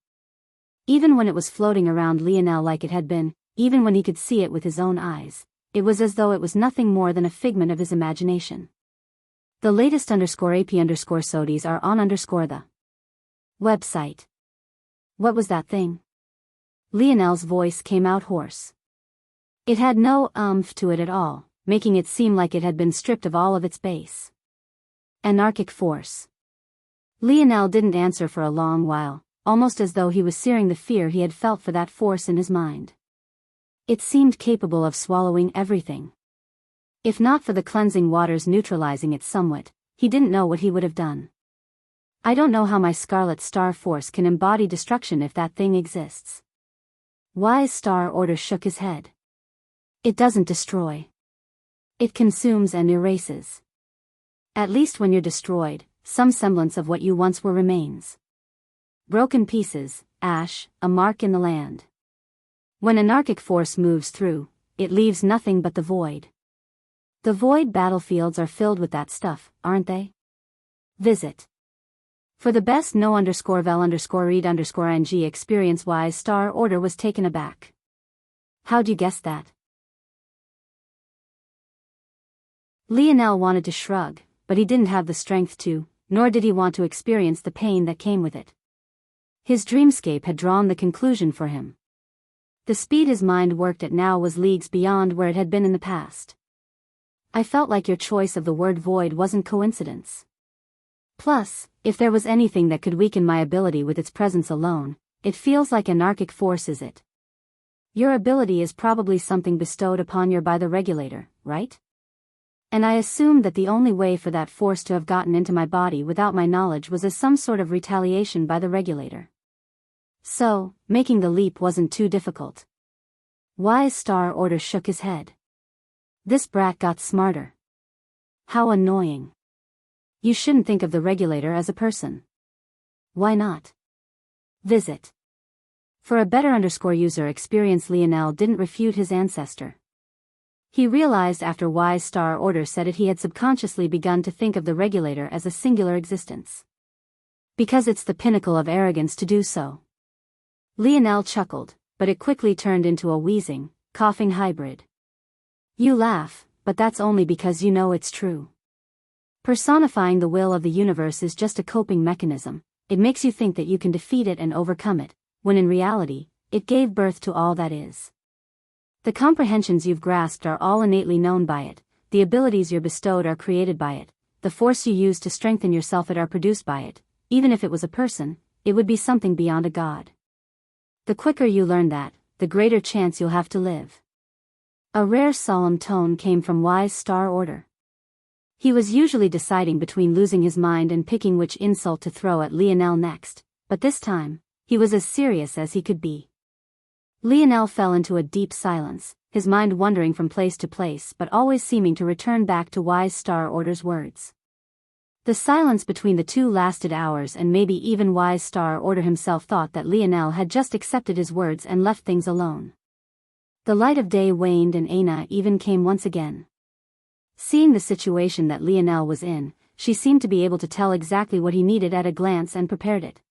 Even when it was floating around Lionel like it had been, even when he could see it with his own eyes, it was as though it was nothing more than a figment of his imagination. The latest _AP_SODIES are on the website. What was that thing? Lionel's voice came out hoarse. It had no oomph to it at all, making it seem like it had been stripped of all of its base. Anarchic force. Lionel didn't answer for a long while, almost as though he was searing the fear he had felt for that force in his mind. It seemed capable of swallowing everything. If not for the cleansing waters neutralizing it somewhat, he didn't know what he would have done. I don't know how my Scarlet Star Force can embody destruction if that thing exists. Wise Star Order shook his head. It doesn't destroy. It consumes and erases. At least when you're destroyed, some semblance of what you once were remains. Broken pieces, ash, a mark in the land. When anarchic force moves through, it leaves nothing but the void. The void battlefields are filled with that stuff, aren't they? Visit. For the best no_vel_read_ng experience Wise Star Order was taken aback. How'd you guess that? Lionel wanted to shrug, but he didn't have the strength to, nor did he want to experience the pain that came with it. His dreamscape had drawn the conclusion for him. The speed his mind worked at now was leagues beyond where it had been in the past. I felt like your choice of the word void wasn't coincidence. Plus, if there was anything that could weaken my ability with its presence alone, it feels like anarchic force is it. Your ability is probably something bestowed upon you by the regulator, right? And I assumed that the only way for that force to have gotten into my body without my knowledge was as some sort of retaliation by the regulator. So, making the leap wasn't too difficult. Wise Star Order shook his head. This brat got smarter. How annoying. You shouldn't think of the regulator as a person. Why not? Visit. For a better user experience, Lionel didn't refute his ancestor. He realized after Wise Star Order said it he had subconsciously begun to think of the regulator as a singular existence. Because it's the pinnacle of arrogance to do so. Lionel chuckled, but it quickly turned into a wheezing, coughing hybrid. You laugh, but that's only because you know it's true. Personifying the will of the universe is just a coping mechanism. It makes you think that you can defeat it and overcome it, when in reality, it gave birth to all that is. The comprehensions you've grasped are all innately known by it, the abilities you're bestowed are created by it, the force you use to strengthen yourself are produced by it. Even if it was a person, it would be something beyond a god. The quicker you learn that, the greater chance you'll have to live. A rare solemn tone came from Wise Star Order. He was usually deciding between losing his mind and picking which insult to throw at Lionel next, but this time, he was as serious as he could be. Lionel fell into a deep silence, his mind wandering from place to place but always seeming to return back to Wise Star Order's words. The silence between the two lasted hours, and maybe even Wise Star Order himself thought that Lionel had just accepted his words and left things alone. The light of day waned and Aina even came once again. Seeing the situation that Lionel was in, she seemed to be able to tell exactly what he needed at a glance and prepared it.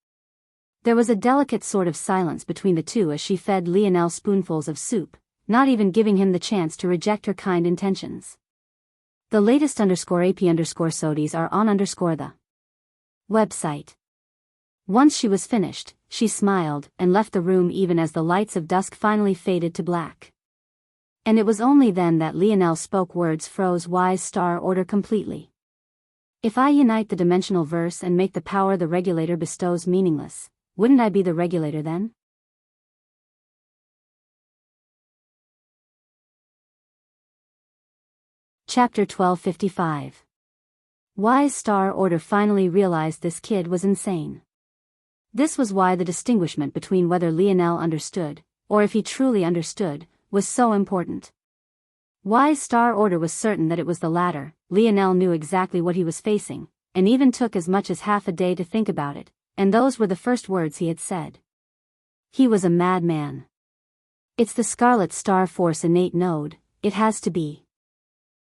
There was a delicate sort of silence between the two as she fed Lionel spoonfuls of soup, not even giving him the chance to reject her kind intentions. The latest _AP_SODIES are on the website. Once she was finished, she smiled and left the room even as the lights of dusk finally faded to black. And it was only then that Lionel spoke words froze Wise Star Order completely. If I unite the dimensional verse and make the power the regulator bestows meaningless, wouldn't I be the regulator then? Chapter 1255. Wise Star Order finally realized this kid was insane. This was why the distinguishment between whether Lionel understood, or if he truly understood, was so important. Wise Star Order was certain that it was the latter. Lionel knew exactly what he was facing, and even took as much as half a day to think about it, and those were the first words he had said. He was a madman. It's the Scarlet Star Force innate node, it has to be.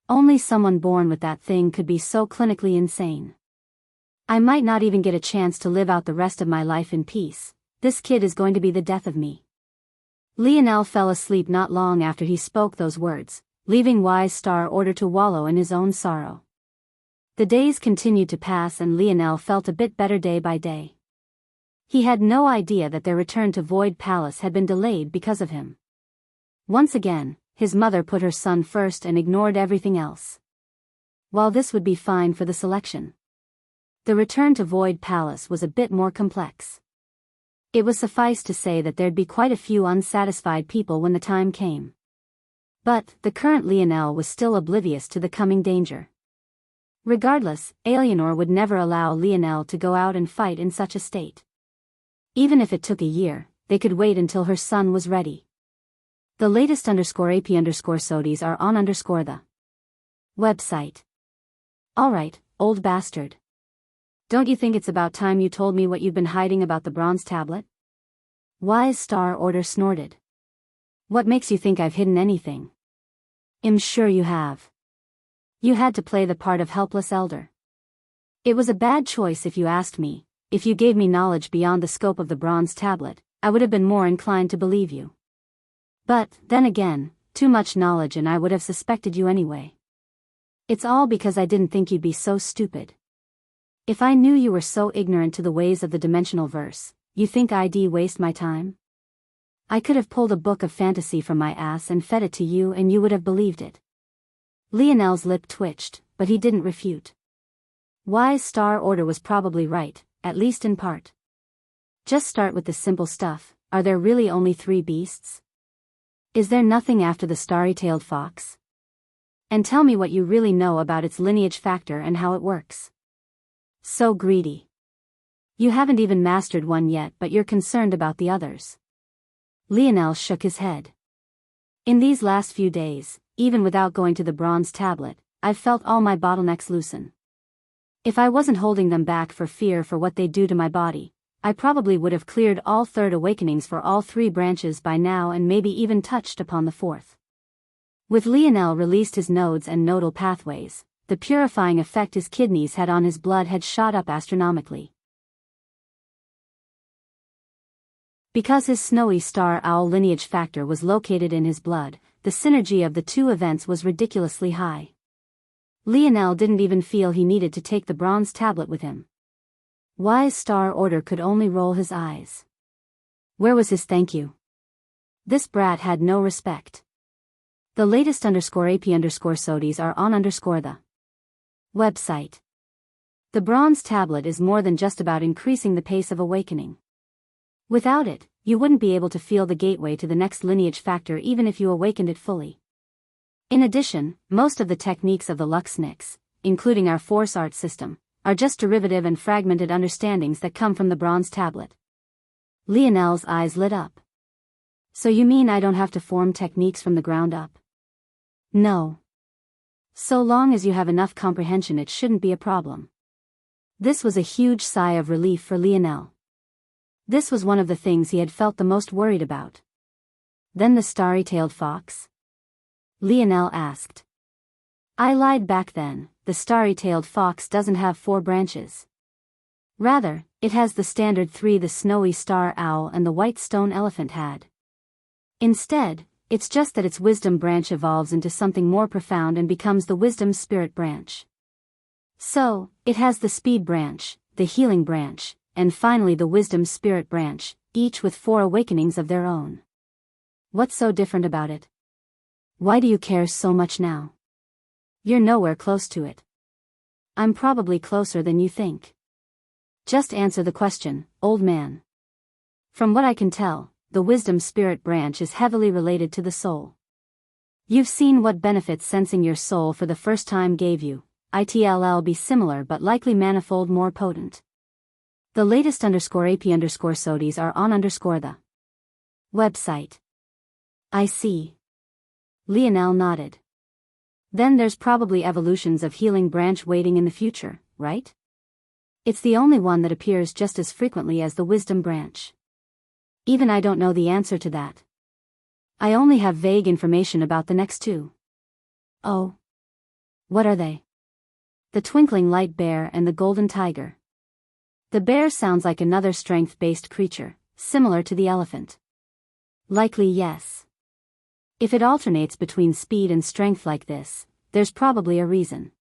Only someone born with that thing could be so clinically insane. I might not even get a chance to live out the rest of my life in peace. This kid is going to be the death of me. Lionel fell asleep not long after he spoke those words, leaving Wise Star Order to wallow in his own sorrow. The days continued to pass and Lionel felt a bit better day by day. He had no idea that their return to Void Palace had been delayed because of him. Once again, his mother put her son first and ignored everything else. While this would be fine for the selection, the return to Void Palace was a bit more complex. It was suffice to say that there'd be quite a few unsatisfied people when the time came. But the current Lionel was still oblivious to the coming danger. Regardless, Alienor would never allow Lionel to go out and fight in such a state. Even if it took a year, they could wait until her son was ready. The latest _AP_SODIES are on the website. Alright, old bastard. Don't you think it's about time you told me what you've been hiding about the bronze tablet? Wise Star Order snorted. What makes you think I've hidden anything? I'm sure you have. You had to play the part of helpless elder. It was a bad choice if you asked me. If you gave me knowledge beyond the scope of the bronze tablet, I would have been more inclined to believe you. But, then again, too much knowledge and I would have suspected you anyway. It's all because I didn't think you'd be so stupid. If I knew you were so ignorant to the ways of the dimensional verse, you think I'd waste my time? I could have pulled a book of fantasy from my ass and fed it to you and you would have believed it. Lionel's lip twitched, but he didn't refute. Wise Star Order was probably right, at least in part. Just start with the simple stuff. Are there really only 3 beasts? Is there nothing after the starry-tailed fox? And tell me what you really know about its lineage factor and how it works. So greedy. You haven't even mastered one yet, but you're concerned about the others. Lionel shook his head. In these last few days, even without going to the bronze tablet, I've felt all my bottlenecks loosen. If I wasn't holding them back for fear for what they'd do to my body, I probably would have cleared all 3rd awakenings for all 3 branches by now and maybe even touched upon the 4th. With Lionel released his nodes and nodal pathways, the purifying effect his kidneys had on his blood had shot up astronomically. Because his snowy star owl lineage factor was located in his blood, the synergy of the two events was ridiculously high. Lionel didn't even feel he needed to take the bronze tablet with him. Wise Star Order could only roll his eyes. Where was his thank you? This brat had no respect. The latest _AP_SODIs are on the website. The bronze tablet is more than just about increasing the pace of awakening. Without it, you wouldn't be able to feel the gateway to the next lineage factor even if you awakened it fully. In addition, most of the techniques of the Luxnix, including our Force Art system, are just derivative and fragmented understandings that come from the bronze tablet. Lionel's eyes lit up. So you mean I don't have to form techniques from the ground up? No. So long as you have enough comprehension, it shouldn't be a problem. This was a huge sigh of relief for Lionel. This was one of the things he had felt the most worried about. Then the starry-tailed fox? Lionel asked. I lied back then, the starry-tailed fox doesn't have 4 branches. Rather, it has the standard 3 the snowy star owl and the white stone elephant had. Instead, it's just that its wisdom branch evolves into something more profound and becomes the wisdom spirit branch. So, it has the speed branch, the healing branch, and finally the wisdom spirit branch, each with 4 awakenings of their own. What's so different about it? Why do you care so much now? You're nowhere close to it. I'm probably closer than you think. Just answer the question, old man. From what I can tell, the wisdom spirit branch is heavily related to the soul. You've seen what benefits sensing your soul for the first time gave you. It'll be similar but likely manifold more potent. The latest _AP_SODIs are on the website. I see. Lionel nodded. Then there's probably evolutions of healing branch waiting in the future, right? It's the only one that appears just as frequently as the wisdom branch. Even I don't know the answer to that. I only have vague information about the next 2. Oh. What are they? The twinkling light bear and the golden tiger. The bear sounds like another strength-based creature, similar to the elephant. Likely yes. If it alternates between speed and strength like this, there's probably a reason.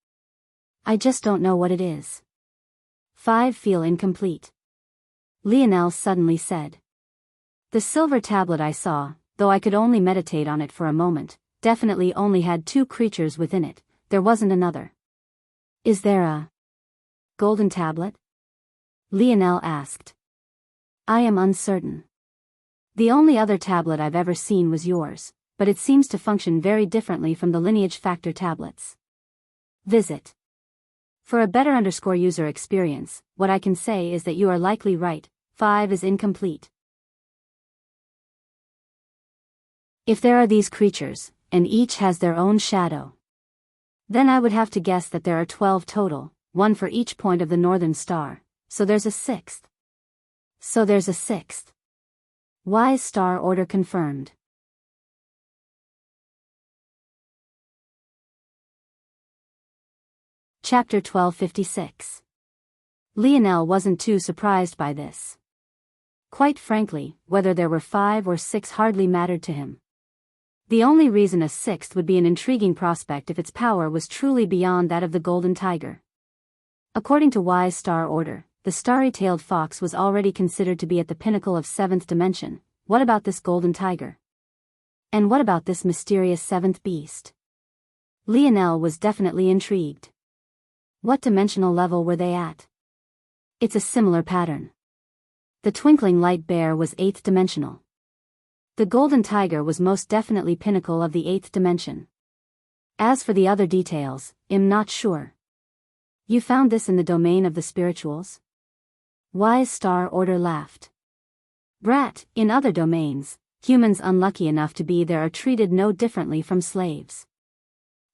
I just don't know what it is. 5 feel incomplete. Lionel suddenly said. The silver tablet I saw, though I could only meditate on it for a moment, definitely only had 2 creatures within it, there wasn't another. Is there a golden tablet? Lionel asked. I am uncertain. The only other tablet I've ever seen was yours, but it seems to function very differently from the lineage factor tablets. Visit. For a better user experience, what I can say is that you are likely right, 5 is incomplete. If there are these creatures, and each has their own shadow, then I would have to guess that there are 12 total, 1 for each point of the northern star, so there's a 6th. So there's a 6th. Wise Star Order confirmed. Chapter 1256. Lionel wasn't too surprised by this. Quite frankly, whether there were 5 or 6 hardly mattered to him. The only reason a 6th would be an intriguing prospect if its power was truly beyond that of the golden tiger. According to Wise Star Order, the starry-tailed fox was already considered to be at the pinnacle of 7th dimension. What about this golden tiger? And what about this mysterious 7th beast? Lionel was definitely intrigued. What dimensional level were they at? It's a similar pattern. The twinkling light bear was 8th dimensional. The golden tiger was most definitely pinnacle of the 8th dimension. As for the other details, I'm not sure. You found this in the domain of the spirituals? Wise Star Order laughed. Brat, in other domains, humans unlucky enough to be there are treated no differently from slaves.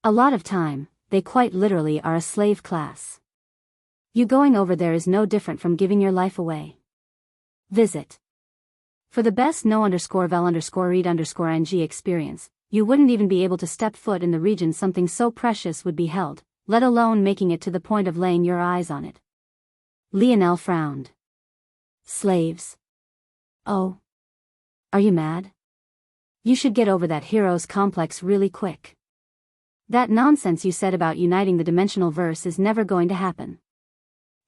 A lot of time, they quite literally are a slave class. You going over there is no different from giving your life away. Visit. For the best no_vel_read_ng experience, you wouldn't even be able to step foot in the region something so precious would be held, let alone making it to the point of laying your eyes on it. Lionel frowned. Slaves? Oh. Are you mad? You should get over that hero's complex really quick. That nonsense you said about uniting the dimensional verse is never going to happen.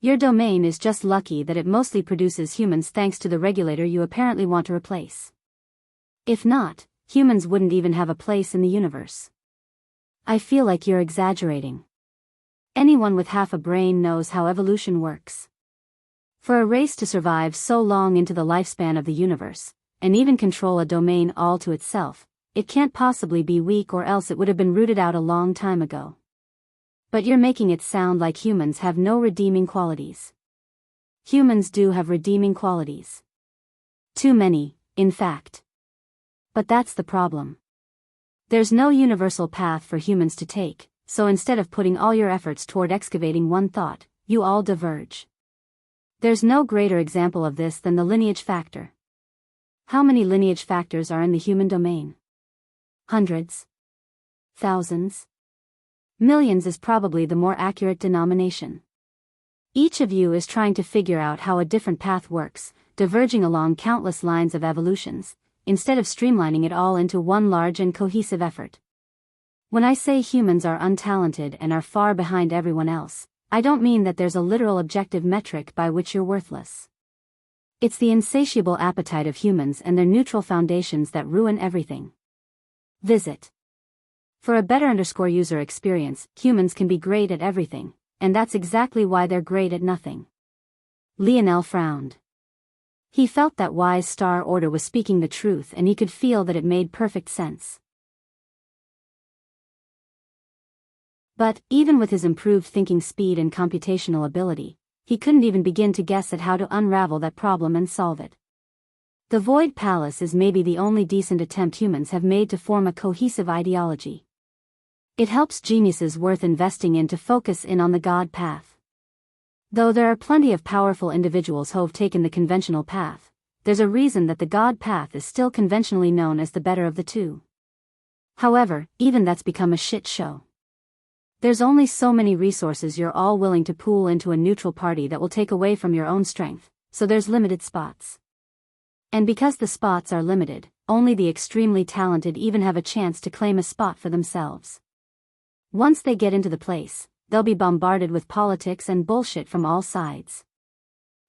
Your domain is just lucky that it mostly produces humans thanks to the regulator you apparently want to replace. If not, humans wouldn't even have a place in the universe. I feel like you're exaggerating. Anyone with half a brain knows how evolution works. For a race to survive so long into the lifespan of the universe, and even control a domain all to itself, it can't possibly be weak, or else it would have been rooted out a long time ago. But you're making it sound like humans have no redeeming qualities. Humans do have redeeming qualities. Too many, in fact. But that's the problem. There's no universal path for humans to take, so instead of putting all your efforts toward excavating one thought, you all diverge. There's no greater example of this than the lineage factor. How many lineage factors are in the human domain? Hundreds? Thousands? Millions is probably the more accurate denomination. Each of you is trying to figure out how a different path works, diverging along countless lines of evolutions, instead of streamlining it all into one large and cohesive effort. When I say humans are untalented and are far behind everyone else, I don't mean that there's a literal objective metric by which you're worthless. It's the insatiable appetite of humans and their neutral foundations that ruin everything. Visit. For a better user experience, humans can be great at everything, and that's exactly why they're great at nothing. Lionel frowned. He felt that Wise Star Order was speaking the truth, and he could feel that it made perfect sense. But, even with his improved thinking speed and computational ability, he couldn't even begin to guess at how to unravel that problem and solve it. The Void Palace is maybe the only decent attempt humans have made to form a cohesive ideology. It helps geniuses worth investing in to focus in on the God path. Though there are plenty of powerful individuals who've taken the conventional path, there's a reason that the God path is still conventionally known as the better of the two. However, even that's become a shit show. There's only so many resources you're all willing to pool into a neutral party that will take away from your own strength, so there's limited spots. And because the spots are limited, only the extremely talented even have a chance to claim a spot for themselves. Once they get into the place, they'll be bombarded with politics and bullshit from all sides.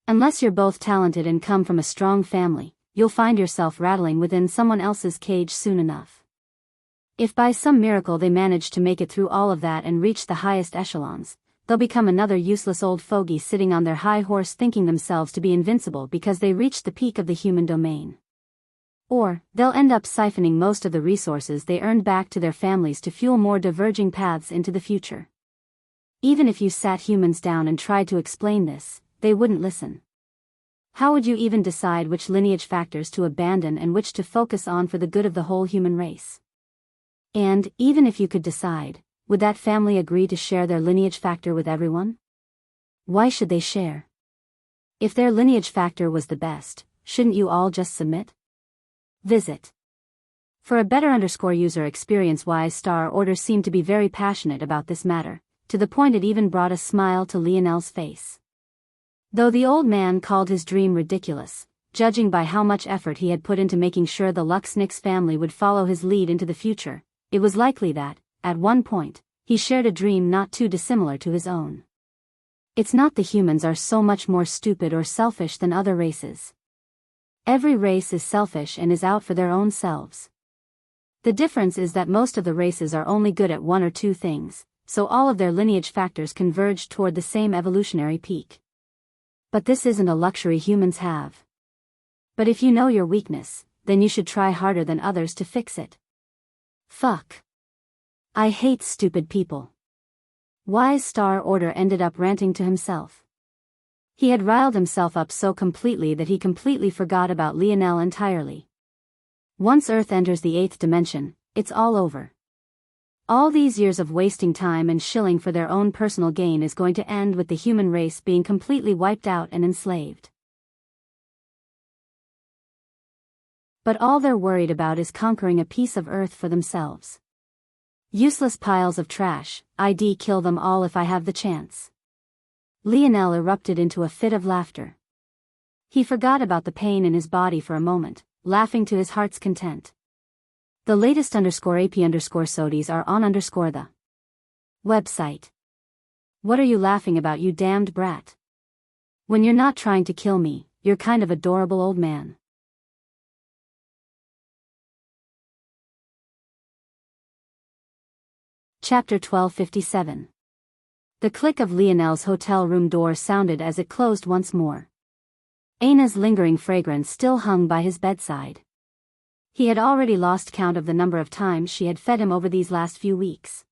Unless you're both talented and come from a strong family, you'll find yourself rattling within someone else's cage soon enough. If by some miracle they manage to make it through all of that and reach the highest echelons, they'll become another useless old fogey sitting on their high horse thinking themselves to be invincible because they reached the peak of the human domain. Or, they'll end up siphoning most of the resources they earned back to their families to fuel more diverging paths into the future. Even if you sat humans down and tried to explain this, they wouldn't listen. How would you even decide which lineage factors to abandon and which to focus on for the good of the whole human race? And, even if you could decide, would that family agree to share their lineage factor with everyone? Why should they share? If their lineage factor was the best, shouldn't you all just submit? Visit. For a better user experience, Wise Star Order seemed to be very passionate about this matter, to the point it even brought a smile to Lionel's face. Though the old man called his dream ridiculous, judging by how much effort he had put into making sure the Luxnix family would follow his lead into the future, it was likely that, at one point, he shared a dream not too dissimilar to his own. It's not the humans are so much more stupid or selfish than other races. Every race is selfish and is out for their own selves. The difference is that most of the races are only good at one or two things, so all of their lineage factors converge toward the same evolutionary peak. But this isn't a luxury humans have. But if you know your weakness, then you should try harder than others to fix it. Fuck. I hate stupid people. Wise Star Order ended up ranting to himself. He had riled himself up so completely that he completely forgot about Lionel entirely. Once Earth enters the 8th dimension, it's all over. All these years of wasting time and shilling for their own personal gain is going to end with the human race being completely wiped out and enslaved. But all they're worried about is conquering a piece of Earth for themselves. Useless piles of trash, I'd kill them all if I have the chance. Lionel erupted into a fit of laughter. He forgot about the pain in his body for a moment, laughing to his heart's content. The latest _AP_SODIes are on the website. What are you laughing about, you damned brat? When you're not trying to kill me, you're kind of adorable, old man. Chapter 1257. The click of Lionel's hotel room door sounded as it closed once more. Anna's lingering fragrance still hung by his bedside. He had already lost count of the number of times she had fed him over these last few weeks.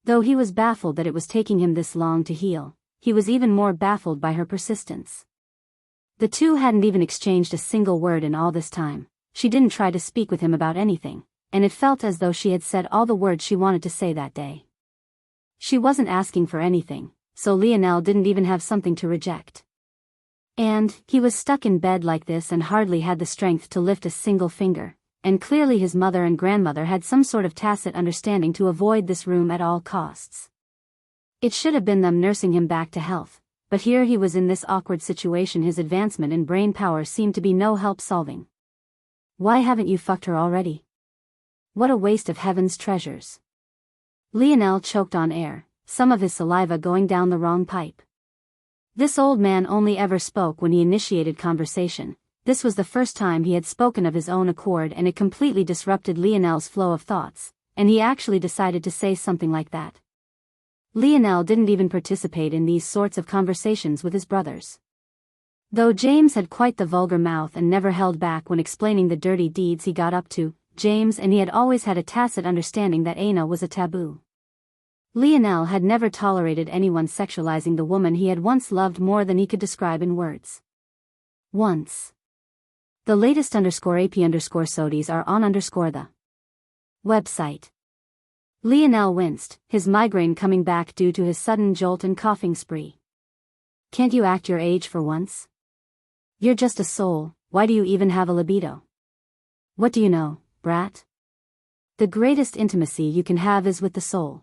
Though he was baffled that it was taking him this long to heal, he was even more baffled by her persistence. The two hadn't even exchanged a single word in all this time. She didn't try to speak with him about anything, and it felt as though she had said all the words she wanted to say that day. She wasn't asking for anything, so Lionel didn't even have something to reject. And he was stuck in bed like this and hardly had the strength to lift a single finger, and clearly his mother and grandmother had some sort of tacit understanding to avoid this room at all costs. It should have been them nursing him back to health, but here he was in this awkward situation. His advancement in brain power seemed to be no help solving. Why haven't you fucked her already? What a waste of heaven's treasures. Lionel choked on air, some of his saliva going down the wrong pipe. This old man only ever spoke when he initiated conversation. This was the first time he had spoken of his own accord, and it completely disrupted Lionel's flow of thoughts, and he actually decided to say something like that. Lionel didn't even participate in these sorts of conversations with his brothers. Though James had quite the vulgar mouth and never held back when explaining the dirty deeds he got up to, James and he had always had a tacit understanding that Anna was a taboo. Lionel had never tolerated anyone sexualizing the woman he had once loved more than he could describe in words. Once. The latest _AP_SODIes are on the website. Lionel winced, his migraine coming back due to his sudden jolt and coughing spree. Can't you act your age for once? You're just a soul, why do you even have a libido? What do you know, brat? The greatest intimacy you can have is with the soul.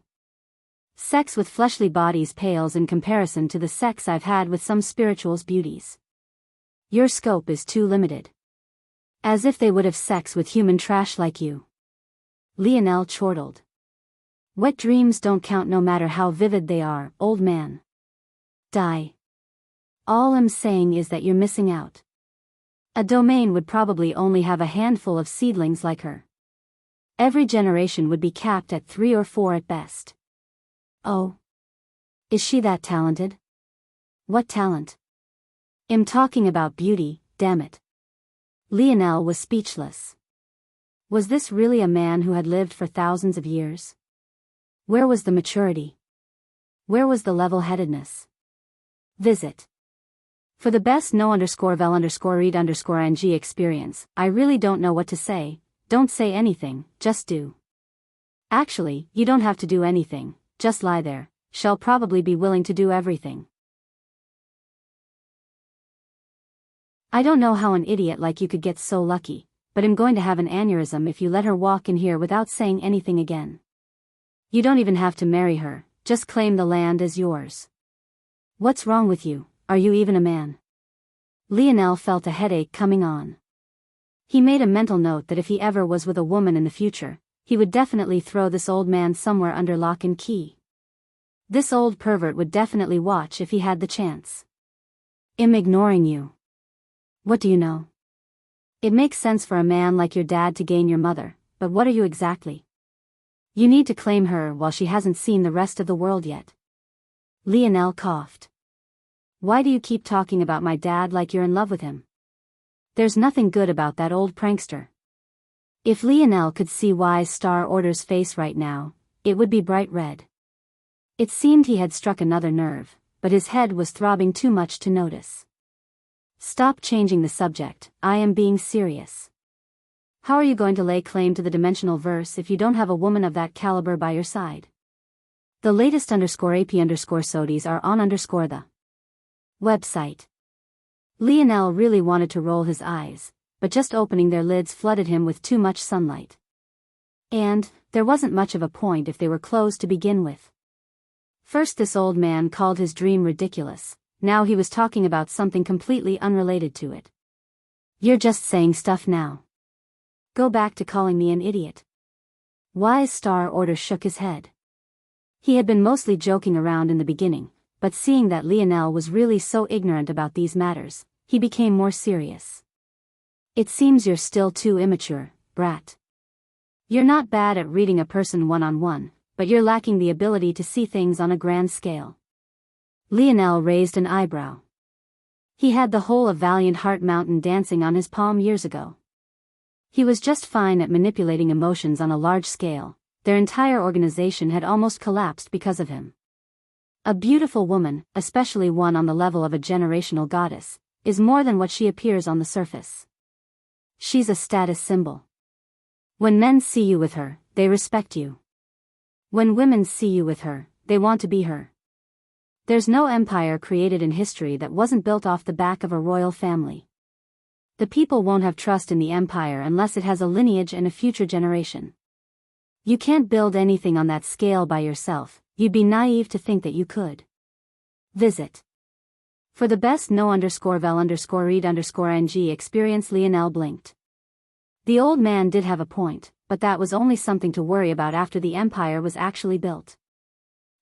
Sex with fleshly bodies pales in comparison to the sex I've had with some spirituals' beauties. Your scope is too limited. As if they would have sex with human trash like you. Lionel chortled. Wet dreams don't count no matter how vivid they are, old man. Die. All I'm saying is that you're missing out. A domain would probably only have a handful of seedlings like her. Every generation would be capped at 3 or 4 at best. Oh. Is she that talented? What talent? I'm talking about beauty, damn it. Lionel was speechless. Was this really a man who had lived for thousands of years? Where was the maturity? Where was the level-headedness? Visit. For the best no_vel_read_ing experience, I really don't know what to say. Don't say anything, just do. Actually, you don't have to do anything, just lie there. She'll probably be willing to do everything. I don't know how an idiot like you could get so lucky, but I'm going to have an aneurysm if you let her walk in here without saying anything again. You don't even have to marry her, just claim the land as yours. What's wrong with you, are you even a man? Lionel felt a headache coming on. He made a mental note that if he ever was with a woman in the future, he would definitely throw this old man somewhere under lock and key. This old pervert would definitely watch if he had the chance. I'm ignoring you. What do you know? It makes sense for a man like your dad to gain your mother, but what are you exactly? You need to claim her while she hasn't seen the rest of the world yet. Lionel coughed. Why do you keep talking about my dad like you're in love with him? There's nothing good about that old prankster. If Lionel could see wise Star Order's face right now, it would be bright red. It seemed he had struck another nerve, but his head was throbbing too much to notice. Stop changing the subject, I am being serious. How are you going to lay claim to the dimensional verse if you don't have a woman of that caliber by your side? The latest _AP_SODIes are on the website. Lionel really wanted to roll his eyes, but just opening their lids flooded him with too much sunlight. And there wasn't much of a point if they were closed to begin with. First this old man called his dream ridiculous, now he was talking about something completely unrelated to it. You're just saying stuff now. Go back to calling me an idiot. Wise Star Order shook his head. He had been mostly joking around in the beginning, but seeing that Lionel was really so ignorant about these matters, he became more serious. It seems you're still too immature, brat. You're not bad at reading a person one-on-one, but you're lacking the ability to see things on a grand scale. Lionel raised an eyebrow. He had the whole of Valiant Heart Mountain dancing on his palm years ago. He was just fine at manipulating emotions on a large scale. Their entire organization had almost collapsed because of him. A beautiful woman, especially one on the level of a generational goddess, is more than what she appears on the surface. She's a status symbol. When men see you with her, they respect you. When women see you with her, they want to be her. There's no empire created in history that wasn't built off the back of a royal family. The people won't have trust in the empire unless it has a lineage and a future generation. You can't build anything on that scale by yourself. You'd be naive to think that you could. Visit. For the best no_vel_read_ng experience. Lionel blinked. The old man did have a point, but that was only something to worry about after the empire was actually built.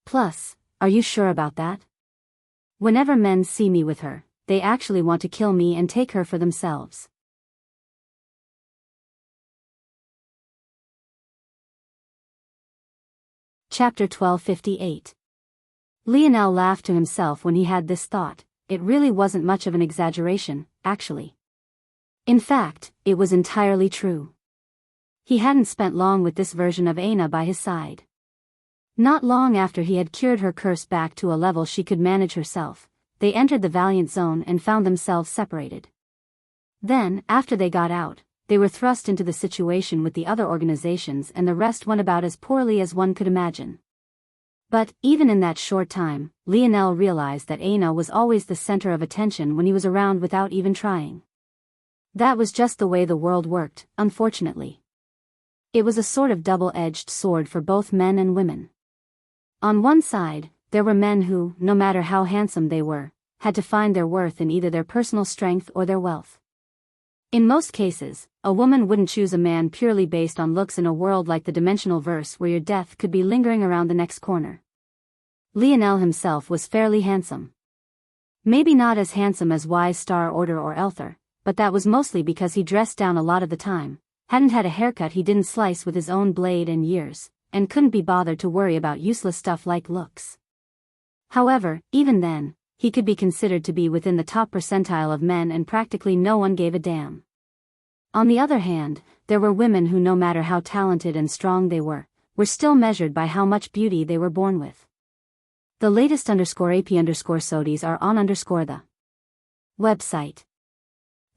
Plus, are you sure about that? Whenever men see me with her, they actually want to kill me and take her for themselves. Chapter 1258. Lionel laughed to himself when he had this thought. It really wasn't much of an exaggeration, actually. In fact, it was entirely true. He hadn't spent long with this version of Aina by his side. Not long after he had cured her curse back to a level she could manage herself, they entered the Valiant Zone and found themselves separated. Then, after they got out, they were thrust into the situation with the other organizations, and the rest went about as poorly as one could imagine. But, even in that short time, Lionel realized that Aina was always the center of attention when he was around without even trying. That was just the way the world worked, unfortunately. It was a sort of double-edged sword for both men and women. On one side, there were men who, no matter how handsome they were, had to find their worth in either their personal strength or their wealth. In most cases, a woman wouldn't choose a man purely based on looks in a world like the dimensional verse where your death could be lingering around the next corner. Lionel himself was fairly handsome. Maybe not as handsome as Wise Star Order or Elther, but that was mostly because he dressed down a lot of the time, hadn't had a haircut he didn't slice with his own blade in years, and couldn't be bothered to worry about useless stuff like looks. However, even then, he could be considered to be within the top percentile of men, and practically no one gave a damn. On the other hand, there were women who, no matter how talented and strong they were still measured by how much beauty they were born with. The latest _AP_SODIs are on the website.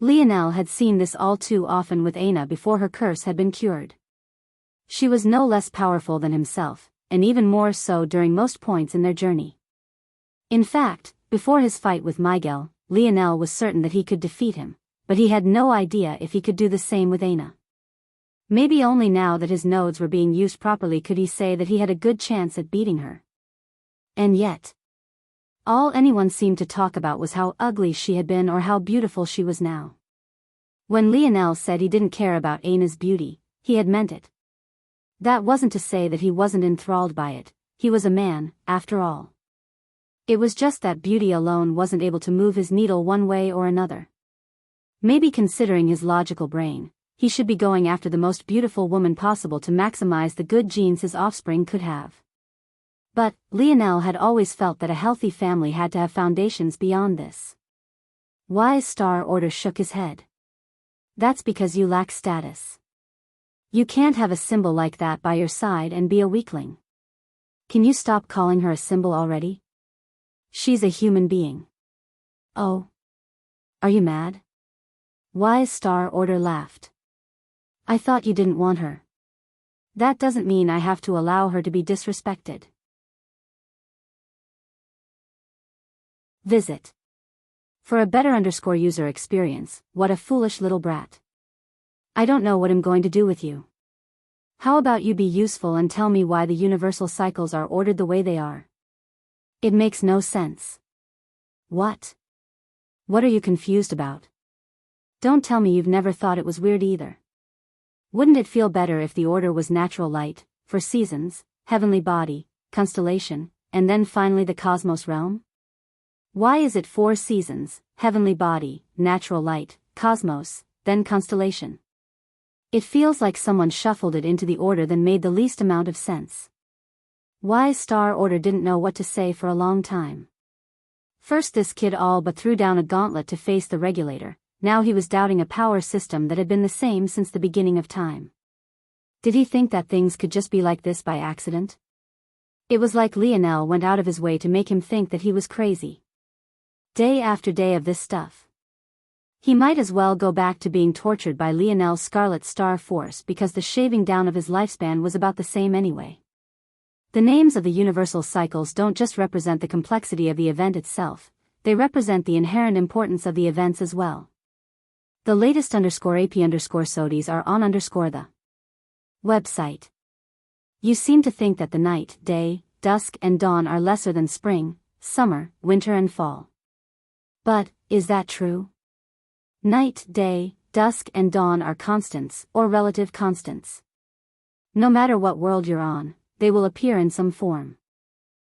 Lionel had seen this all too often with Aina before her curse had been cured. She was no less powerful than himself, and even more so during most points in their journey. In fact, before his fight with Miguel, Lionel was certain that he could defeat him, but he had no idea if he could do the same with Aina. Maybe only now that his nodes were being used properly could he say that he had a good chance at beating her. And yet, all anyone seemed to talk about was how ugly she had been or how beautiful she was now. When Lionel said he didn't care about Aina's beauty, he had meant it. That wasn't to say that he wasn't enthralled by it. He was a man, after all. It was just that beauty alone wasn't able to move his needle one way or another. Maybe considering his logical brain, he should be going after the most beautiful woman possible to maximize the good genes his offspring could have. But, Lionel had always felt that a healthy family had to have foundations beyond this. Wise Star Order shook his head. That's because you lack status. You can't have a symbol like that by your side and be a weakling. Can you stop calling her a symbol already? She's a human being. Oh. Are you mad? Wise Star Order laughed. I thought you didn't want her. That doesn't mean I have to allow her to be disrespected. Visit. For a better user experience, what a foolish little brat. I don't know what I'm going to do with you. How about you be useful and tell me why the universal cycles are ordered the way they are? It makes no sense. What? What are you confused about? Don't tell me you've never thought it was weird either. Wouldn't it feel better if the order was natural light, for seasons, heavenly body, constellation, and then finally the cosmos realm? Why is it 4 seasons, heavenly body, natural light, cosmos, then constellation? It feels like someone shuffled it into the order then made the least amount of sense. Wise Star Order didn't know what to say for a long time. First this kid all but threw down a gauntlet to face the regulator, now he was doubting a power system that had been the same since the beginning of time. Did he think that things could just be like this by accident? It was like Lionel went out of his way to make him think that he was crazy. Day after day of this stuff. He might as well go back to being tortured by Lionel's Scarlet Star Force because the shaving down of his lifespan was about the same anyway. The names of the universal cycles don't just represent the complexity of the event itself, they represent the inherent importance of the events as well. The latest _AP_SODIs are on the website. You seem to think that the night, day, dusk and dawn are lesser than spring, summer, winter and fall. But, is that true? Night, day, dusk and dawn are constants, or relative constants. No matter what world you're on, they will appear in some form.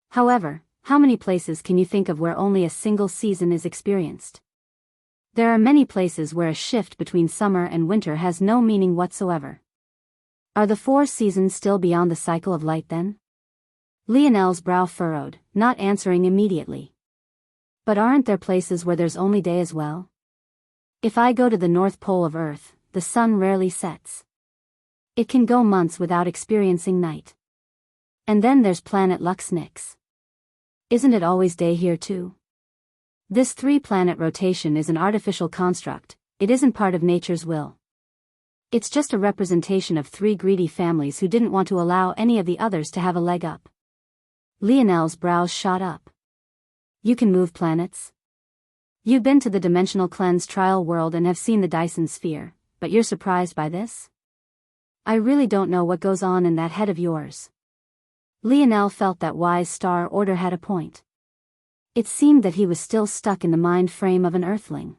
However, how many places can you think of where only a single season is experienced? There are many places where a shift between summer and winter has no meaning whatsoever. Are the 4 seasons still beyond the cycle of light then? Lionel's brow furrowed, not answering immediately. But aren't there places where there's only day as well? If I go to the North Pole of Earth, the sun rarely sets. It can go months without experiencing night. And then there's planet Luxnix. Isn't it always day here too? This 3-planet rotation is an artificial construct, it isn't part of nature's will. It's just a representation of 3 greedy families who didn't want to allow any of the others to have a leg up. Lionel's brows shot up. You can move planets? You've been to the Dimensional Cleanse trial world and have seen the Dyson sphere, but you're surprised by this? I really don't know what goes on in that head of yours. Lionel felt that Wise Star Order had a point. It seemed that he was still stuck in the mind frame of an Earthling.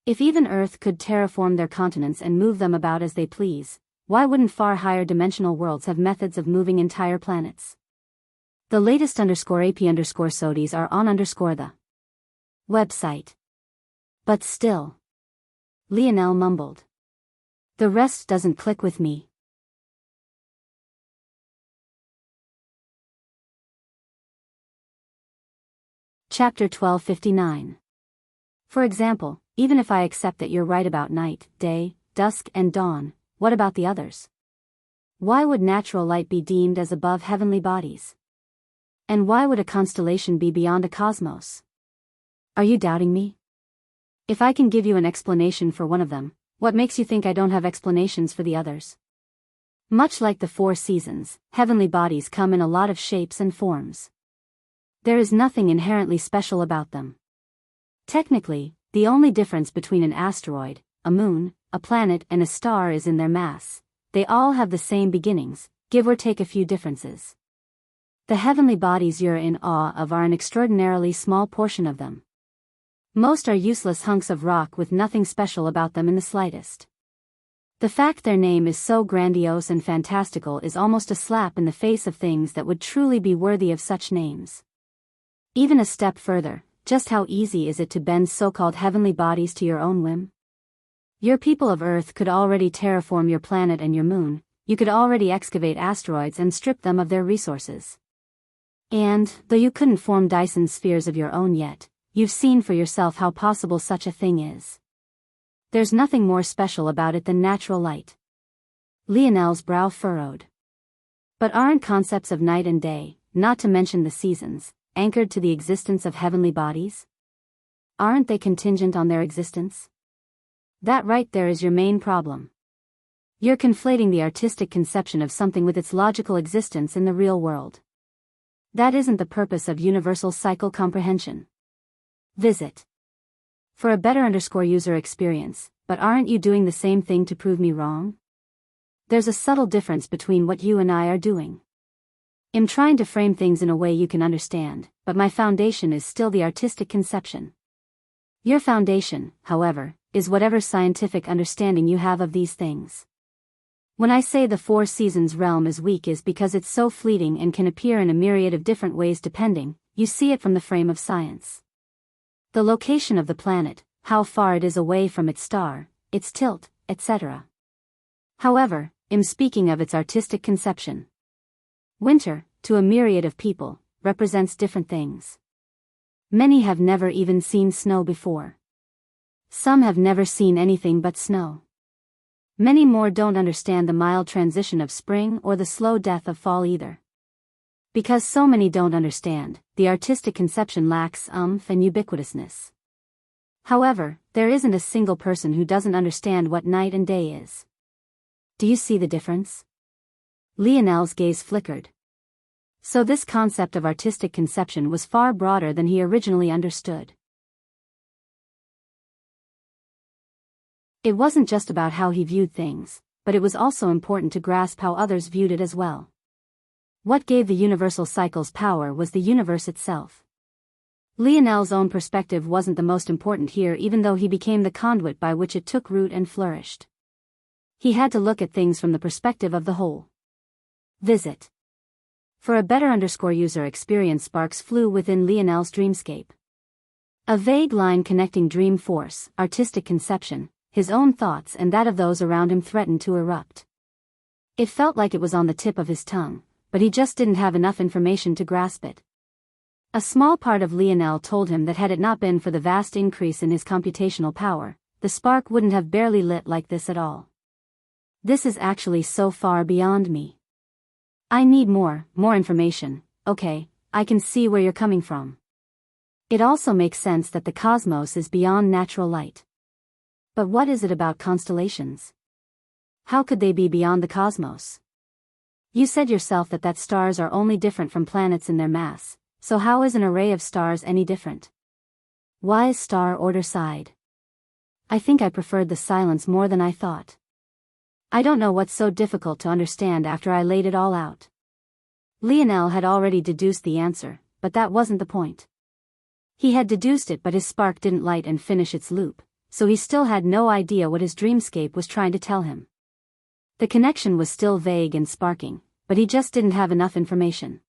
If even Earth could terraform their continents and move them about as they please, why wouldn't far higher dimensional worlds have methods of moving entire planets? The latest _AP_SODIs are on the website. But still. Lionel mumbled. The rest doesn't click with me. Chapter 1259. For example, even if I accept that you're right about night, day, dusk and dawn, what about the others? Why would natural light be deemed as above heavenly bodies? And why would a constellation be beyond a cosmos? Are you doubting me? If I can give you an explanation for one of them, what makes you think I don't have explanations for the others? Much like the 4 seasons, heavenly bodies come in a lot of shapes and forms. There is nothing inherently special about them. Technically, the only difference between an asteroid, a moon, a planet and a star is in their mass. They all have the same beginnings, give or take a few differences. The heavenly bodies you're in awe of are an extraordinarily small portion of them. Most are useless hunks of rock with nothing special about them in the slightest. The fact their name is so grandiose and fantastical is almost a slap in the face of things that would truly be worthy of such names. Even a step further, just how easy is it to bend so-called heavenly bodies to your own whim? Your people of Earth could already terraform your planet and your moon, you could already excavate asteroids and strip them of their resources. And, though you couldn't form Dyson spheres of your own yet, you've seen for yourself how possible such a thing is. There's nothing more special about it than natural light. Lionel's brow furrowed. But aren't concepts of night and day, not to mention the seasons, anchored to the existence of heavenly bodies? Aren't they contingent on their existence? That right there is your main problem. You're conflating the artistic conception of something with its logical existence in the real world. That isn't the purpose of universal cycle comprehension. Visit. For a better user experience, but aren't you doing the same thing to prove me wrong? There's a subtle difference between what you and I are doing. I'm trying to frame things in a way you can understand, but my foundation is still the artistic conception. Your foundation, however, is whatever scientific understanding you have of these things. When I say the Four Seasons realm is weak is because it's so fleeting and can appear in a myriad of different ways depending, you see it from the frame of science. The location of the planet, how far it is away from its star, its tilt, etc. However, I'm speaking of its artistic conception. Winter, to a myriad of people, represents different things. Many have never even seen snow before. Some have never seen anything but snow. Many more don't understand the mild transition of spring or the slow death of fall either. Because so many don't understand, the artistic conception lacks umph and ubiquitousness. However, there isn't a single person who doesn't understand what night and day is. Do you see the difference? Lionel's gaze flickered. So this concept of artistic conception was far broader than he originally understood. It wasn't just about how he viewed things, but it was also important to grasp how others viewed it as well. What gave the universal cycles power was the universe itself. Lionel's own perspective wasn't the most important here, even though he became the conduit by which it took root and flourished. He had to look at things from the perspective of the whole. Visit. For a better user experience, sparks flew within Lionel's dreamscape. A vague line connecting dream force, artistic conception, his own thoughts and that of those around him threatened to erupt. It felt like it was on the tip of his tongue, but he just didn't have enough information to grasp it. A small part of Lionel told him that had it not been for the vast increase in his computational power, the spark wouldn't have barely lit like this at all. This is actually so far beyond me. I need more information. Okay, I can see where you're coming from. It also makes sense that the cosmos is beyond natural light. But what is it about constellations? How could they be beyond the cosmos? You said yourself that stars are only different from planets in their mass, so how is an array of stars any different? Wise Star Order sighed. I think I preferred the silence more than I thought. I don't know what's so difficult to understand after I laid it all out. Lionel had already deduced the answer, but that wasn't the point. He had deduced it, but his spark didn't light and finish its loop, so he still had no idea what his dreamscape was trying to tell him. The connection was still vague and sparking, but he just didn't have enough information.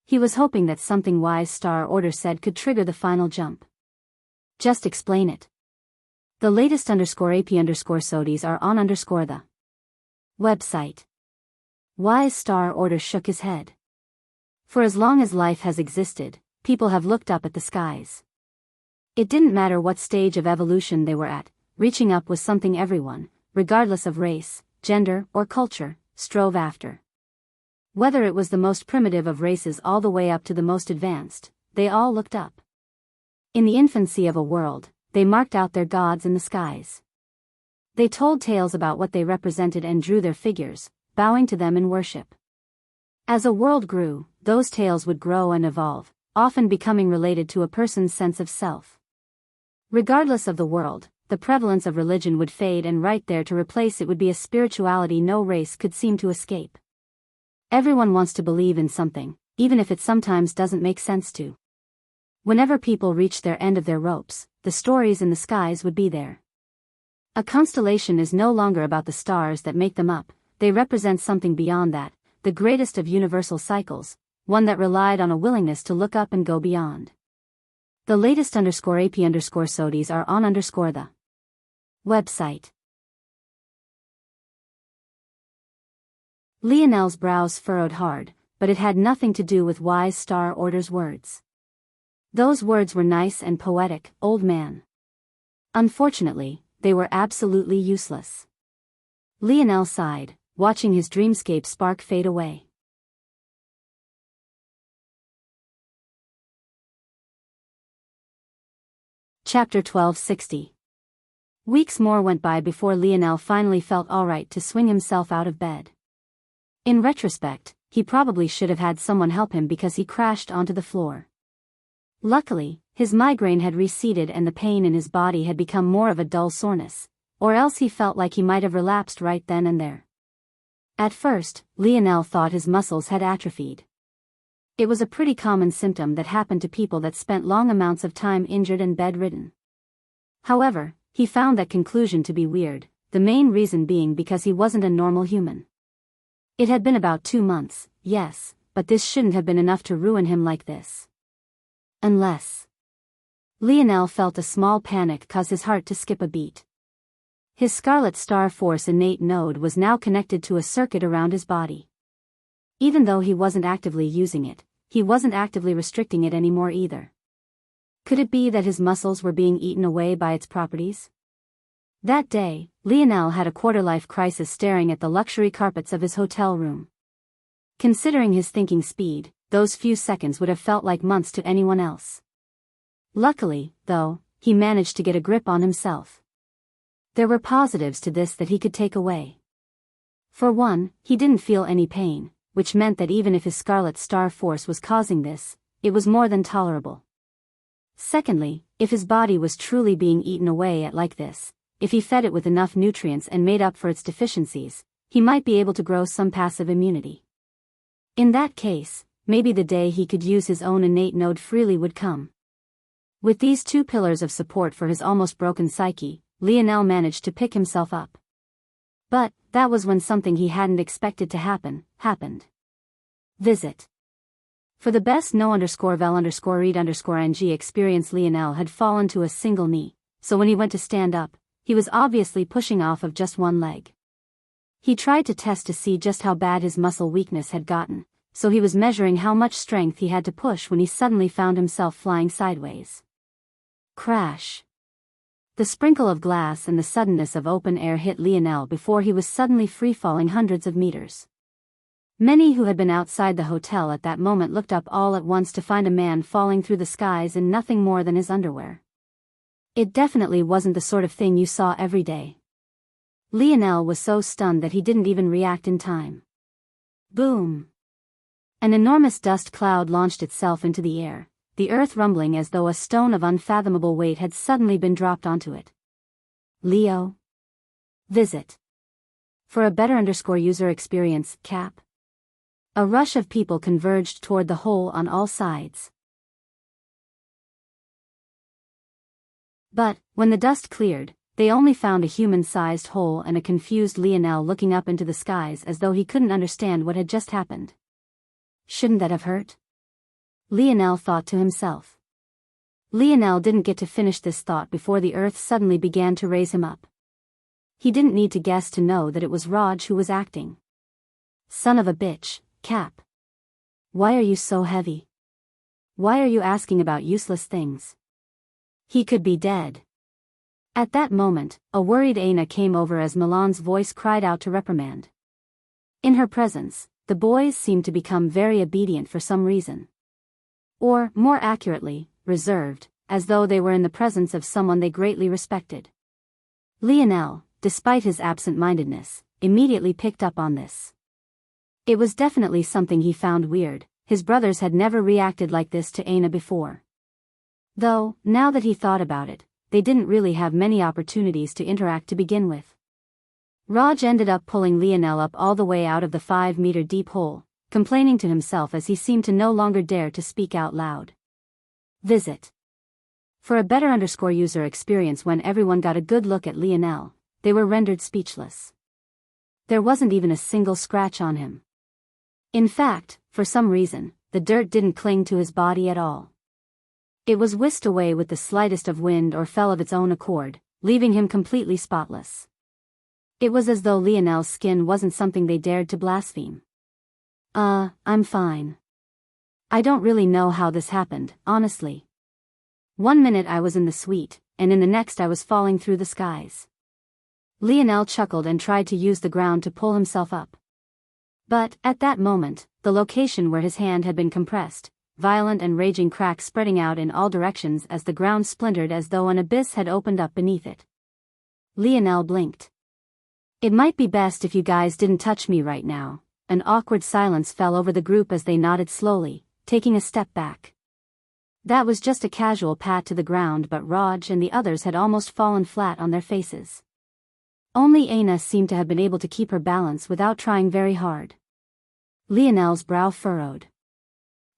He was hoping that something Wise Star Order said could trigger the final jump. Just explain it. The latest _AP_SODIs are on the website. Wise Star Order shook his head. For as long as life has existed, people have looked up at the skies. It didn't matter what stage of evolution they were at, reaching up was something everyone, regardless of race, gender, or culture, strove after. Whether it was the most primitive of races all the way up to the most advanced, they all looked up. In the infancy of a world, they marked out their gods in the skies. They told tales about what they represented and drew their figures, bowing to them in worship. As a world grew, those tales would grow and evolve, often becoming related to a person's sense of self. Regardless of the world, the prevalence of religion would fade, and right there to replace it would be a spirituality no race could seem to escape. Everyone wants to believe in something, even if it sometimes doesn't make sense to. Whenever people reached their end of their ropes, the stories in the skies would be there. A constellation is no longer about the stars that make them up, they represent something beyond that, the greatest of universal cycles, one that relied on a willingness to look up and go beyond. The latest _AP_SODIs are on the website. Lionel's brows furrowed hard, but it had nothing to do with Wise Star Order's words. Those words were nice and poetic, old man. Unfortunately, they were absolutely useless. Lionel sighed, watching his dreamscape spark fade away. Chapter 1260. Weeks more went by before Lionel finally felt alright to swing himself out of bed. In retrospect, he probably should have had someone help him because he crashed onto the floor. Luckily, his migraine had receded and the pain in his body had become more of a dull soreness, or else he felt like he might have relapsed right then and there. At first, Lionel thought his muscles had atrophied. It was a pretty common symptom that happened to people that spent long amounts of time injured and bedridden. However, he found that conclusion to be weird, the main reason being because he wasn't a normal human. It had been about 2 months, yes, but this shouldn't have been enough to ruin him like this. Unless... Lionel felt a small panic cause his heart to skip a beat. His Scarlet Star Force innate node was now connected to a circuit around his body. Even though he wasn't actively using it, he wasn't actively restricting it anymore either. Could it be that his muscles were being eaten away by its properties? That day, Lionel had a quarter-life crisis staring at the luxury carpets of his hotel room. Considering his thinking speed, those few seconds would have felt like months to anyone else. Luckily, though, he managed to get a grip on himself. There were positives to this that he could take away. For one, he didn't feel any pain, which meant that even if his Scarlet Star Force was causing this, it was more than tolerable. Secondly, if his body was truly being eaten away at like this, if he fed it with enough nutrients and made up for its deficiencies, he might be able to grow some passive immunity. In that case, maybe the day he could use his own innate node freely would come. With these 2 pillars of support for his almost broken psyche, Lionel managed to pick himself up. But, that was when something he hadn't expected to happen, happened. Visit. For the best no_vel_read_ng experience, Lionel had fallen to a single knee, so when he went to stand up, he was obviously pushing off of just one leg. He tried to test to see just how bad his muscle weakness had gotten, so he was measuring how much strength he had to push when he suddenly found himself flying sideways. Crash. The sprinkle of glass and the suddenness of open air hit Lionel before he was suddenly free-falling hundreds of meters. Many who had been outside the hotel at that moment looked up all at once to find a man falling through the skies in nothing more than his underwear. It definitely wasn't the sort of thing you saw every day. Lionel was so stunned that he didn't even react in time. Boom! An enormous dust cloud launched itself into the air, the earth rumbling as though a stone of unfathomable weight had suddenly been dropped onto it. Leo. Visit. For a better user experience, cap. A rush of people converged toward the hole on all sides. But, when the dust cleared, they only found a human-sized hole and a confused Lionel looking up into the skies as though he couldn't understand what had just happened. Shouldn't that have hurt? Lionel thought to himself. Lionel didn't get to finish this thought before the earth suddenly began to raise him up. He didn't need to guess to know that it was Raj who was acting. Son of a bitch, Cap. Why are you so heavy? Why are you asking about useless things? He could be dead. At that moment, a worried Aina came over as Milan's voice cried out to reprimand. In her presence, the boys seemed to become very obedient for some reason. Or, more accurately, reserved, as though they were in the presence of someone they greatly respected. Lionel, despite his absent-mindedness, immediately picked up on this. It was definitely something he found weird. His brothers had never reacted like this to Aina before. Though, now that he thought about it, they didn't really have many opportunities to interact to begin with. Raj ended up pulling Lionel up all the way out of the 5-meter deep hole, complaining to himself as he seemed to no longer dare to speak out loud. Visit. For a better user experience, when everyone got a good look at Lionel, they were rendered speechless. There wasn't even a single scratch on him. In fact, for some reason, the dirt didn't cling to his body at all. It was whisked away with the slightest of wind or fell of its own accord, leaving him completely spotless. It was as though Lionel's skin wasn't something they dared to blaspheme. I'm fine. I don't really know how this happened, honestly. 1 minute I was in the suite, and in the next I was falling through the skies. Lionel chuckled and tried to use the ground to pull himself up. But, at that moment, the location where his hand had been compressed, violent and raging cracks spreading out in all directions as the ground splintered as though an abyss had opened up beneath it. Lionel blinked. It might be best if you guys didn't touch me right now. An awkward silence fell over the group as they nodded slowly, taking a step back. That was just a casual pat to the ground, but Raj and the others had almost fallen flat on their faces. Only Aina seemed to have been able to keep her balance without trying very hard. Lionel's brow furrowed.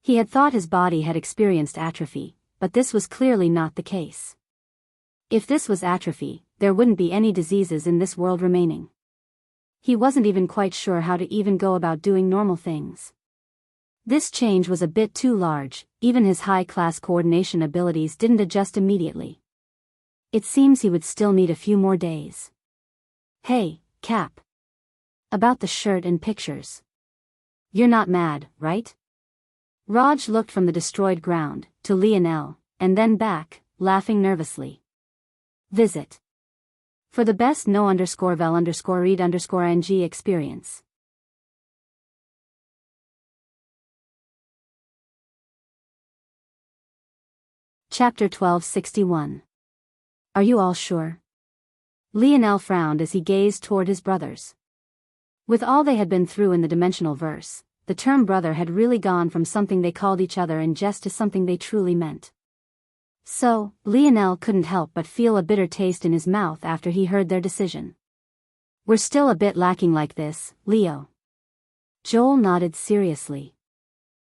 He had thought his body had experienced atrophy, but this was clearly not the case. If this was atrophy, there wouldn't be any diseases in this world remaining. He wasn't even quite sure how to even go about doing normal things. This change was a bit too large, even his high-class coordination abilities didn't adjust immediately. It seems he would still need a few more days. Hey, Cap. About the shirt and pictures. You're not mad, right? Raj looked from the destroyed ground to Lionel, and then back, laughing nervously. Visit. For the best no_vel_read_ing experience. Chapter 1261. Are you all sure? Lionel frowned as he gazed toward his brothers. With all they had been through in the dimensional verse, the term brother had really gone from something they called each other in jest to something they truly meant. So, Lionel couldn't help but feel a bitter taste in his mouth after he heard their decision. We're still a bit lacking like this, Leo. Joel nodded seriously.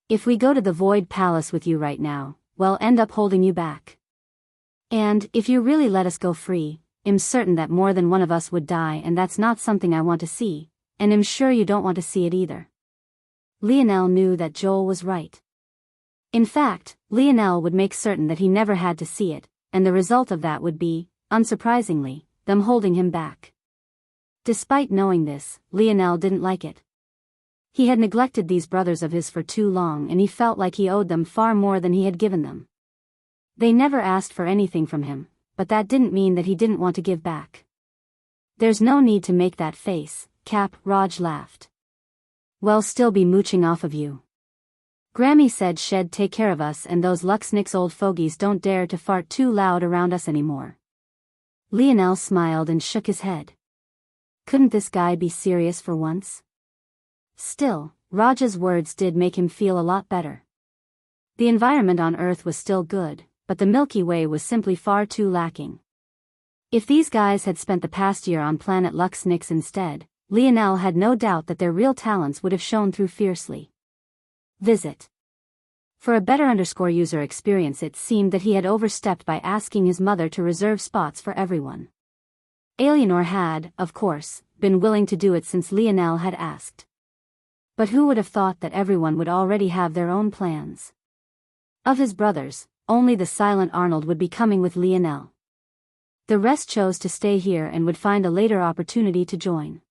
If we go to the Void Palace with you right now, we'll end up holding you back. And, if you really let us go free, I'm certain that more than one of us would die, and that's not something I want to see, and I'm sure you don't want to see it either. Lionel knew that Joel was right. In fact, Lionel would make certain that he never had to see it, and the result of that would be, unsurprisingly, them holding him back. Despite knowing this, Lionel didn't like it. He had neglected these brothers of his for too long, and he felt like he owed them far more than he had given them. They never asked for anything from him, but that didn't mean that he didn't want to give back. There's no need to make that face, Cap, Raj laughed. We'll still be mooching off of you. Grammy said she'd take care of us, and those Luxnick's old fogies don't dare to fart too loud around us anymore. Lionel smiled and shook his head. Couldn't this guy be serious for once? Still, Raj's words did make him feel a lot better. The environment on Earth was still good, but the Milky Way was simply far too lacking. If these guys had spent the past year on planet Luxnick's instead, Lionel had no doubt that their real talents would have shone through fiercely. Visit. For a better user experience, it seemed that he had overstepped by asking his mother to reserve spots for everyone. Eleanor had, of course, been willing to do it since Lionel had asked. But who would have thought that everyone would already have their own plans? Of his brothers, only the silent Arnold would be coming with Lionel. The rest chose to stay here and would find a later opportunity to join.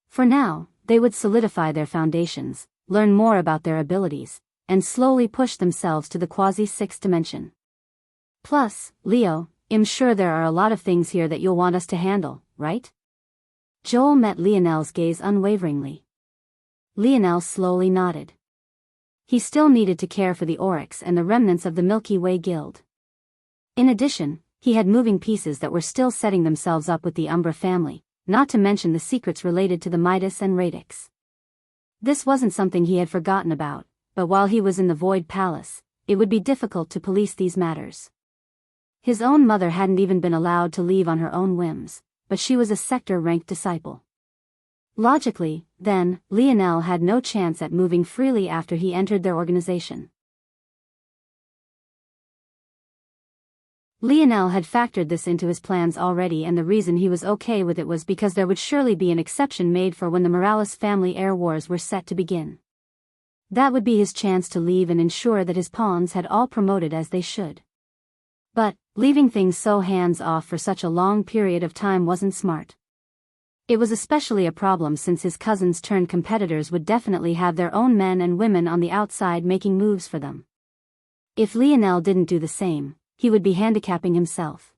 For now, they would solidify their foundations, learn more about their abilities, and slowly push themselves to the quasi-sixth dimension. Plus, Leo, I'm sure there are a lot of things here that you'll want us to handle, right? Joel met Lionel's gaze unwaveringly. Lionel slowly nodded. He still needed to care for the Oryx and the remnants of the Milky Way Guild. In addition, he had moving pieces that were still setting themselves up with the Umbra family, not to mention the secrets related to the Midas and Radix. This wasn't something he had forgotten about, but while he was in the Void Palace, it would be difficult to police these matters. His own mother hadn't even been allowed to leave on her own whims, but she was a sector-ranked disciple. Logically, then, Lionel had no chance at moving freely after he entered their organization. Lionel had factored this into his plans already, and the reason he was okay with it was because there would surely be an exception made for when the Morales family heir wars were set to begin. That would be his chance to leave and ensure that his pawns had all promoted as they should. But, leaving things so hands-off for such a long period of time wasn't smart. It was especially a problem since his cousins-turned-competitors would definitely have their own men and women on the outside making moves for them. If Lionel didn't do the same, he would be handicapping himself.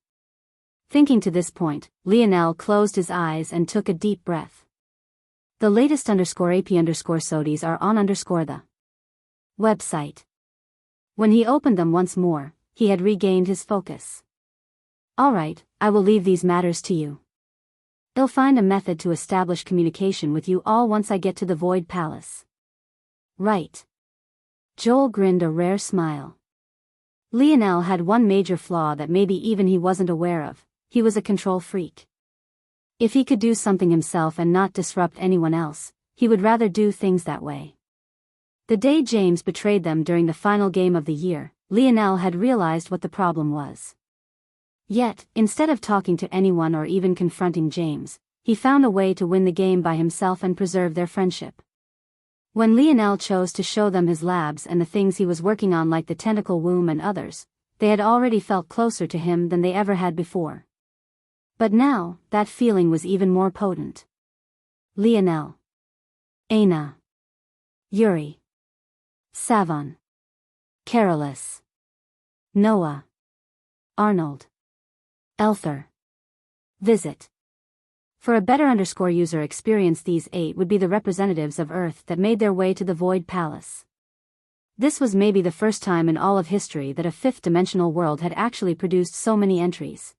Thinking to this point, Lionel closed his eyes and took a deep breath. The latest _AP_SODIs are on the website. When he opened them once more, he had regained his focus. Alright, I will leave these matters to you. I'll find a method to establish communication with you all once I get to the Void Palace. Right. Joel grinned a rare smile. Lionel had one major flaw that maybe even he wasn't aware of: he was a control freak. If he could do something himself and not disrupt anyone else, he would rather do things that way. The day James betrayed them during the final game of the year, Lionel had realized what the problem was. Yet, instead of talking to anyone or even confronting James, he found a way to win the game by himself and preserve their friendship. When Lionel chose to show them his labs and the things he was working on like the tentacle womb and others, they had already felt closer to him than they ever had before. But now, that feeling was even more potent. Lionel, Aina, Yuri, Savon, Carolus, Noah, Arnold, Elther. Visit. For a better user experience, these 8 would be the representatives of Earth that made their way to the Void Palace. This was maybe the first time in all of history that a fifth-dimensional world had actually produced so many entries.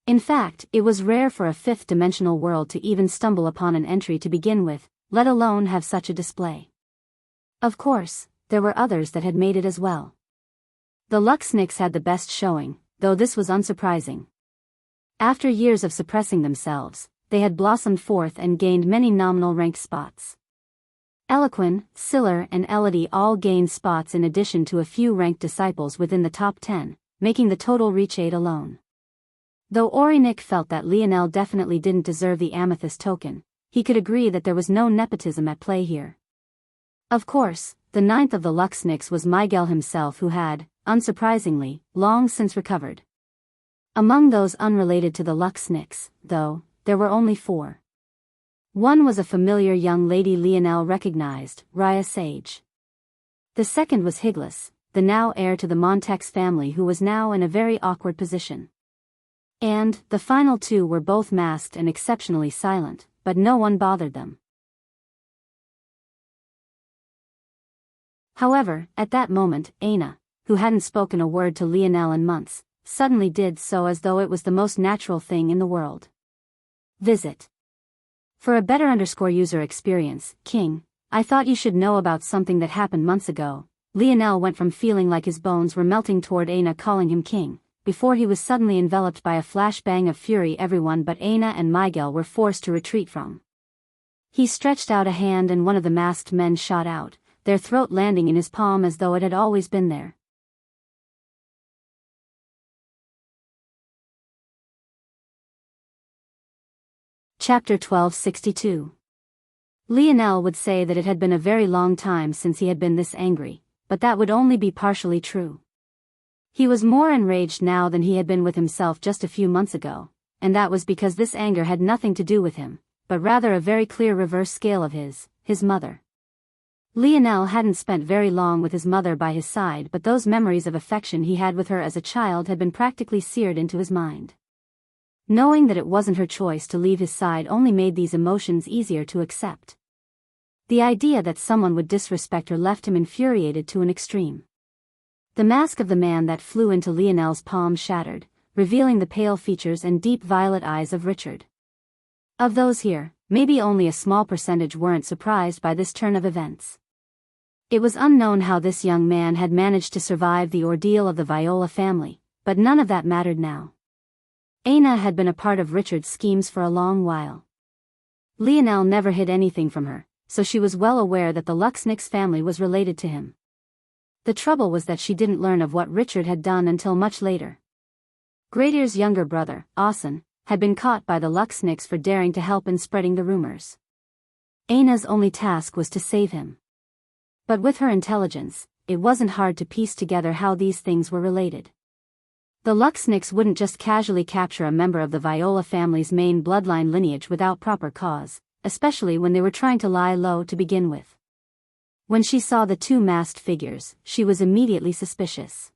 In fact, it was rare for a fifth-dimensional world to even stumble upon an entry to begin with, let alone have such a display. Of course, there were others that had made it as well. The Luxniks had the best showing, though this was unsurprising. After years of suppressing themselves, they had blossomed forth and gained many nominal ranked spots. Eloquin, Siller and Elodie all gained spots in addition to a few ranked disciples within the top 10, making the total reach 8 alone. Though Orinik felt that Lionel definitely didn't deserve the amethyst token, he could agree that there was no nepotism at play here. Of course, the 9th of the Luxniks was Miguel himself, who had, unsurprisingly, long since recovered. Among those unrelated to the Luxniks, though, there were only 4. One was a familiar young lady Lionel recognized, Raya Sage. The second was Higlis, the now heir to the Montex family, who was now in a very awkward position. And, the final 2 were both masked and exceptionally silent, but no one bothered them. However, at that moment, Aina, who hadn't spoken a word to Lionel in months, suddenly did so as though it was the most natural thing in the world. Visit. For a better user experience, King, I thought you should know about something that happened months ago. Lionel went from feeling like his bones were melting toward Aina calling him King, before he was suddenly enveloped by a flashbang of fury everyone but Aina and Miguel were forced to retreat from. He stretched out a hand and one of the masked men shot out, their throat landing in his palm as though it had always been there. Chapter 1262. Lionel would say that it had been a very long time since he had been this angry, but that would only be partially true. He was more enraged now than he had been with himself just a few months ago, and that was because this anger had nothing to do with him, but rather a very clear reverse scale of his mother. Lionel hadn't spent very long with his mother by his side, but those memories of affection he had with her as a child had been practically seared into his mind. Knowing that it wasn't her choice to leave his side only made these emotions easier to accept. The idea that someone would disrespect her left him infuriated to an extreme. The mask of the man that flew into Lionel's palm shattered, revealing the pale features and deep violet eyes of Richard. Of those here, maybe only a small percentage weren't surprised by this turn of events. It was unknown how this young man had managed to survive the ordeal of the Viola family, but none of that mattered now. Aina had been a part of Richard's schemes for a long while. Lionel never hid anything from her, so she was well aware that the Luxniks family was related to him. The trouble was that she didn't learn of what Richard had done until much later. Gradir's younger brother, Asen, had been caught by the Luxniks for daring to help in spreading the rumors. Aina's only task was to save him. But with her intelligence, it wasn't hard to piece together how these things were related. The Luxniks wouldn't just casually capture a member of the Viola family's main bloodline lineage without proper cause, especially when they were trying to lie low to begin with. When she saw the 2 masked figures, she was immediately suspicious.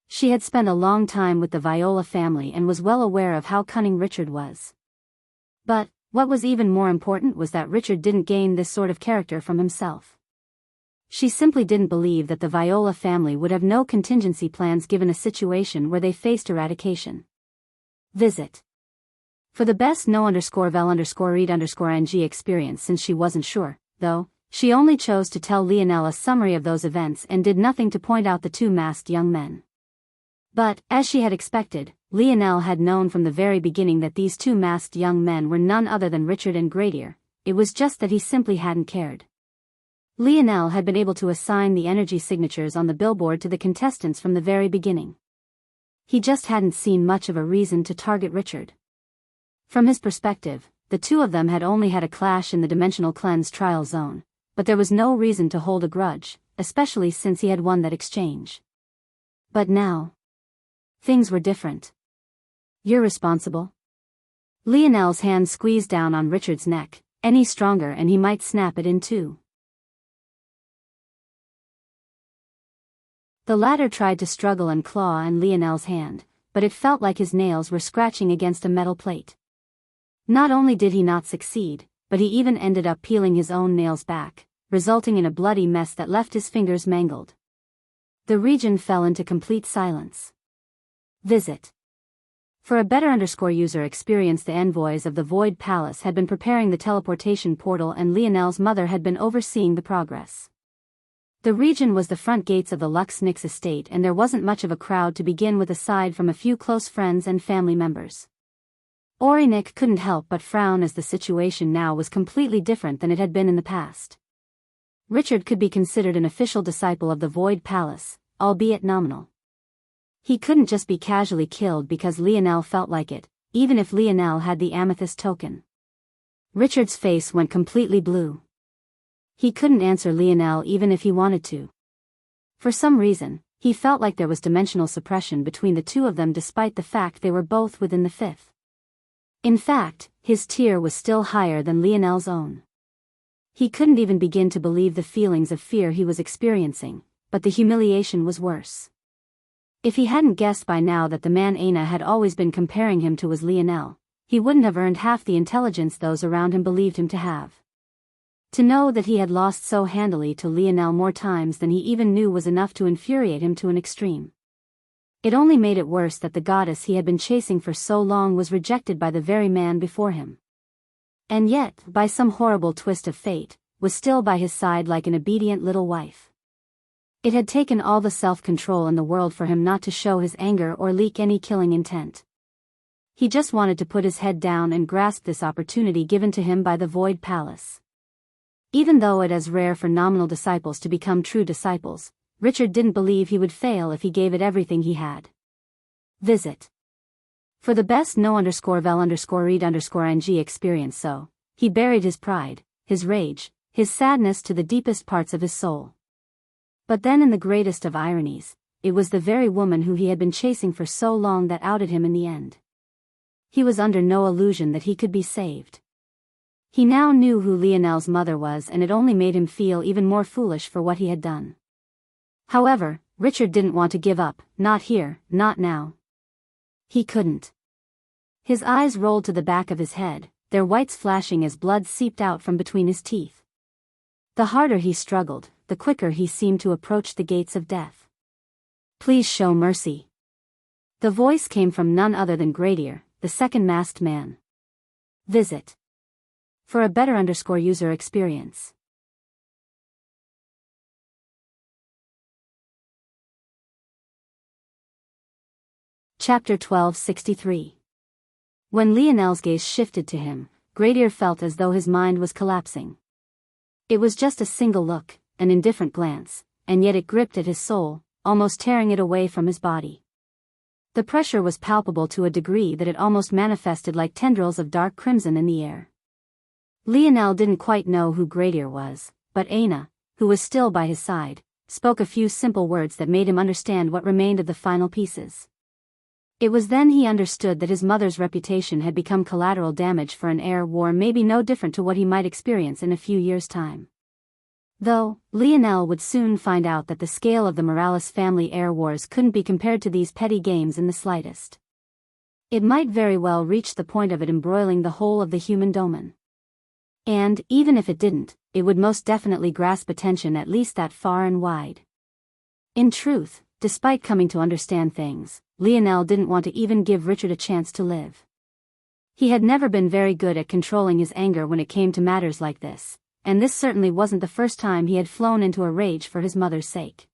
She had spent a long time with the Viola family and was well aware of how cunning Richard was. But, what was even more important was that Richard didn't gain this sort of character from himself. She simply didn't believe that the Viola family would have no contingency plans given a situation where they faced eradication. Visit. For the best no_vel_read_ng experience, since she wasn't sure, though, she only chose to tell Lionel a summary of those events and did nothing to point out the 2 masked young men. But, as she had expected, Lionel had known from the very beginning that these 2 masked young men were none other than Richard and Gradir. It was just that he simply hadn't cared. Lionel had been able to assign the energy signatures on the billboard to the contestants from the very beginning. He just hadn't seen much of a reason to target Richard. From his perspective, the two of them had only had a clash in the dimensional cleanse trial zone, but there was no reason to hold a grudge, especially since he had won that exchange. But now, things were different. "You're responsible?" Lionel's hand squeezed down on Richard's neck. Any stronger and he might snap it in two. The latter tried to struggle and claw on Lionel's hand, but it felt like his nails were scratching against a metal plate. Not only did he not succeed, but he even ended up peeling his own nails back, resulting in a bloody mess that left his fingers mangled. The region fell into complete silence. Visit. For a better user experience, the envoys of the Void Palace had been preparing the teleportation portal and Lionel's mother had been overseeing the progress. The region was the front gates of the Lux Nix estate and there wasn't much of a crowd to begin with aside from a few close friends and family members. Orinik couldn't help but frown as the situation now was completely different than it had been in the past. Richard could be considered an official disciple of the Void Palace, albeit nominal. He couldn't just be casually killed because Lionel felt like it, even if Lionel had the amethyst token. Richard's face went completely blue. He couldn't answer Lionel even if he wanted to. For some reason, he felt like there was dimensional suppression between the two of them despite the fact they were both within the fifth. In fact, his tier was still higher than Lionel's own. He couldn't even begin to believe the feelings of fear he was experiencing, but the humiliation was worse. If he hadn't guessed by now that the man Aina had always been comparing him to was Lionel, he wouldn't have earned half the intelligence those around him believed him to have. To know that he had lost so handily to Lionel more times than he even knew was enough to infuriate him to an extreme. It only made it worse that the goddess he had been chasing for so long was rejected by the very man before him. And yet, by some horrible twist of fate, was still by his side like an obedient little wife. It had taken all the self-control in the world for him not to show his anger or leak any killing intent. He just wanted to put his head down and grasp this opportunity given to him by the Void Palace. Even though it is rare for nominal disciples to become true disciples, Richard didn't believe he would fail if he gave it everything he had. Visit. For the best no_vel_read_ing experience so, he buried his pride, his rage, his sadness to the deepest parts of his soul. But then in the greatest of ironies, it was the very woman who he had been chasing for so long that outed him in the end. He was under no illusion that he could be saved. He now knew who Lionel's mother was and it only made him feel even more foolish for what he had done. However, Richard didn't want to give up, not here, not now. He couldn't. His eyes rolled to the back of his head, their whites flashing as blood seeped out from between his teeth. The harder he struggled, the quicker he seemed to approach the gates of death. "Please show mercy." The voice came from none other than Gradier, the second masked man. Visit. For a better user experience. Chapter 1263. When Lionel's gaze shifted to him, Gradier felt as though his mind was collapsing. It was just a single look, an indifferent glance, and yet it gripped at his soul, almost tearing it away from his body. The pressure was palpable to a degree that it almost manifested like tendrils of dark crimson in the air. Lionel didn't quite know who Gradier was, but Aina, who was still by his side, spoke a few simple words that made him understand what remained of the final pieces. It was then he understood that his mother's reputation had become collateral damage for an air war maybe no different to what he might experience in a few years' time. Though, Lionel would soon find out that the scale of the Morales family air wars couldn't be compared to these petty games in the slightest. It might very well reach the point of it embroiling the whole of the human domain. And, even if it didn't, it would most definitely grasp attention at least that far and wide. In truth, despite coming to understand things, Lionel didn't want to even give Richard a chance to live. He had never been very good at controlling his anger when it came to matters like this, and this certainly wasn't the first time he had flown into a rage for his mother's sake.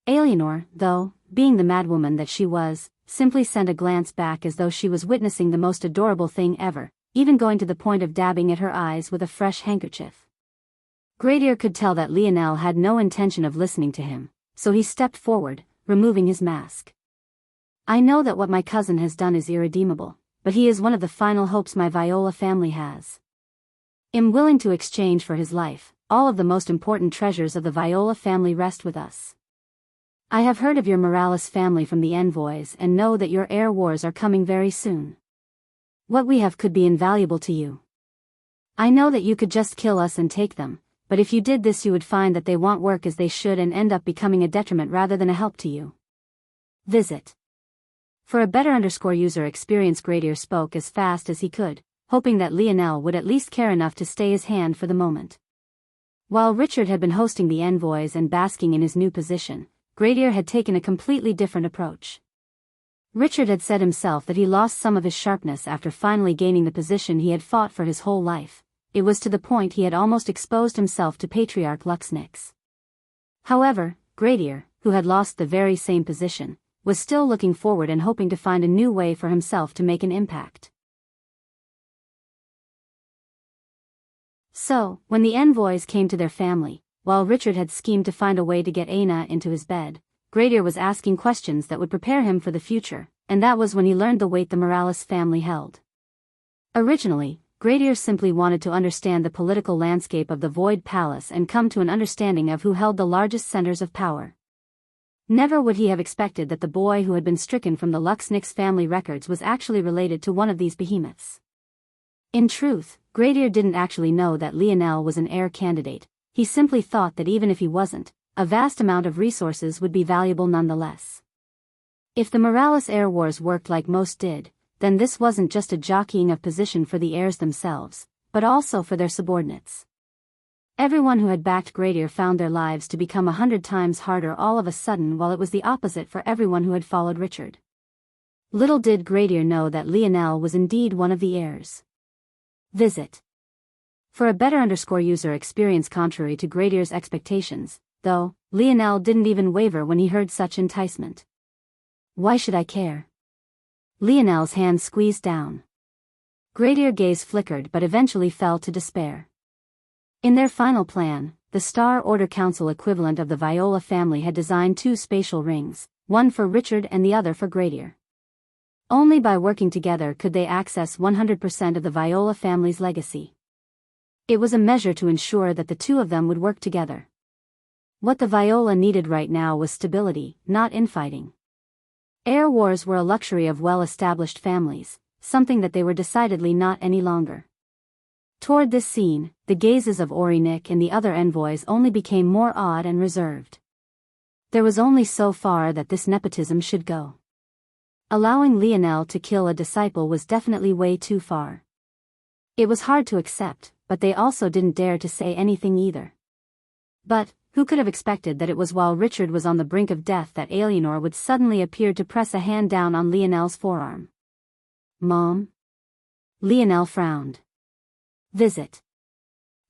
Alienor, though, being the madwoman that she was, simply sent a glance back as though she was witnessing the most adorable thing ever, even going to the point of dabbing at her eyes with a fresh handkerchief. Gradier could tell that Lionel had no intention of listening to him, so he stepped forward, removing his mask. I know that what my cousin has done is irredeemable, but he is one of the final hopes my Viola family has. I'm willing to exchange for his life. All of the most important treasures of the Viola family rest with us. I have heard of your Morales family from the envoys and know that your heir wars are coming very soon. What we have could be invaluable to you. I know that you could just kill us and take them, but if you did this you would find that they won't work as they should and end up becoming a detriment rather than a help to you. Visit. For a better user experience, Gradier spoke as fast as he could, hoping that Lionel would at least care enough to stay his hand for the moment. While Richard had been hosting the envoys and basking in his new position, Gradier had taken a completely different approach. Richard had said himself that he lost some of his sharpness after finally gaining the position he had fought for his whole life. It was to the point he had almost exposed himself to Patriarch Luxnix. However, Gradier, who had lost the very same position, was still looking forward and hoping to find a new way for himself to make an impact. So, when the envoys came to their family, while Richard had schemed to find a way to get Aina into his bed, Gradier was asking questions that would prepare him for the future, and that was when he learned the weight the Morales family held. Originally, Gradier simply wanted to understand the political landscape of the Void Palace and come to an understanding of who held the largest centers of power. Never would he have expected that the boy who had been stricken from the Luxnix family records was actually related to one of these behemoths. In truth, Gradier didn't actually know that Lionel was an heir candidate. He simply thought that even if he wasn't, a vast amount of resources would be valuable nonetheless. If the Morales heir wars worked like most did, then this wasn't just a jockeying of position for the heirs themselves, but also for their subordinates. Everyone who had backed Gradier found their lives to become 100 times harder all of a sudden, while it was the opposite for everyone who had followed Richard. Little did Gradier know that Lionel was indeed one of the heirs. Visit. For a better user experience, contrary to Gradier's expectations, though, Lionel didn't even waver when he heard such enticement. Why should I care? Lionel's hand squeezed down. Gradier's gaze flickered but eventually fell to despair. In their final plan, the Star Order Council equivalent of the Viola family had designed 2 spatial rings, one for Richard and the other for Gradier. Only by working together could they access 100% of the Viola family's legacy. It was a measure to ensure that the two of them would work together. What the Viola needed right now was stability, not infighting. Heir wars were a luxury of well-established families, something that they were decidedly not any longer. Toward this scene, the gazes of Orinik and the other envoys only became more awed and reserved. There was only so far that this nepotism should go. Allowing Lionel to kill a disciple was definitely way too far. It was hard to accept, but they also didn't dare to say anything either. But, who could have expected that it was while Richard was on the brink of death that Alienor would suddenly appear to press a hand down on Lionel's forearm? Mom? Lionel frowned. Visit.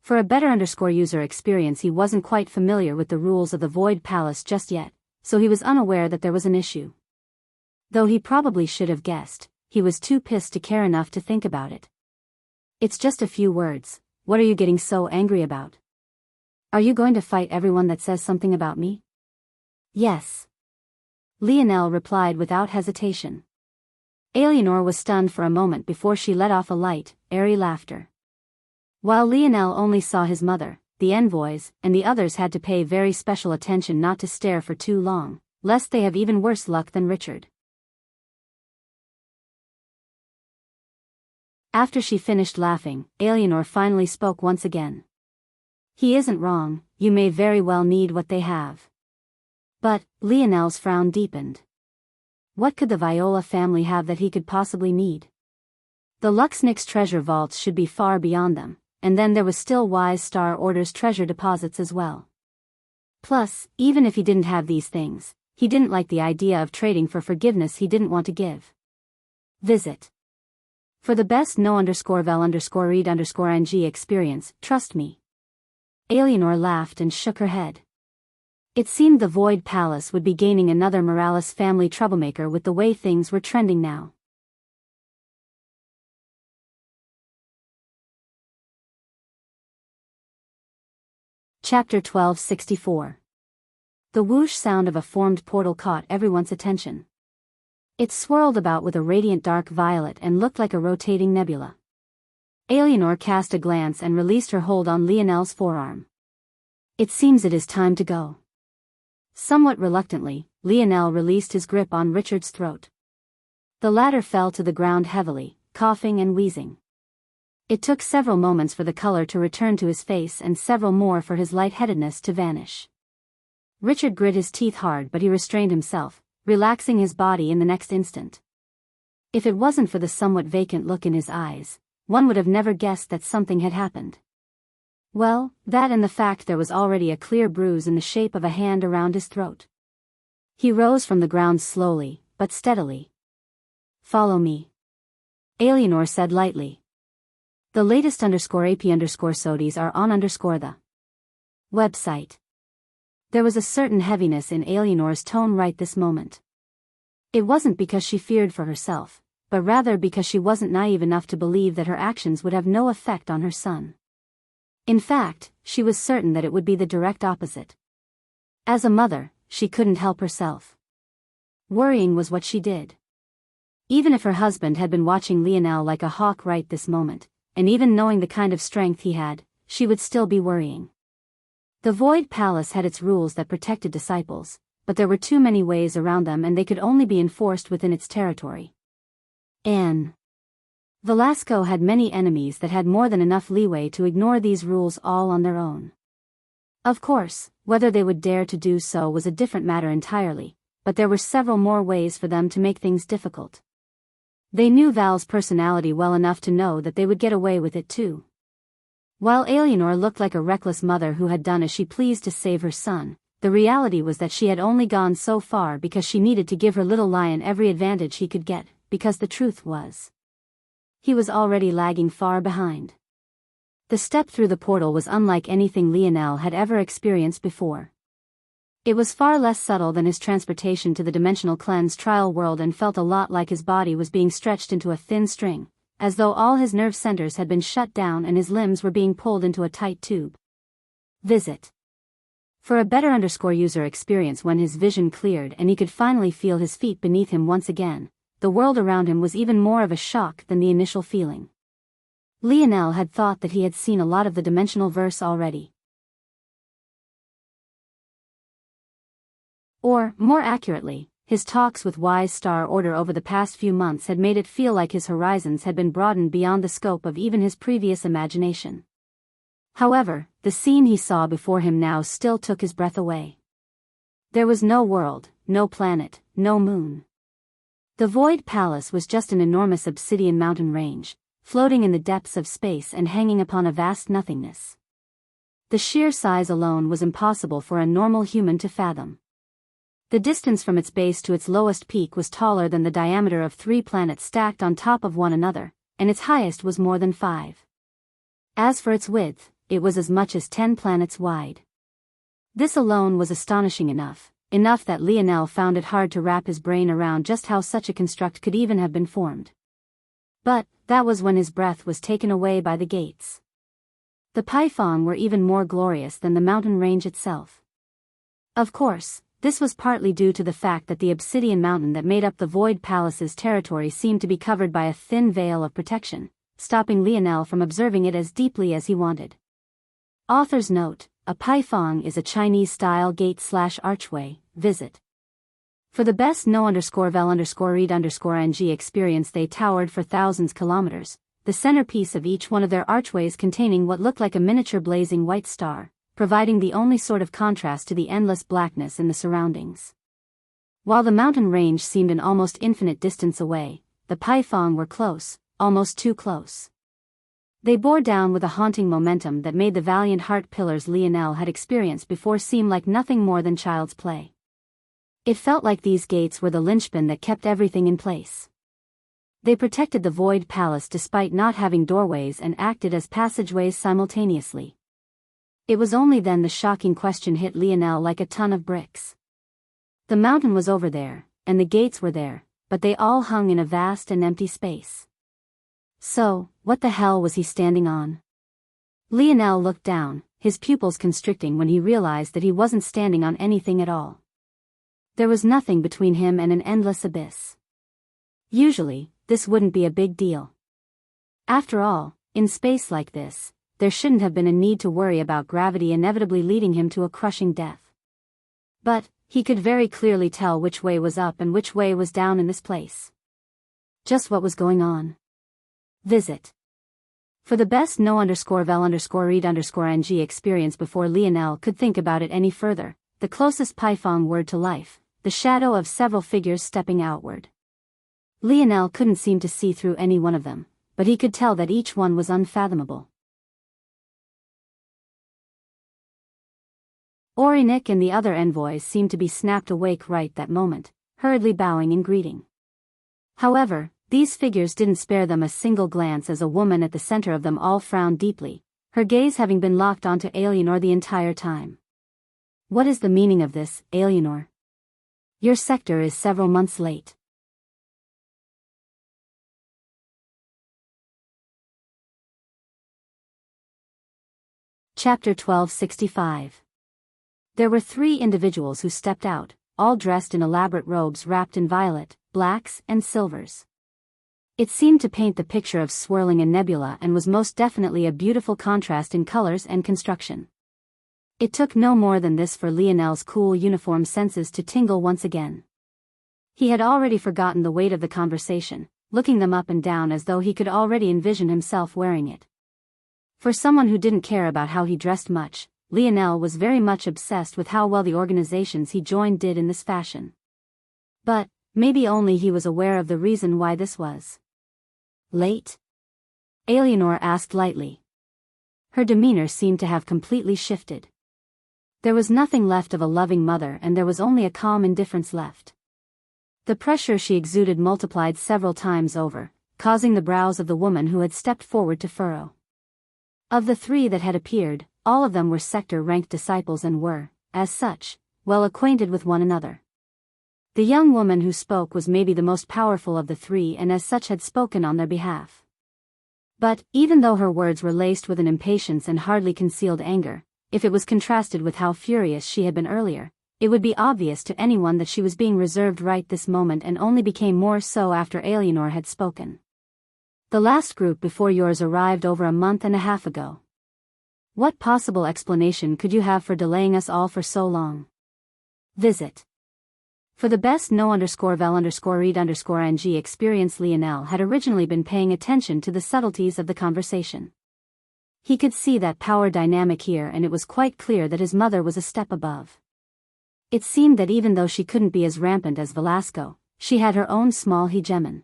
For a better user experience, he wasn't quite familiar with the rules of the Void Palace just yet, so he was unaware that there was an issue. Though he probably should have guessed, he was too pissed to care enough to think about it. It's just a few words. What are you getting so angry about? Are you going to fight everyone that says something about me? Yes. Lionel replied without hesitation. Alienor was stunned for a moment before she let off a light, airy laughter. While Lionel only saw his mother, the envoys, and the others had to pay very special attention not to stare for too long, lest they have even worse luck than Richard. After she finished laughing, Alienor finally spoke once again. He isn't wrong, you may very well need what they have. But, Lionel's frown deepened. What could the Viola family have that he could possibly need? The Luxnix treasure vaults should be far beyond them, and then there was still Wise Star Order's treasure deposits as well. Plus, even if he didn't have these things, he didn't like the idea of trading for forgiveness he didn't want to give. Visit. For the best no_vel_read_ng experience, trust me. Alienor laughed and shook her head. It seemed the Void Palace would be gaining another Morales family troublemaker with the way things were trending now. Chapter 1264. The whoosh sound of a formed portal caught everyone's attention. It swirled about with a radiant dark violet and looked like a rotating nebula. Eleanor cast a glance and released her hold on Lionel's forearm. It seems it is time to go. Somewhat reluctantly, Lionel released his grip on Richard's throat. The latter fell to the ground heavily, coughing and wheezing. It took several moments for the color to return to his face and several more for his lightheadedness to vanish. Richard grit his teeth hard, but he restrained himself, relaxing his body in the next instant. If it wasn't for the somewhat vacant look in his eyes, one would have never guessed that something had happened. Well, that and the fact there was already a clear bruise in the shape of a hand around his throat. He rose from the ground slowly, but steadily. "Follow me," Eleanor said lightly. The latest _AP_SODIes are on _the website. There was a certain heaviness in Eleanor's tone right this moment. It wasn't because she feared for herself, but rather because she wasn't naive enough to believe that her actions would have no effect on her son. In fact, she was certain that it would be the direct opposite. As a mother, she couldn't help herself. Worrying was what she did. Even if her husband had been watching Lionel like a hawk right this moment, and even knowing the kind of strength he had, she would still be worrying. The Void Palace had its rules that protected disciples, but there were too many ways around them and they could only be enforced within its territory. Anne Velasco had many enemies that had more than enough leeway to ignore these rules all on their own. Of course, whether they would dare to do so was a different matter entirely, but there were several more ways for them to make things difficult. They knew Val's personality well enough to know that they would get away with it too. While Eleanor looked like a reckless mother who had done as she pleased to save her son, the reality was that she had only gone so far because she needed to give her little lion every advantage he could get, because the truth was, he was already lagging far behind. The step through the portal was unlike anything Lionel had ever experienced before. It was far less subtle than his transportation to the dimensional cleanse trial world and felt a lot like his body was being stretched into a thin string, as though all his nerve centers had been shut down and his limbs were being pulled into a tight tube. Visit. For a better user experience when his vision cleared and he could finally feel his feet beneath him once again, the world around him was even more of a shock than the initial feeling. Lionel had thought that he had seen a lot of the dimensional verse already. Or, more accurately, his talks with Wise Star Order over the past few months had made it feel like his horizons had been broadened beyond the scope of even his previous imagination. However, the scene he saw before him now still took his breath away. There was no world, no planet, no moon. The Void Palace was just an enormous obsidian mountain range, floating in the depths of space and hanging upon a vast nothingness. The sheer size alone was impossible for a normal human to fathom. The distance from its base to its lowest peak was taller than the diameter of 3 planets stacked on top of one another, and its highest was more than 5. As for its width, it was as much as 10 planets wide. This alone was astonishing enough that Lionel found it hard to wrap his brain around just how such a construct could even have been formed. But, that was when his breath was taken away by the gates. The Paifang were even more glorious than the mountain range itself. Of course, this was partly due to the fact that the obsidian mountain that made up the Void Palace's territory seemed to be covered by a thin veil of protection, stopping Lionel from observing it as deeply as he wanted. Author's note: a Paifang is a Chinese-style gate/archway. Visit. For the best no_vel_read_ng experience, they towered for thousands kilometers, the centerpiece of each one of their archways containing what looked like a miniature blazing white star, providing the only sort of contrast to the endless blackness in the surroundings. While the mountain range seemed an almost infinite distance away, the Paifang were close, almost too close. They bore down with a haunting momentum that made the valiant heart pillars Lionel had experienced before seem like nothing more than child's play. It felt like these gates were the linchpin that kept everything in place. They protected the Void Palace despite not having doorways and acted as passageways simultaneously. It was only then the shocking question hit Lionel like a ton of bricks. The mountain was over there, and the gates were there, but they all hung in a vast and empty space. So, what the hell was he standing on? Lionel looked down, his pupils constricting when he realized that he wasn't standing on anything at all. There was nothing between him and an endless abyss. Usually, this wouldn't be a big deal. After all, in space like this, there shouldn't have been a need to worry about gravity inevitably leading him to a crushing death. But, he could very clearly tell which way was up and which way was down in this place. Just what was going on. Visit. For the best no_vel_read_ng experience before Lionel could think about it any further, the closest Python word to life, the shadow of several figures stepping outward. Lionel couldn't seem to see through any one of them, but he could tell that each one was unfathomable. Orinik and the other envoys seemed to be snapped awake right that moment, hurriedly bowing in greeting. However, these figures didn't spare them a single glance as a woman at the center of them all frowned deeply, her gaze having been locked onto Alienor the entire time. What is the meaning of this, Alienor? Your sector is several months late. Chapter 1265. There were 3 individuals who stepped out, all dressed in elaborate robes wrapped in violet, blacks, and silvers. It seemed to paint the picture of swirling a nebula and was most definitely a beautiful contrast in colors and construction. It took no more than this for Lionel's cool uniform senses to tingle once again. He had already forgotten the weight of the conversation, looking them up and down as though he could already envision himself wearing it. For someone who didn't care about how he dressed much, Lionel was very much obsessed with how well the organizations he joined did in this fashion. But, maybe only he was aware of the reason why this was. Late? Alienor asked lightly. Her demeanor seemed to have completely shifted. There was nothing left of a loving mother and there was only a calm indifference left. The pressure she exuded multiplied several times over, causing the brows of the woman who had stepped forward to furrow. Of the 3 that had appeared, all of them were sector-ranked disciples and were, as such, well acquainted with one another. The young woman who spoke was maybe the most powerful of the 3 and as such had spoken on their behalf. But, even though her words were laced with an impatience and hardly concealed anger, if it was contrasted with how furious she had been earlier, it would be obvious to anyone that she was being reserved right this moment and only became more so after Alienor had spoken. The last group before yours arrived over a month and a half ago. What possible explanation could you have for delaying us all for so long? Visit. For the best no_vel_read_ng experience, Lionel had originally been paying attention to the subtleties of the conversation. He could see that power dynamic here and it was quite clear that his mother was a step above. It seemed that even though she couldn't be as rampant as Velasco, she had her own small hegemon.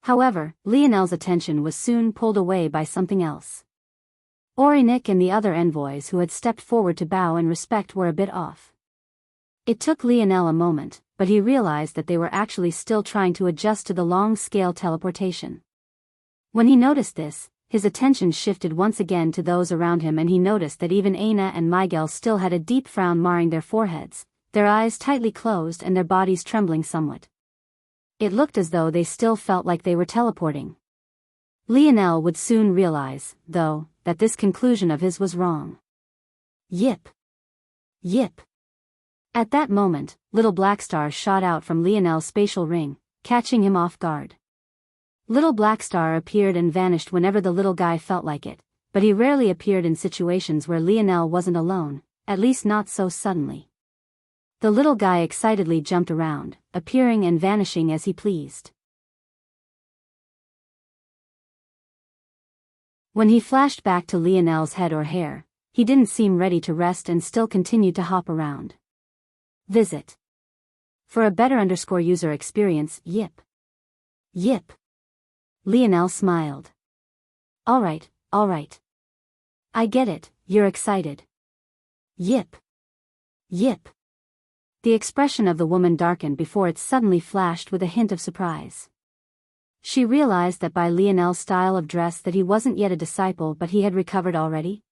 However, Lionel's attention was soon pulled away by something else. Orinik and the other envoys who had stepped forward to bow in respect were a bit off. It took Lionel a moment, but he realized that they were actually still trying to adjust to the long-scale teleportation. When he noticed this, his attention shifted once again to those around him and he noticed that even Aina and Miguel still had a deep frown marring their foreheads, their eyes tightly closed and their bodies trembling somewhat. It looked as though they still felt like they were teleporting. Lionel would soon realize, though, that this conclusion of his was wrong. Yip. Yip. At that moment, Little Blackstar shot out from Lionel's spatial ring, catching him off guard. Little Blackstar appeared and vanished whenever the little guy felt like it, but he rarely appeared in situations where Lionel wasn't alone, at least not so suddenly. The little guy excitedly jumped around, appearing and vanishing as he pleased. When he flashed back to Lionel's head or hair, he didn't seem ready to rest and still continued to hop around. Visit. For a better user experience, yip. Yip. Lionel smiled. Alright. I get it, you're excited. Yip. Yip. The expression of the woman darkened before it suddenly flashed with a hint of surprise. She realized that by Lionel's style of dress that he wasn't yet a disciple but he had recovered already.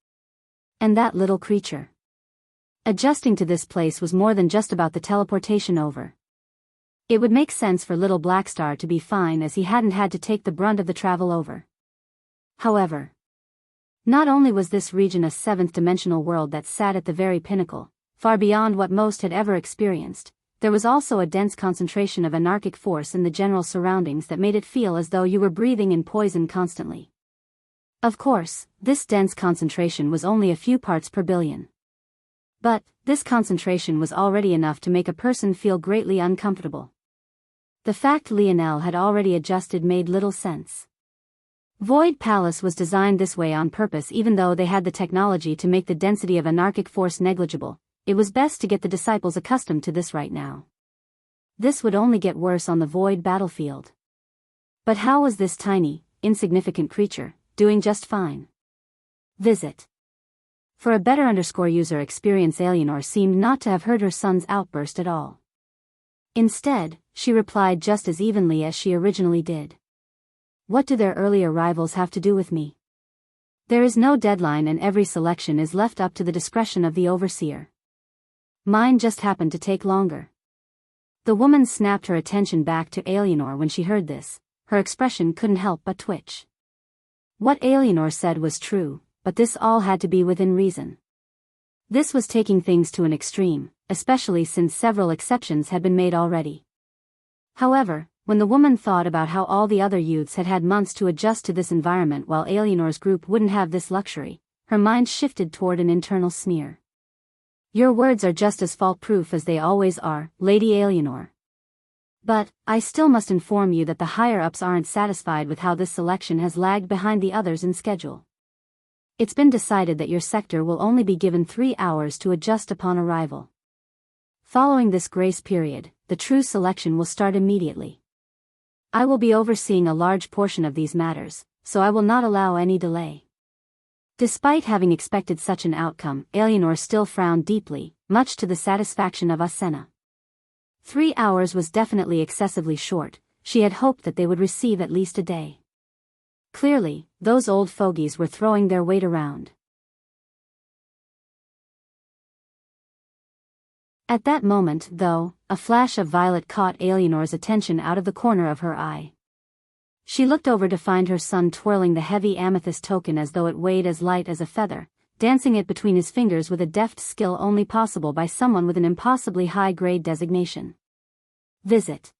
And that little creature. Adjusting to this place was more than just about the teleportation over. It would make sense for Little Blackstar to be fine as he hadn't had to take the brunt of the travel over. However, not only was this region a 7th-dimensional world that sat at the very pinnacle, far beyond what most had ever experienced, there was also a dense concentration of anarchic force in the general surroundings that made it feel as though you were breathing in poison constantly. Of course, this dense concentration was only a few parts per billion. But, this concentration was already enough to make a person feel greatly uncomfortable. The fact Lionel had already adjusted made little sense. Void Palace was designed this way on purpose. Even though they had the technology to make the density of anarchic force negligible, it was best to get the disciples accustomed to this right now. This would only get worse on the void battlefield. But how was this tiny, insignificant creature doing just fine? Visit. For a better user experience, Eleanor seemed not to have heard her son's outburst at all. Instead, she replied just as evenly as she originally did. What do their earlier rivals have to do with me? There is no deadline and every selection is left up to the discretion of the overseer. Mine just happened to take longer. The woman snapped her attention back to Eleanor when she heard this. Her expression couldn't help but twitch. What Eleanor said was true, but this all had to be within reason. This was taking things to an extreme, especially since several exceptions had been made already. However, when the woman thought about how all the other youths had had months to adjust to this environment while Eleanor's group wouldn't have this luxury, her mind shifted toward an internal sneer. Your words are just as fault-proof as they always are, Lady Eleanor. But, I still must inform you that the higher-ups aren't satisfied with how this selection has lagged behind the others in schedule. It's been decided that your sector will only be given 3 hours to adjust upon arrival. Following this grace period, the true selection will start immediately. I will be overseeing a large portion of these matters, so I will not allow any delay. Despite having expected such an outcome, Eleanor still frowned deeply, much to the satisfaction of Asenna. 3 hours was definitely excessively short. She had hoped that they would receive at least a day. Clearly, those old fogies were throwing their weight around. At that moment, though, a flash of violet caught Eleanor's attention out of the corner of her eye. She looked over to find her son twirling the heavy amethyst token as though it weighed as light as a feather, dancing it between his fingers with a deft skill only possible by someone with an impossibly high-grade designation. Visit.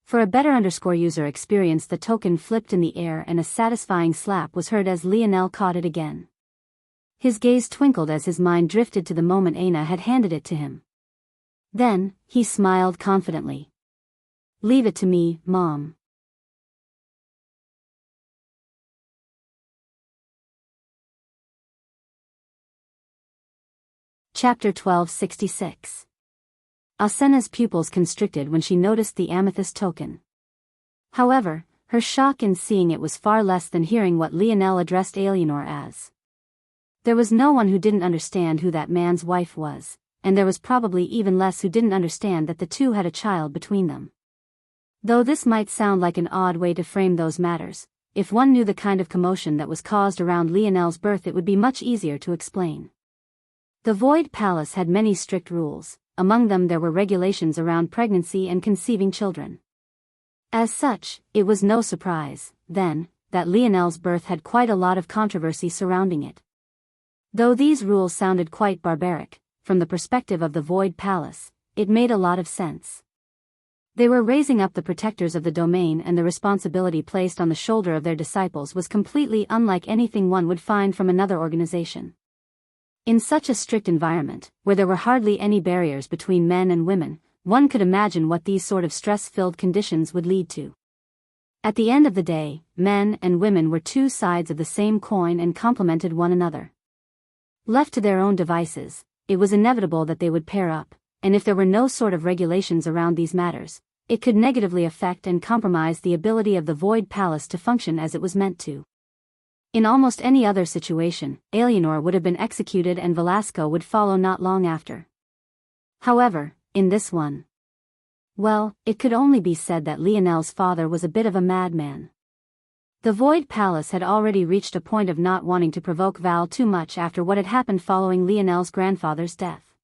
For a better user experience, the token flipped in the air and a satisfying slap was heard as Lionel caught it again. His gaze twinkled as his mind drifted to the moment Aina had handed it to him. Then, he smiled confidently. Leave it to me, Mom. Chapter 1266. Asena's pupils constricted when she noticed the amethyst token. However, her shock in seeing it was far less than hearing what Lionel addressed Eleanor as. There was no one who didn't understand who that man's wife was, and there was probably even less who didn't understand that the two had a child between them. Though this might sound like an odd way to frame those matters, if one knew the kind of commotion that was caused around Lionel's birth, it would be much easier to explain. The Void Palace had many strict rules. Among them there were regulations around pregnancy and conceiving children. As such, it was no surprise, then, that Lionel's birth had quite a lot of controversy surrounding it. Though these rules sounded quite barbaric, from the perspective of the Void Palace, it made a lot of sense. They were raising up the protectors of the domain, and the responsibility placed on the shoulder of their disciples was completely unlike anything one would find from another organization. In such a strict environment, where there were hardly any barriers between men and women, one could imagine what these sort of stress-filled conditions would lead to. At the end of the day, men and women were two sides of the same coin and complemented one another. Left to their own devices, it was inevitable that they would pair up, and if there were no sort of regulations around these matters, it could negatively affect and compromise the ability of the Void Palace to function as it was meant to. In almost any other situation, Eleanor would have been executed and Velasco would follow not long after. However, in this one, well, it could only be said that Lionel's father was a bit of a madman. The Void Palace had already reached a point of not wanting to provoke Val too much after what had happened following Lionel's grandfather's death.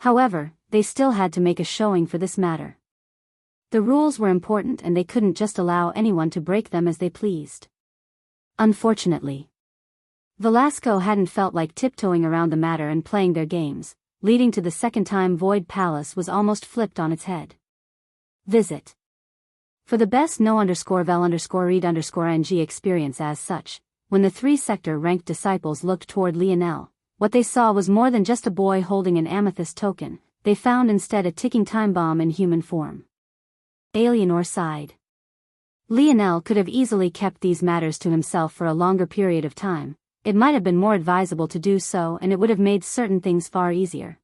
However, they still had to make a showing for this matter. The rules were important and they couldn't just allow anyone to break them as they pleased. Unfortunately, Velasco hadn't felt like tiptoeing around the matter and playing their games, leading to the second-time Void Palace was almost flipped on its head. Visit. For the best no_vel_read_ng experience as such, when the 3-sector ranked disciples looked toward Lionel, what they saw was more than just a boy holding an amethyst token. They found instead a ticking time bomb in human form. Alienor sighed. Lionel could have easily kept these matters to himself for a longer period of time. It might have been more advisable to do so, and it would have made certain things far easier.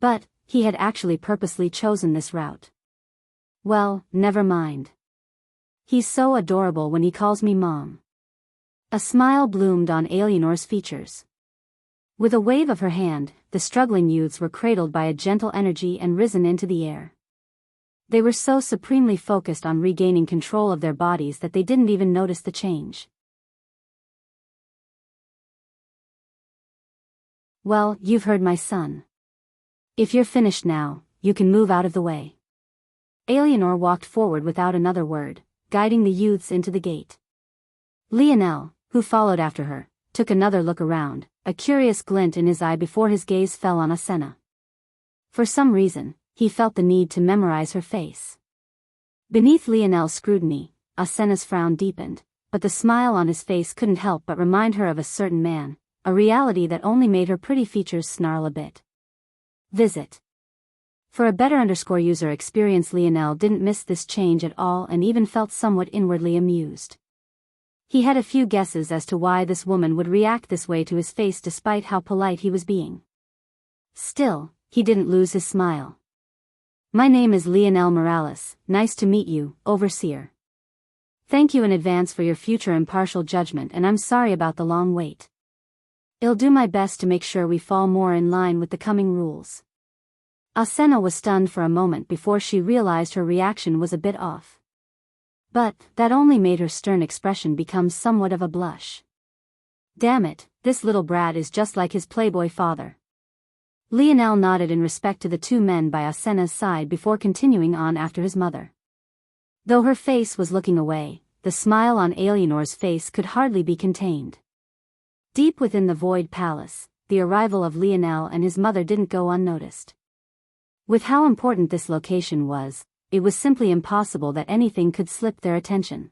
But he had actually purposely chosen this route. Well, never mind. He's so adorable when he calls me Mom. A smile bloomed on Alienor's features. With a wave of her hand, the struggling youths were cradled by a gentle energy and risen into the air. They were so supremely focused on regaining control of their bodies that they didn't even notice the change. Well, you've heard my son. If you're finished now, you can move out of the way. Alienor walked forward without another word, guiding the youths into the gate. Lionel, who followed after her, took another look around, a curious glint in his eye before his gaze fell on Asenna. For some reason, he felt the need to memorize her face. Beneath Lionel's scrutiny, Asenna's frown deepened, but the smile on his face couldn't help but remind her of a certain man, a reality that only made her pretty features snarl a bit. Visit. For a better user experience, Lionel didn't miss this change at all and even felt somewhat inwardly amused. He had a few guesses as to why this woman would react this way to his face despite how polite he was being. Still, he didn't lose his smile. My name is Lionel Morales, nice to meet you, Overseer. Thank you in advance for your future impartial judgment, and I'm sorry about the long wait. I'll do my best to make sure we fall more in line with the coming rules. Asenna was stunned for a moment before she realized her reaction was a bit off. But that only made her stern expression become somewhat of a blush. Damn it, this little brat is just like his playboy father. Lionel nodded in respect to the two men by Asenna's side before continuing on after his mother. Though her face was looking away, the smile on Alienor's face could hardly be contained. Deep within the Void Palace, the arrival of Lionel and his mother didn't go unnoticed. With how important this location was, it was simply impossible that anything could slip their attention.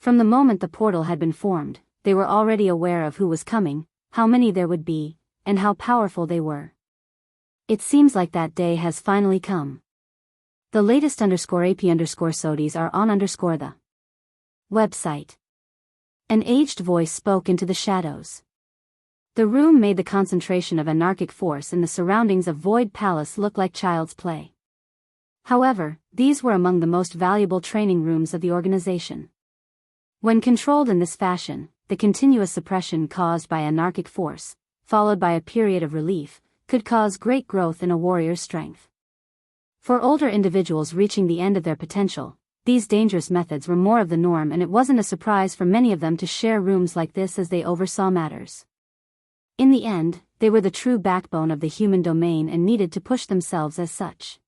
From the moment the portal had been formed, they were already aware of who was coming, how many there would be, and how powerful they were. It seems like that day has finally come. The latest _AP_SODIs are on the website. An aged voice spoke into the shadows. The room made the concentration of anarchic force in the surroundings of Void Palace look like child's play. However, these were among the most valuable training rooms of the organization. When controlled in this fashion, the continuous suppression caused by anarchic force, followed by a period of relief, could cause great growth in a warrior's strength. For older individuals reaching the end of their potential, these dangerous methods were more of the norm, and it wasn't a surprise for many of them to share rooms like this as they oversaw matters. In the end, they were the true backbone of the human domain and needed to push themselves as such.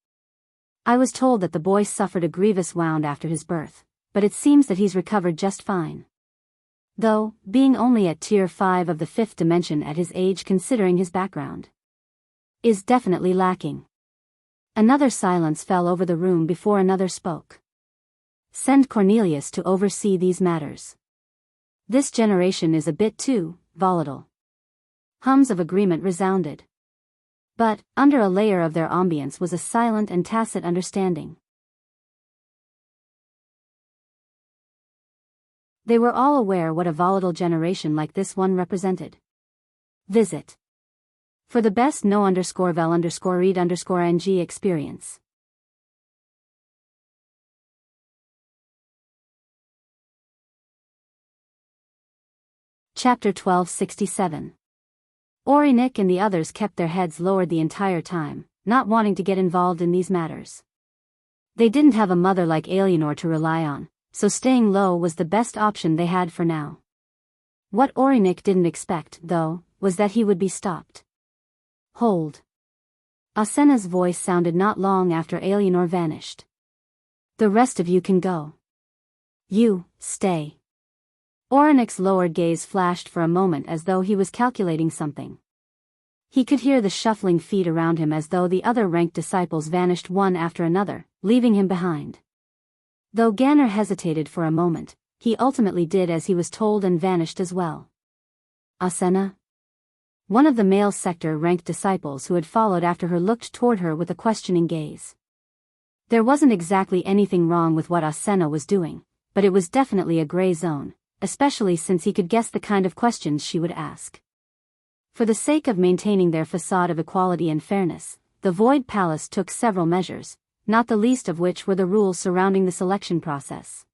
I was told that the boy suffered a grievous wound after his birth, but it seems that he's recovered just fine. Though, being only at Tier 5 of the 5th dimension at his age considering his background is definitely lacking. Another silence fell over the room before another spoke. Send Cornelius to oversee these matters. This generation is a bit too volatile. Hums of agreement resounded. But, under a layer of their ambience was a silent and tacit understanding. They were all aware what a volatile generation like this one represented. Visit. For the best no_vel_read_ng experience. Chapter 1267. Orinik and the others kept their heads lowered the entire time, not wanting to get involved in these matters. They didn't have a mother like Alienor to rely on, so staying low was the best option they had for now. What Orinik didn't expect, though, was that he would be stopped. Hold. Asenna's voice sounded not long after Alienor vanished. The rest of you can go. You, stay. Orinik's lowered gaze flashed for a moment as though he was calculating something. He could hear the shuffling feet around him as though the other ranked disciples vanished one after another, leaving him behind. Though Ganner hesitated for a moment, he ultimately did as he was told and vanished as well. Asena? One of the male sector-ranked disciples who had followed after her looked toward her with a questioning gaze. There wasn't exactly anything wrong with what Asena was doing, but it was definitely a gray zone, especially since he could guess the kind of questions she would ask. For the sake of maintaining their facade of equality and fairness, the Void Palace took several measures, not the least of which were the rules surrounding the selection process.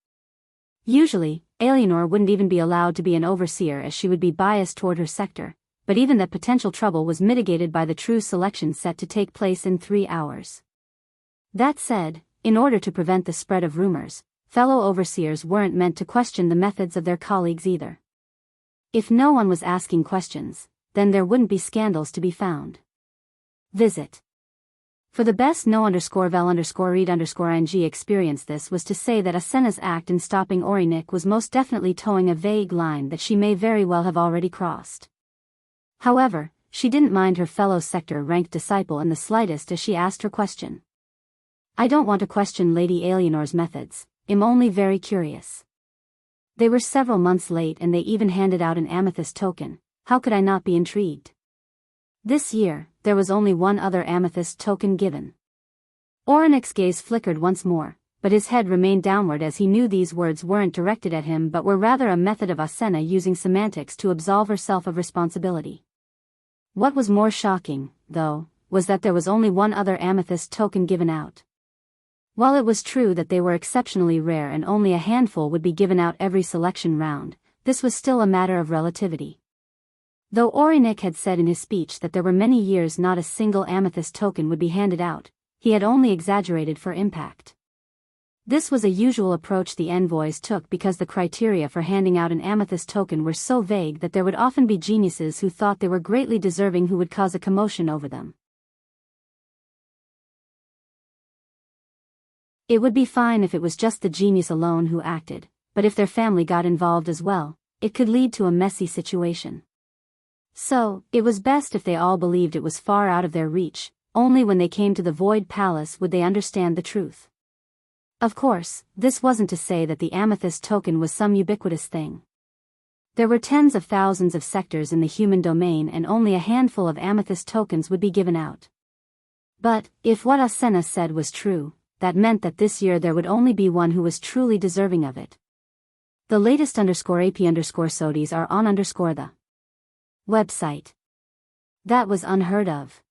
Usually, Alienor wouldn't even be allowed to be an overseer as she would be biased toward her sector, but even that potential trouble was mitigated by the true selection set to take place in 3 hours. That said, in order to prevent the spread of rumors, fellow overseers weren't meant to question the methods of their colleagues either. If no one was asking questions, then there wouldn't be scandals to be found. Visit. For the best no_vel_read_ing experienced this was to say that Asena's act in stopping Orinik was most definitely towing a vague line that she may very well have already crossed. However, she didn't mind her fellow sector-ranked disciple in the slightest as she asked her question. I don't want to question Lady Alienor's methods, I'm only very curious. They were several months late and they even handed out an amethyst token, how could I not be intrigued? This year, there was only one other amethyst token given. Orinik's gaze flickered once more, but his head remained downward as he knew these words weren't directed at him but were rather a method of Asena using semantics to absolve herself of responsibility. What was more shocking, though, was that there was only one other amethyst token given out. While it was true that they were exceptionally rare and only a handful would be given out every selection round, this was still a matter of relativity. Though Orinik had said in his speech that there were many years not a single amethyst token would be handed out, he had only exaggerated for impact. This was a usual approach the envoys took because the criteria for handing out an amethyst token were so vague that there would often be geniuses who thought they were greatly deserving who would cause a commotion over them. It would be fine if it was just the genius alone who acted, but if their family got involved as well, it could lead to a messy situation. So, it was best if they all believed it was far out of their reach, only when they came to the Void Palace would they understand the truth. Of course, this wasn't to say that the amethyst token was some ubiquitous thing. There were tens of thousands of sectors in the human domain and only a handful of amethyst tokens would be given out. But, if what Asena said was true, that meant that this year there would only be one who was truly deserving of it. The latest _AP_SODIs are on the website. That was unheard of.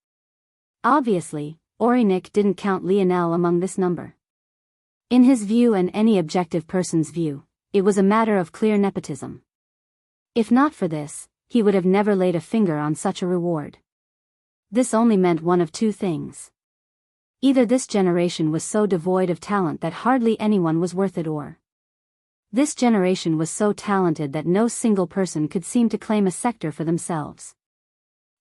Obviously, Orinik didn't count Lionel among this number. In his view and any objective person's view, it was a matter of clear nepotism. If not for this, he would have never laid a finger on such a reward. This only meant one of two things. Either this generation was so devoid of talent that hardly anyone was worth it, or this generation was so talented that no single person could seem to claim a sector for themselves.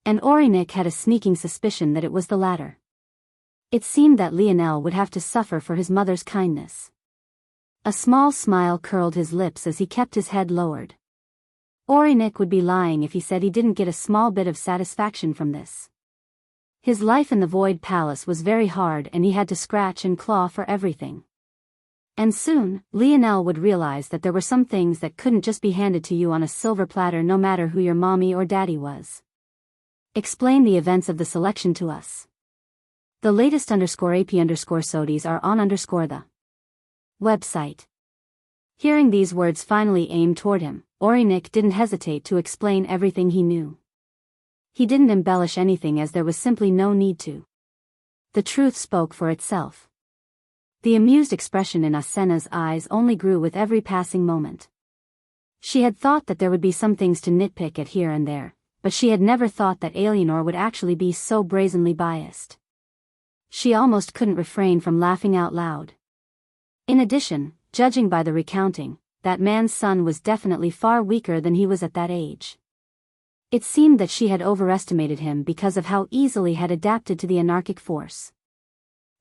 And Orinik had a sneaking suspicion that it was the latter. It seemed that Lionel would have to suffer for his mother's kindness. A small smile curled his lips as he kept his head lowered. Orinik would be lying if he said he didn't get a small bit of satisfaction from this. His life in the Void Palace was very hard and he had to scratch and claw for everything. And soon, Lionel would realize that there were some things that couldn't just be handed to you on a silver platter no matter who your mommy or daddy was. Explain the events of the selection to us. The latest _AP_SODIs are on the website. Hearing these words finally aimed toward him, Orinik didn't hesitate to explain everything he knew. He didn't embellish anything as there was simply no need to. The truth spoke for itself. The amused expression in Asena's eyes only grew with every passing moment. She had thought that there would be some things to nitpick at here and there, but she had never thought that Alienor would actually be so brazenly biased. She almost couldn't refrain from laughing out loud. In addition, judging by the recounting, that man's son was definitely far weaker than he was at that age. It seemed that she had overestimated him because of how easily he had adapted to the anarchic force.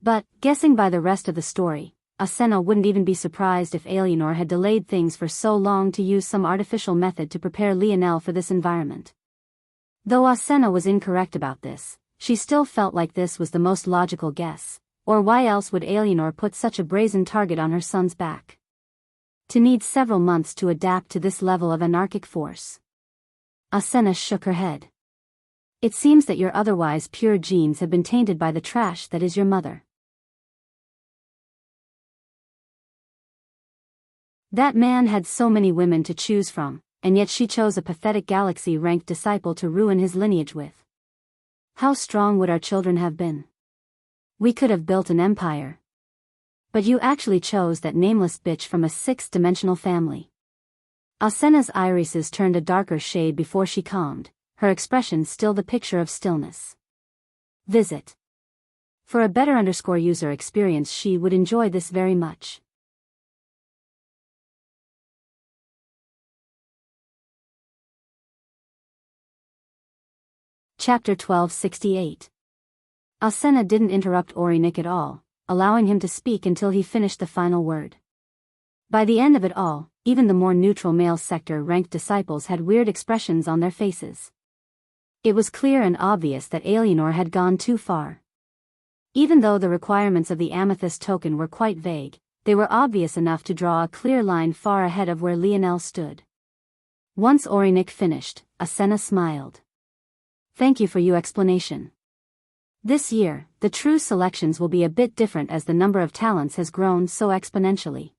But, guessing by the rest of the story, Asena wouldn't even be surprised if Alienor had delayed things for so long to use some artificial method to prepare Lionel for this environment. Though Asena was incorrect about this, she still felt like this was the most logical guess, or why else would Alienor put such a brazen target on her son's back? To need several months to adapt to this level of anarchic force. Asena shook her head. It seems that your otherwise pure genes have been tainted by the trash that is your mother. That man had so many women to choose from, and yet she chose a pathetic galaxy-ranked disciple to ruin his lineage with. How strong would our children have been? We could have built an empire. But you actually chose that nameless bitch from a sixth-dimensional family. Asena's irises turned a darker shade before she calmed, her expression still the picture of stillness. Visit. For a better user experience, she would enjoy this very much. Chapter 1268. Asena didn't interrupt Orinik at all, allowing him to speak until he finished the final word. By the end of it all, even the more neutral male sector-ranked disciples had weird expressions on their faces. It was clear and obvious that Alienor had gone too far. Even though the requirements of the amethyst token were quite vague, they were obvious enough to draw a clear line far ahead of where Lionel stood. Once Orinik finished, Asena smiled. Thank you for your explanation. This year, the true selections will be a bit different as the number of talents has grown so exponentially.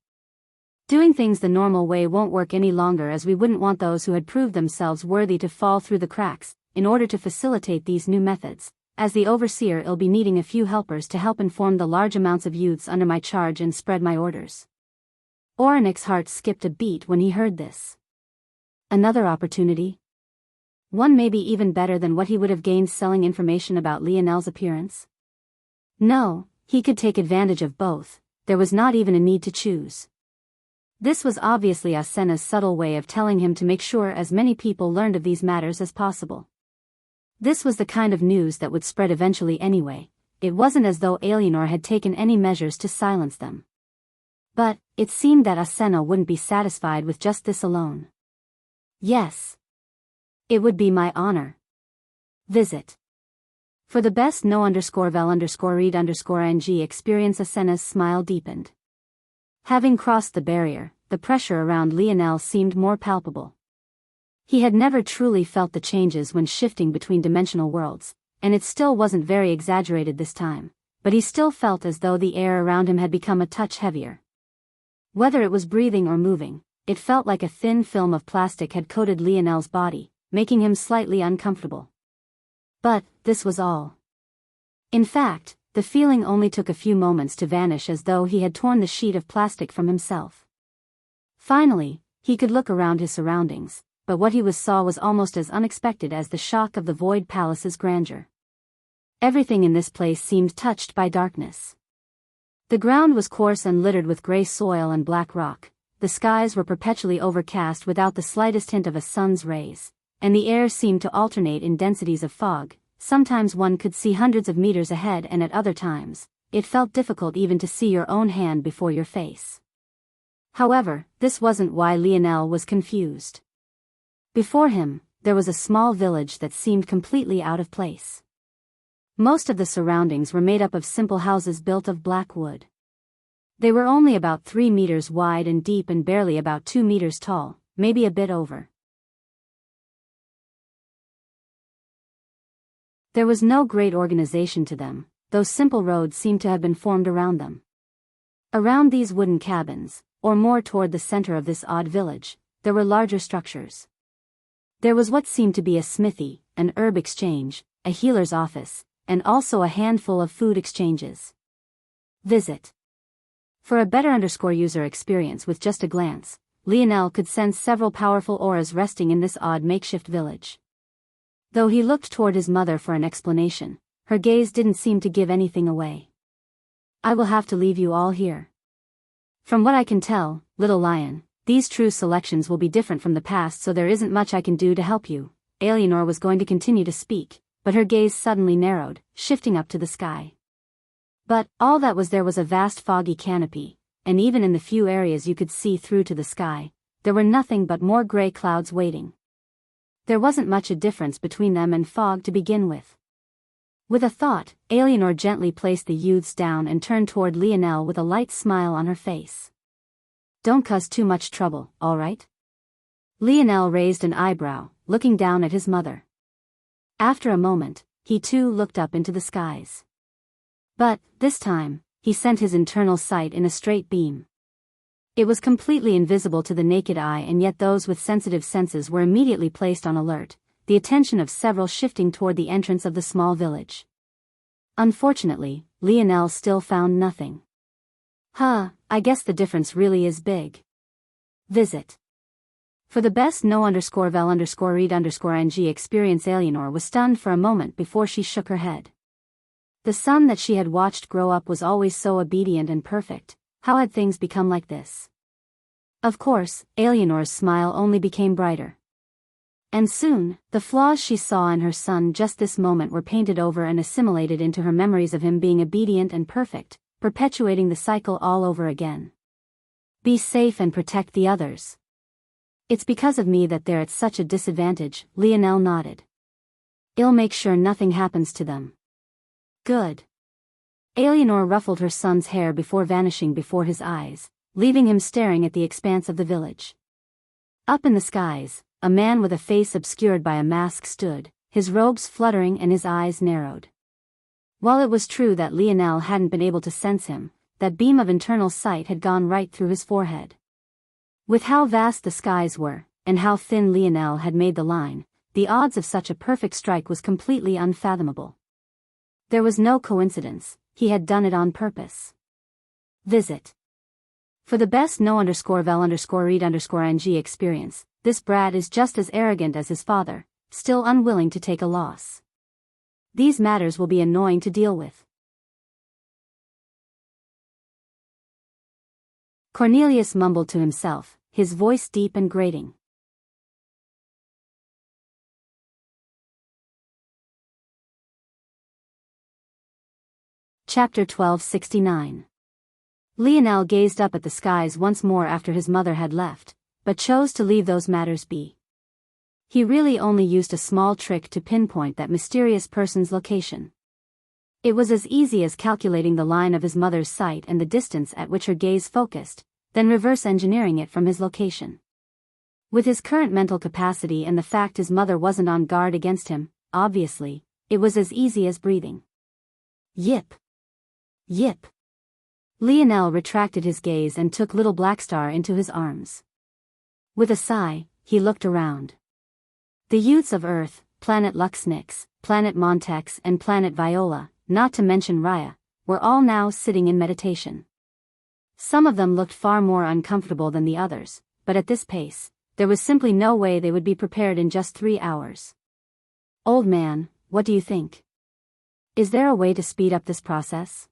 Doing things the normal way won't work any longer, as we wouldn't want those who had proved themselves worthy to fall through the cracks. In order to facilitate these new methods, as the overseer, I'll be needing a few helpers to help inform the large amounts of youths under my charge and spread my orders. Orinik's heart skipped a beat when he heard this. Another opportunity? One maybe even better than what he would have gained selling information about Lionel's appearance? No, he could take advantage of both. There was not even a need to choose. This was obviously Asena's subtle way of telling him to make sure as many people learned of these matters as possible. This was the kind of news that would spread eventually anyway. It wasn't as though Alienor had taken any measures to silence them. But it seemed that Asena wouldn't be satisfied with just this alone. Yes. It would be my honor. Visit. For the best no_vel_read_ng experience. Asena's smile deepened. Having crossed the barrier, the pressure around Lionel seemed more palpable. He had never truly felt the changes when shifting between dimensional worlds, and it still wasn't very exaggerated this time, but he still felt as though the air around him had become a touch heavier. Whether it was breathing or moving, it felt like a thin film of plastic had coated Lionel's body, making him slightly uncomfortable. But this was all. In fact, the feeling only took a few moments to vanish, as though he had torn the sheet of plastic from himself. Finally, he could look around his surroundings, but what he saw was almost as unexpected as the shock of the Void Palace's grandeur. Everything in this place seemed touched by darkness. The ground was coarse and littered with gray soil and black rock, the skies were perpetually overcast without the slightest hint of a sun's rays, and the air seemed to alternate in densities of fog. Sometimes one could see hundreds of meters ahead, and at other times, it felt difficult even to see your own hand before your face. However, this wasn't why Lionel was confused. Before him, there was a small village that seemed completely out of place. Most of the surroundings were made up of simple houses built of black wood. They were only about 3 meters wide and deep and barely about 2 meters tall, maybe a bit over. There was no great organization to them, though simple roads seemed to have been formed around them. Around these wooden cabins, or more toward the center of this odd village, there were larger structures. There was what seemed to be a smithy, an herb exchange, a healer's office, and also a handful of food exchanges. Visit. For a better user experience, with just a glance, Lionel could sense several powerful auras resting in this odd makeshift village. Though he looked toward his mother for an explanation, her gaze didn't seem to give anything away. I will have to leave you all here. From what I can tell, little lion, these true selections will be different from the past, so there isn't much I can do to help you. Alienor was going to continue to speak, but her gaze suddenly narrowed, shifting up to the sky. But all that was there was a vast foggy canopy, and even in the few areas you could see through to the sky, there were nothing but more gray clouds waiting. There wasn't much a difference between them and fog to begin with. With a thought, Eleanor gently placed the youths down and turned toward Lionel with a light smile on her face. Don't cause too much trouble, all right? Lionel raised an eyebrow, looking down at his mother. After a moment, he too looked up into the skies. But, this time, he sent his internal sight in a straight beam. It was completely invisible to the naked eye, and yet those with sensitive senses were immediately placed on alert, the attention of several shifting toward the entrance of the small village. Unfortunately, Lionel still found nothing. I guess the difference really is big. Visit. For the best no_vel_read_ng experience. Eleanor was stunned for a moment before she shook her head. The son that she had watched grow up was always so obedient and perfect. How had things become like this? Of course, Eleanor's smile only became brighter. And soon, the flaws she saw in her son just this moment were painted over and assimilated into her memories of him being obedient and perfect, perpetuating the cycle all over again. Be safe and protect the others. It's because of me that they're at such a disadvantage, Lionel nodded. I'll make sure nothing happens to them. Good. Eleanor ruffled her son's hair before vanishing before his eyes, leaving him staring at the expanse of the village. Up in the skies, a man with a face obscured by a mask stood, his robes fluttering and his eyes narrowed. While it was true that Lionel hadn't been able to sense him, that beam of internal sight had gone right through his forehead. With how vast the skies were, and how thin Lionel had made the line, the odds of such a perfect strike was completely unfathomable. There was no coincidence, he had done it on purpose. Visit. For the best no_vel_read_ng experience, this brat is just as arrogant as his father, still unwilling to take a loss. These matters will be annoying to deal with. Cornelius mumbled to himself, his voice deep and grating. Chapter 1269. Lionel gazed up at the skies once more after his mother had left, but chose to leave those matters be. He really only used a small trick to pinpoint that mysterious person's location. It was as easy as calculating the line of his mother's sight and the distance at which her gaze focused, then reverse engineering it from his location. With his current mental capacity and the fact his mother wasn't on guard against him, obviously, it was as easy as breathing. Yip. Yip. Lionel retracted his gaze and took little Blackstar into his arms. With a sigh, he looked around. The youths of Earth, Planet Luxnix, Planet Montex and Planet Viola, not to mention Raya, were all now sitting in meditation. Some of them looked far more uncomfortable than the others, but at this pace, there was simply no way they would be prepared in just 3 hours. Old man, what do you think? Is there a way to speed up this process?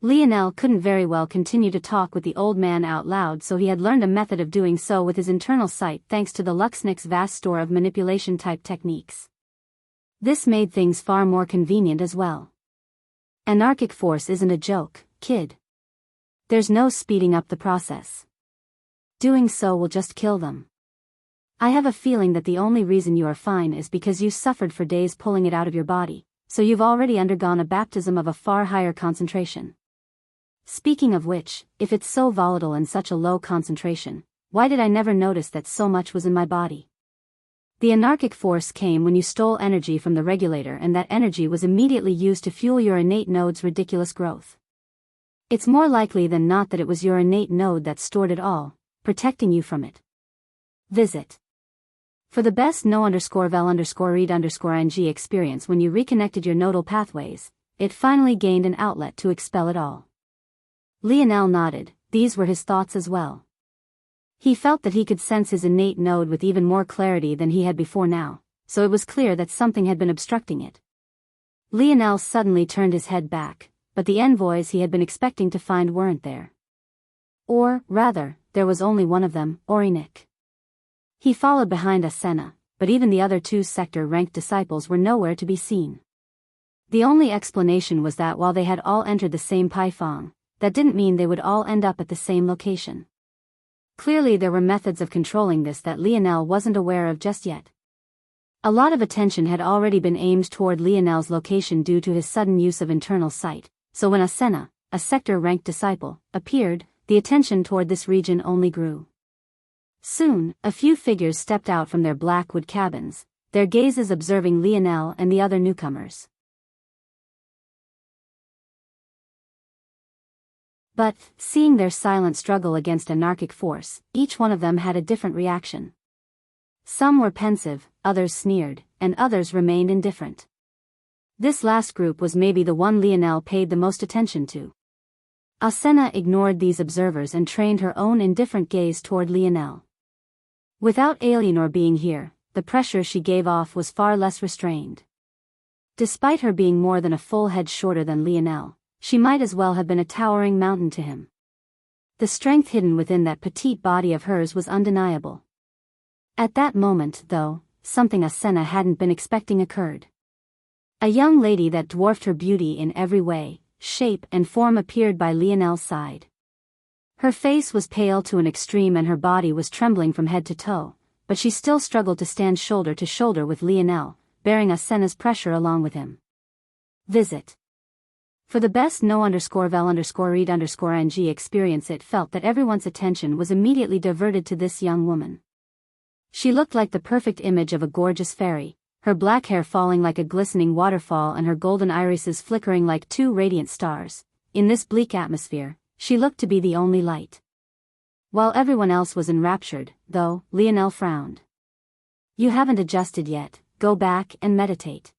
Lionel couldn't very well continue to talk with the old man out loud, so he had learned a method of doing so with his internal sight thanks to the Luxnix's vast store of manipulation-type techniques. This made things far more convenient as well. Anarchic force isn't a joke, kid. There's no speeding up the process. Doing so will just kill them. I have a feeling that the only reason you are fine is because you suffered for days pulling it out of your body, so you've already undergone a baptism of a far higher concentration. Speaking of which, if it's so volatile and such a low concentration, why did I never notice that so much was in my body? The anarchic force came when you stole energy from the regulator, and that energy was immediately used to fuel your innate node's ridiculous growth. It's more likely than not that it was your innate node that stored it all, protecting you from it. Visit. For the best no_vel_read_ng experience, when you reconnected your nodal pathways, it finally gained an outlet to expel it all. Lionel nodded, these were his thoughts as well. He felt that he could sense his innate node with even more clarity than he had before now, so it was clear that something had been obstructing it. Lionel suddenly turned his head back, but the envoys he had been expecting to find weren't there. Or, rather, there was only one of them, Orinik. He followed behind Asena, but even the other 2 sector-ranked disciples were nowhere to be seen. The only explanation was that while they had all entered the same Paifang, that didn't mean they would all end up at the same location. Clearly there were methods of controlling this that Lionel wasn't aware of just yet. A lot of attention had already been aimed toward Lionel's location due to his sudden use of internal sight, so when Asena, a sector-ranked disciple, appeared, the attention toward this region only grew. Soon, a few figures stepped out from their black wood cabins, their gazes observing Lionel and the other newcomers. But, seeing their silent struggle against anarchic force, each one of them had a different reaction. Some were pensive, others sneered, and others remained indifferent. This last group was maybe the one Lionel paid the most attention to. Asena ignored these observers and trained her own indifferent gaze toward Lionel. Without Alienor being here, the pressure she gave off was far less restrained. Despite her being more than a full head shorter than Lionel, she might as well have been a towering mountain to him. The strength hidden within that petite body of hers was undeniable. At that moment, though, something Asena hadn't been expecting occurred. A young lady that dwarfed her beauty in every way, shape and form appeared by Lionel's side. Her face was pale to an extreme and her body was trembling from head to toe, but she still struggled to stand shoulder to shoulder with Lionel, bearing Asena's pressure along with him. Visit. For the best no_vel_read_ng experience, it felt that everyone's attention was immediately diverted to this young woman. She looked like the perfect image of a gorgeous fairy, her black hair falling like a glistening waterfall and her golden irises flickering like two radiant stars. In this bleak atmosphere, she looked to be the only light. While everyone else was enraptured, though, Lionel frowned. "You haven't adjusted yet, go back and meditate."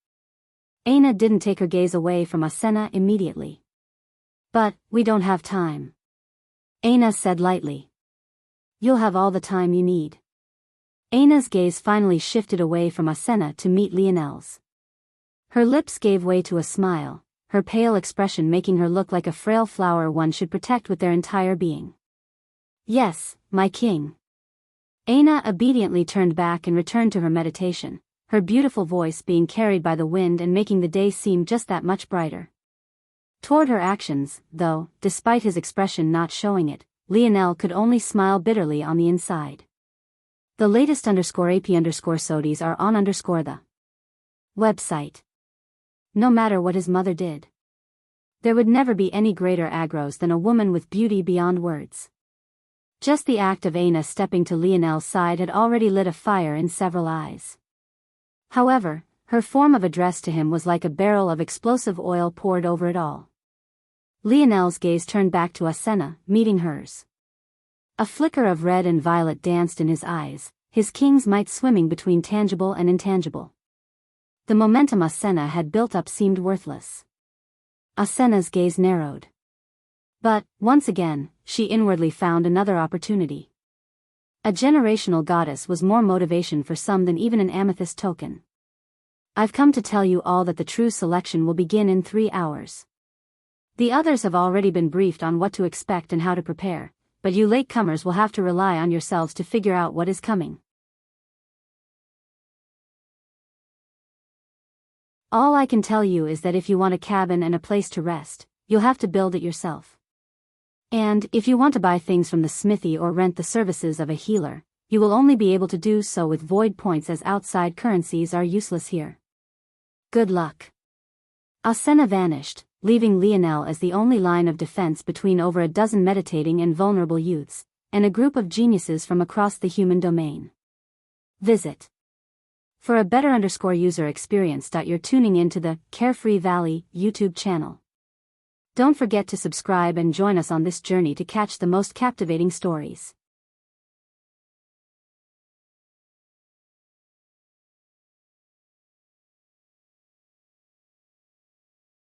Aina didn't take her gaze away from Asena immediately. "But, we don't have time," Aina said lightly. "You'll have all the time you need." Aina's gaze finally shifted away from Asena to meet Lionel's. Her lips gave way to a smile, her pale expression making her look like a frail flower one should protect with their entire being. "Yes, my king." Aina obediently turned back and returned to her meditation, her beautiful voice being carried by the wind and making the day seem just that much brighter. Toward her actions, though, despite his expression not showing it, Lionel could only smile bitterly on the inside. The latest _AP_SODIes are on _the website. No matter what his mother did, there would never be any greater aggros than a woman with beauty beyond words. Just the act of Aina stepping to Lionel's side had already lit a fire in several eyes. However, her form of address to him was like a barrel of explosive oil poured over it all. Lionel's gaze turned back to Asena, meeting hers. A flicker of red and violet danced in his eyes, his king's might swimming between tangible and intangible. The momentum Asena had built up seemed worthless. Asena's gaze narrowed. But, once again, she inwardly found another opportunity. A generational goddess was more motivation for some than even an amethyst token. "I've come to tell you all that the true selection will begin in 3 hours. The others have already been briefed on what to expect and how to prepare, but you latecomers will have to rely on yourselves to figure out what is coming. All I can tell you is that if you want a cabin and a place to rest, you'll have to build it yourself. And, if you want to buy things from the smithy or rent the services of a healer, you will only be able to do so with void points as outside currencies are useless here. Good luck." Asena vanished, leaving Lionel as the only line of defense between over a dozen meditating and vulnerable youths, and a group of geniuses from across the human domain. Visit. For a better user experience. You're tuning into the Carefree Valley YouTube channel. Don't forget to subscribe and join us on this journey to catch the most captivating stories.